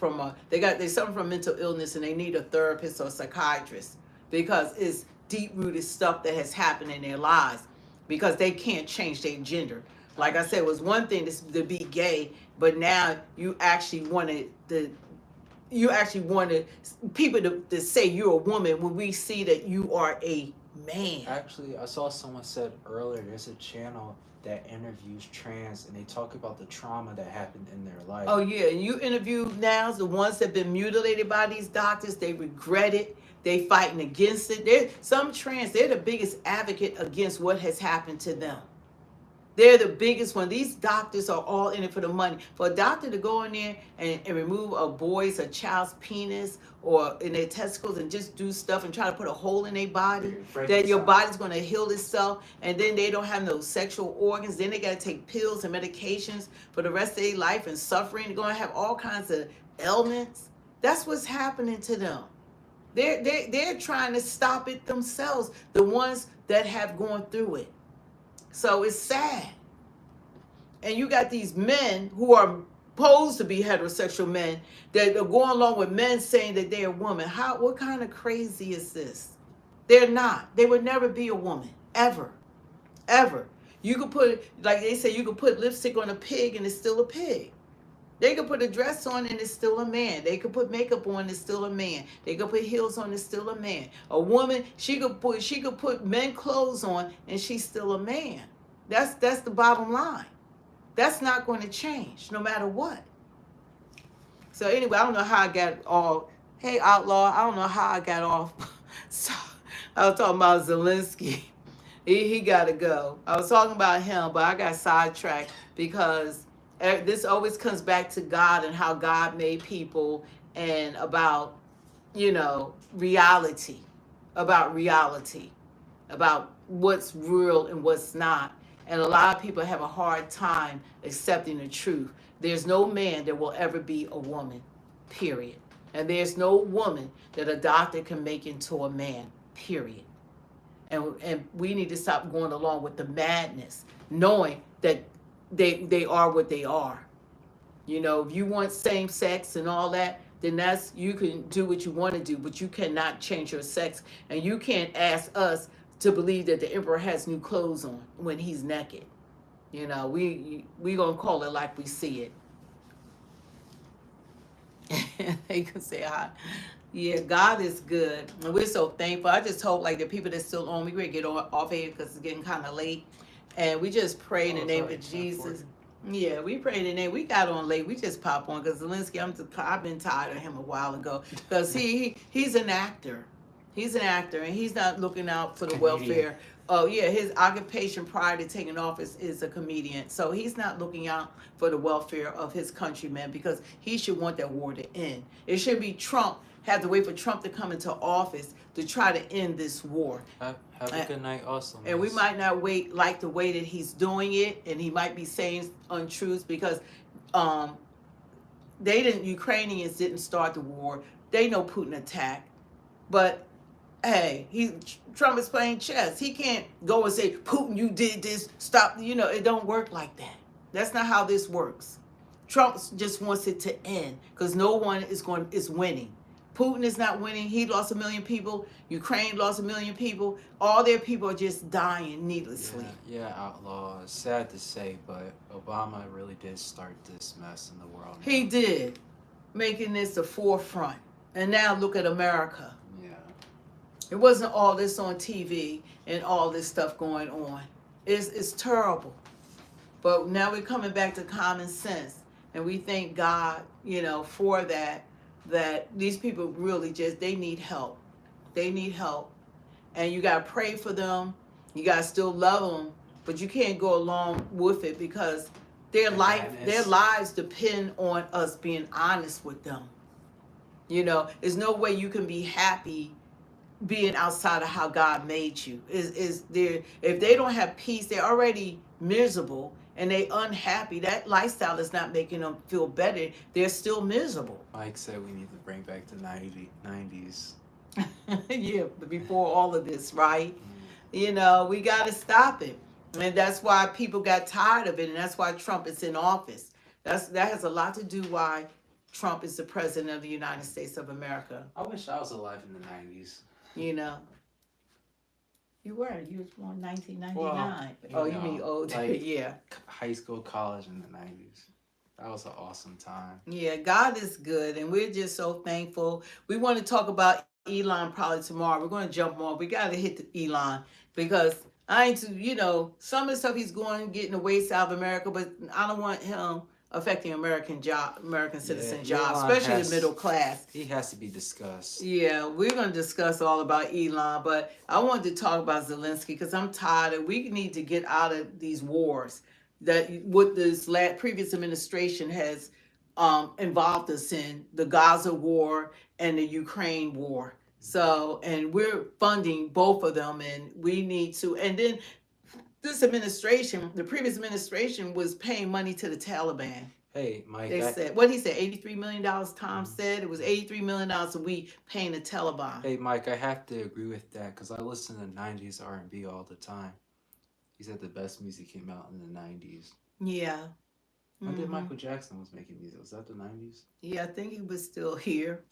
they suffer from mental illness, and they need a therapist or a psychiatrist because it's deep-rooted stuff that has happened in their lives because they can't change their gender. Like I said, it was one thing to be gay, but now you actually wanted people to say you're a woman when we see that you are a man. Actually, I saw someone said earlier, there's a channel that interviews trans, and they talk about the trauma that happened in their life. Oh yeah, and you interview now the ones that have been mutilated by these doctors. They regret it. They fighting against it. Some trans, they're the biggest advocate against what has happened to them. They're the biggest one. These doctors are all in it for the money. For a doctor to go in there and remove a child's penis or in their testicles and just do stuff and try to put a hole in their body, that your body's going to heal itself, and then they don't have no sexual organs. Then they got to take pills and medications for the rest of their life and suffering. They're going to have all kinds of ailments. That's what's happening to them. They're trying to stop it themselves, the ones that have gone through it. So it's sad. And you got these men who are supposed to be heterosexual men that are going along with men saying that they're a woman. What kind of crazy is this? They're not. They would never be a woman. Ever. Ever. You could put, like they say, you could put lipstick on a pig and it's still a pig. They could put a dress on and it's still a man. They could put makeup on and it's still a man. They could put heels on and it's still a man. A woman, she could put men clothes on and she's still a man. That's the bottom line. That's not going to change no matter what. So anyway, I don't know how I got all, hey Outlaw, I don't know how I got off. So I was talking about Zelenskyy. He got to go. I was talking about him, but I got sidetracked because this always comes back to God and how God made people and about, reality, about what's real and what's not. And a lot of people have a hard time accepting the truth. There's no man that will ever be a woman, period. And there's no woman that a doctor can make into a man, period. And we need to stop going along with the madness, knowing that they are what they are. You know, if you want same sex and all that, then that's, you can do what you want to do, but you cannot change your sex, and you can't ask us to believe that the emperor has new clothes on when he's naked. You know, we gonna call it like we see it. They can say hi. Yeah, God is good, and we're so thankful. I just hope like the people that's still on, we gonna get off here because it's getting kind of late, and we just pray in the name of Jesus. Yeah, we pray in the name. We got on late. We just pop on because Zelensky. I've been tired of him a while ago because he's an actor. He's an actor, and he's not looking out for the welfare. Oh yeah, his occupation prior to taking office is a comedian, so he's not looking out for the welfare of his countrymen because he should want that war to end. It should be Trump. Have to wait for Trump to come into office to try to end this war. Have a good night also. And we might not wait like the way that he's doing it, and he might be saying untruths because Ukrainians didn't start the war. They know Putin attacked. But hey, Trump is playing chess. He can't go and say, Putin, you did this, stop. You know, it don't work like that. That's not how this works. Trump just wants it to end because no one is winning. Putin is not winning. He lost 1 million people. Ukraine lost 1 million people. All their people are just dying needlessly. Yeah, outlaw. It's sad to say, but Obama really did start this mess in the world. He did, making this the forefront. And now look at America. Yeah. It wasn't all this on TV and all this stuff going on. It's terrible. But now we're coming back to common sense. And we thank God, you know, for that these people really they need help. They need help. And you got to pray for them. You got to still love them, but you can't go along with it because their lives depend on us being honest with them. You know, there's no way you can be happy being outside of how God made you. If they don't have peace, they're already miserable. And they unhappy. That lifestyle is not making them feel better. They're still miserable. Mike said we need to bring back the 90s. Yeah, before all of this, right? You know, we got to stop it. And that's why people got tired of it. And that's why Trump is in office. That has a lot to do why Trump is the president of the United States of America. I wish I was alive in the 90s. You know. You were born 1999. Well, you mean old? Like yeah. High school, college in the 90s. That was an awesome time. Yeah, God is good, and we're just so thankful. We want to talk about Elon probably tomorrow. We're going to jump on. We got to hit the Elon because some of the stuff he's getting away South America, but I don't want him affecting American citizen jobs, especially the middle class. He has to be discussed. Yeah, we're going to discuss all about Elon, but I wanted to talk about Zelenskyy because I'm tired and we need to get out of these wars that what this previous administration has involved us in, the Gaza war and the Ukraine war. So, and we're funding both of them, and we need to, and then this administration, the previous administration, was paying money to the Taliban. Hey, Mike. They said, what he said, $83 million, Tom said. It was $83 million a week paying the Taliban. Hey, Mike, I have to agree with that because I listen to 90s R&B all the time. He said the best music came out in the 90s. Yeah. When did Michael Jackson was making music? Was that the 90s? Yeah, I think he was still here.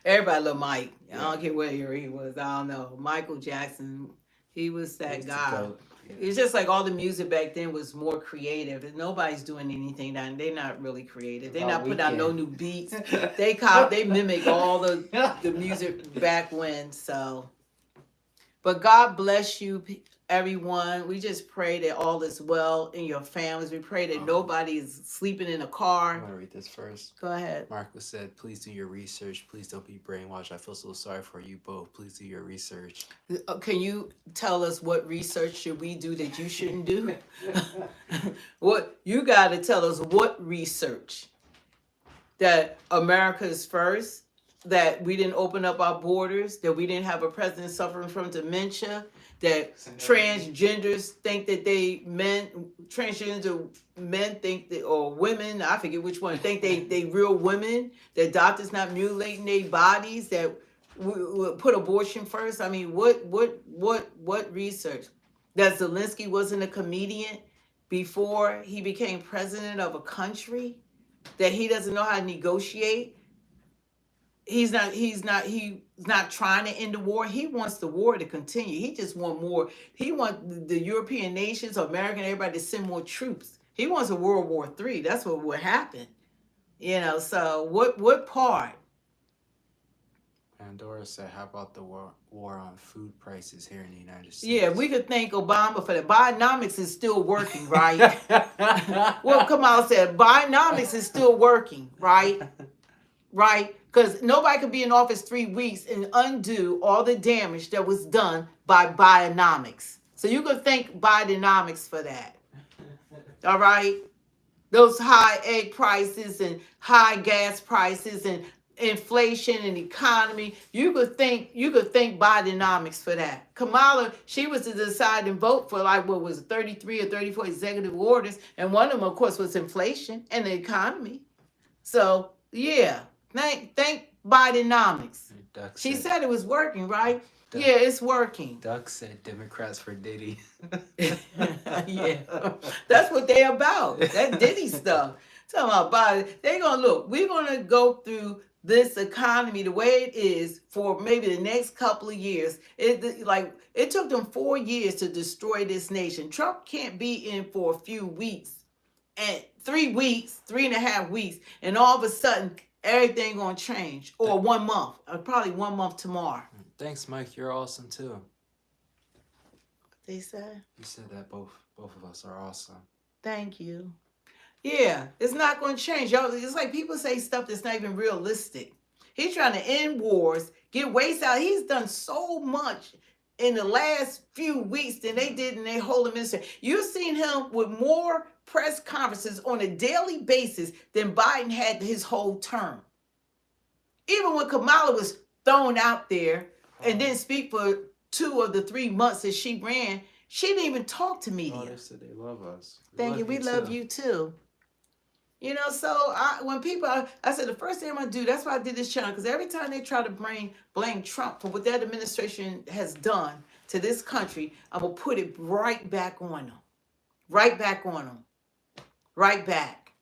Everybody loved Mike. I don't care where he was. I don't know. Michael Jackson, he was that guy. Yeah. It's just like all the music back then was more creative, and nobody's doing anything now. They're not really creative. They're not putting out no new beats. They mimic all the music back when. So, but God bless you, everyone. We just pray that all is well in your families. We pray that nobody is sleeping in a car. I'm gonna read this first. Go ahead. Marcus said, please do your research. Please don't be brainwashed. I feel so sorry for you both. Please do your research. Can you tell us what research should we do that you shouldn't do? What you got to tell us what research that America is first, that we didn't open up our borders, that we didn't have a president suffering from dementia, that transgenders think that transgender men think that, or women, I forget which one, think they real women, that doctors not mutilating their bodies, that we put abortion first. I mean, what research? That Zelenskyy wasn't a comedian before he became president of a country? that he doesn't know how to negotiate. He's not trying to end the war. He wants the war to continue. He just wants more. He wants the European nations, America, and everybody to send more troops. He wants a World War III. That's what would happen. So what part? Pandora said, how about the war on food prices here in the United States? Yeah, we could thank Obama for that. Bidenomics is still working, right? Well, Kamala said, Bidenomics is still working, right? Right? Because nobody could be in office 3 weeks and undo all the damage that was done by Bidenomics. So you could thank Bidenomics for that. All right? Those high egg prices and high gas prices and inflation and economy. You could thank Bidenomics for that. Kamala, she was to decide and vote for 33 or 34 executive orders, and one of them, of course, was inflation and the economy. So yeah, thank Bidenomics. She said it was working, right? Yeah, it's working. Duck said Democrats for Diddy. Yeah, that's what they about. That Diddy stuff. Talking about Biden. They're gonna look. We're gonna go through this economy the way it is for maybe the next couple of years. It took them 4 years to destroy this nation. Trump can't be in for a few weeks and 3 weeks, 3.5 weeks, and all of a sudden everything gonna change. Or 1 month, probably 1 month tomorrow. Thanks, Mike. You're awesome too. They said. You said that both of us are awesome. Thank you. Yeah, it's not going to change. Y'all, it's like people say stuff that's not even realistic. He's trying to end wars, get waste out. He's done so much in the last few weeks than they did in their whole administration. You've seen him with more press conferences on a daily basis than Biden had his whole term. Even when Kamala was thrown out there and didn't speak for 2 of the 3 months that she ran, she didn't even talk to media. Oh, they said they love us. Thank you. We love you too. So when people, I said the first thing I'm going to do, that's why I did this channel, because every time they try to blame Trump for what that administration has done to this country, I'm going to put it right back on them. Right back on them. Right back.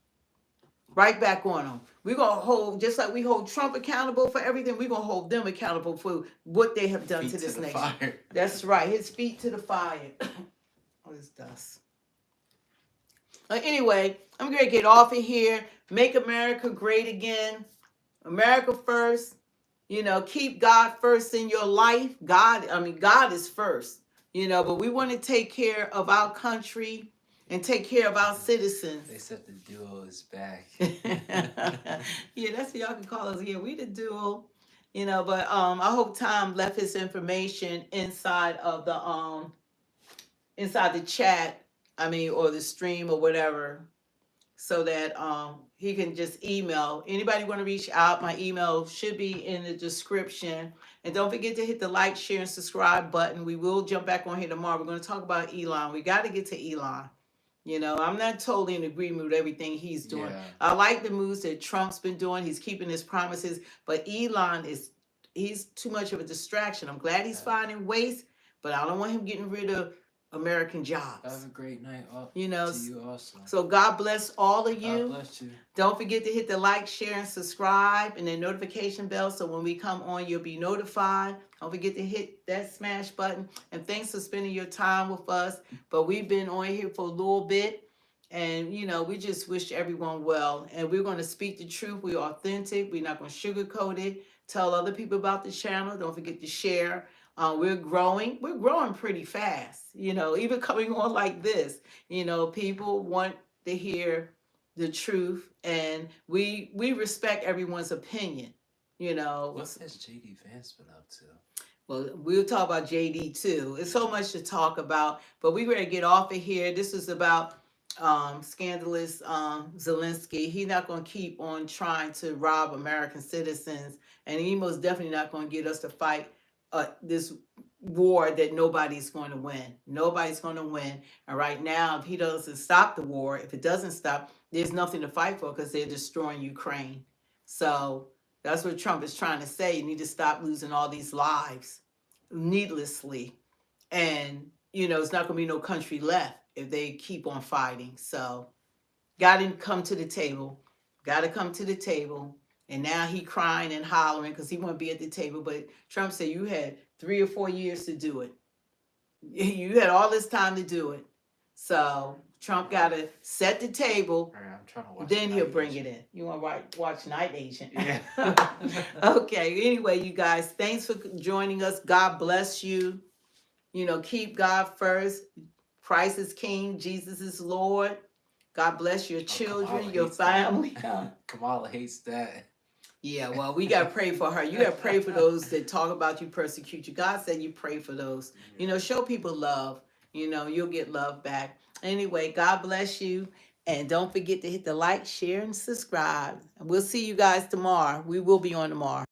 Right back on them. We're going to hold, just like we hold Trump accountable for everything, we're going to hold them accountable for what they have done to this nation. Fire. That's right. His feet to the fire. All this dust. Anyway, I'm going to get off of here. Make America great again. America first. Keep God first in your life. God is first. But we want to take care of our country and take care of our citizens. They said the duo is back. Yeah, that's what y'all can call us. Yeah, we the duo. But I hope Tom left his information inside of the chat. Or the stream or whatever, so that he can just email. Anybody want to reach out, my email should be in the description. And don't forget to hit the like, share, and subscribe button. We will jump back on here tomorrow. We're going to talk about Elon. We got to get to Elon. I'm not totally in agreement with everything he's doing. Yeah. I like the moves that Trump's been doing. He's keeping his promises. But Elon he's too much of a distraction. I'm glad he's finding ways, but I don't want him getting rid of American jobs. Have a great night. To you also. So God bless all of you. God bless you. Don't forget to hit the like, share, and subscribe, and the notification bell, so when we come on, you'll be notified. Don't forget to hit that smash button. And thanks for spending your time with us. But we've been on here for a little bit, and we just wish everyone well. And we're going to speak the truth. We're authentic. We're not going to sugarcoat it. Tell other people about the channel. Don't forget to share. We're growing pretty fast, even coming on like this, people want to hear the truth, and we respect everyone's opinion, What has JD Vance been up to? Well, we'll talk about JD too. It's so much to talk about, but we're going to get off of here. This is about scandalous Zelenskyy. He's not going to keep on trying to rob American citizens, and he most definitely not going to get us to fight this war that nobody's going to win. Nobody's going to win. And right now, if he doesn't stop the war, if it doesn't stop, there's nothing to fight for, because they're destroying Ukraine. So that's what Trump is trying to say. You need to stop losing all these lives needlessly. And, it's not going to be no country left if they keep on fighting. So God didn't come to the table. got to come to the table. And now he crying and hollering because he want to be at the table. But Trump said you had 3 or 4 years to do it. You had all this time to do it. So Trump got to set the table. All right, I'm trying to watch. Then he'll bring it in. You want to watch Night Agent? Yeah. Okay. Anyway, you guys, thanks for joining us. God bless you. You know, keep God first. Christ is King. Jesus is Lord. God bless your children, your family. Kamala hates that. Yeah, well, we got to pray for her. You got to pray for those that talk about you, persecute you. God said you pray for those. You know, show people love. You know, you'll get love back. Anyway, God bless you. And don't forget to hit the like, share, and subscribe. We'll see you guys tomorrow. We will be on tomorrow.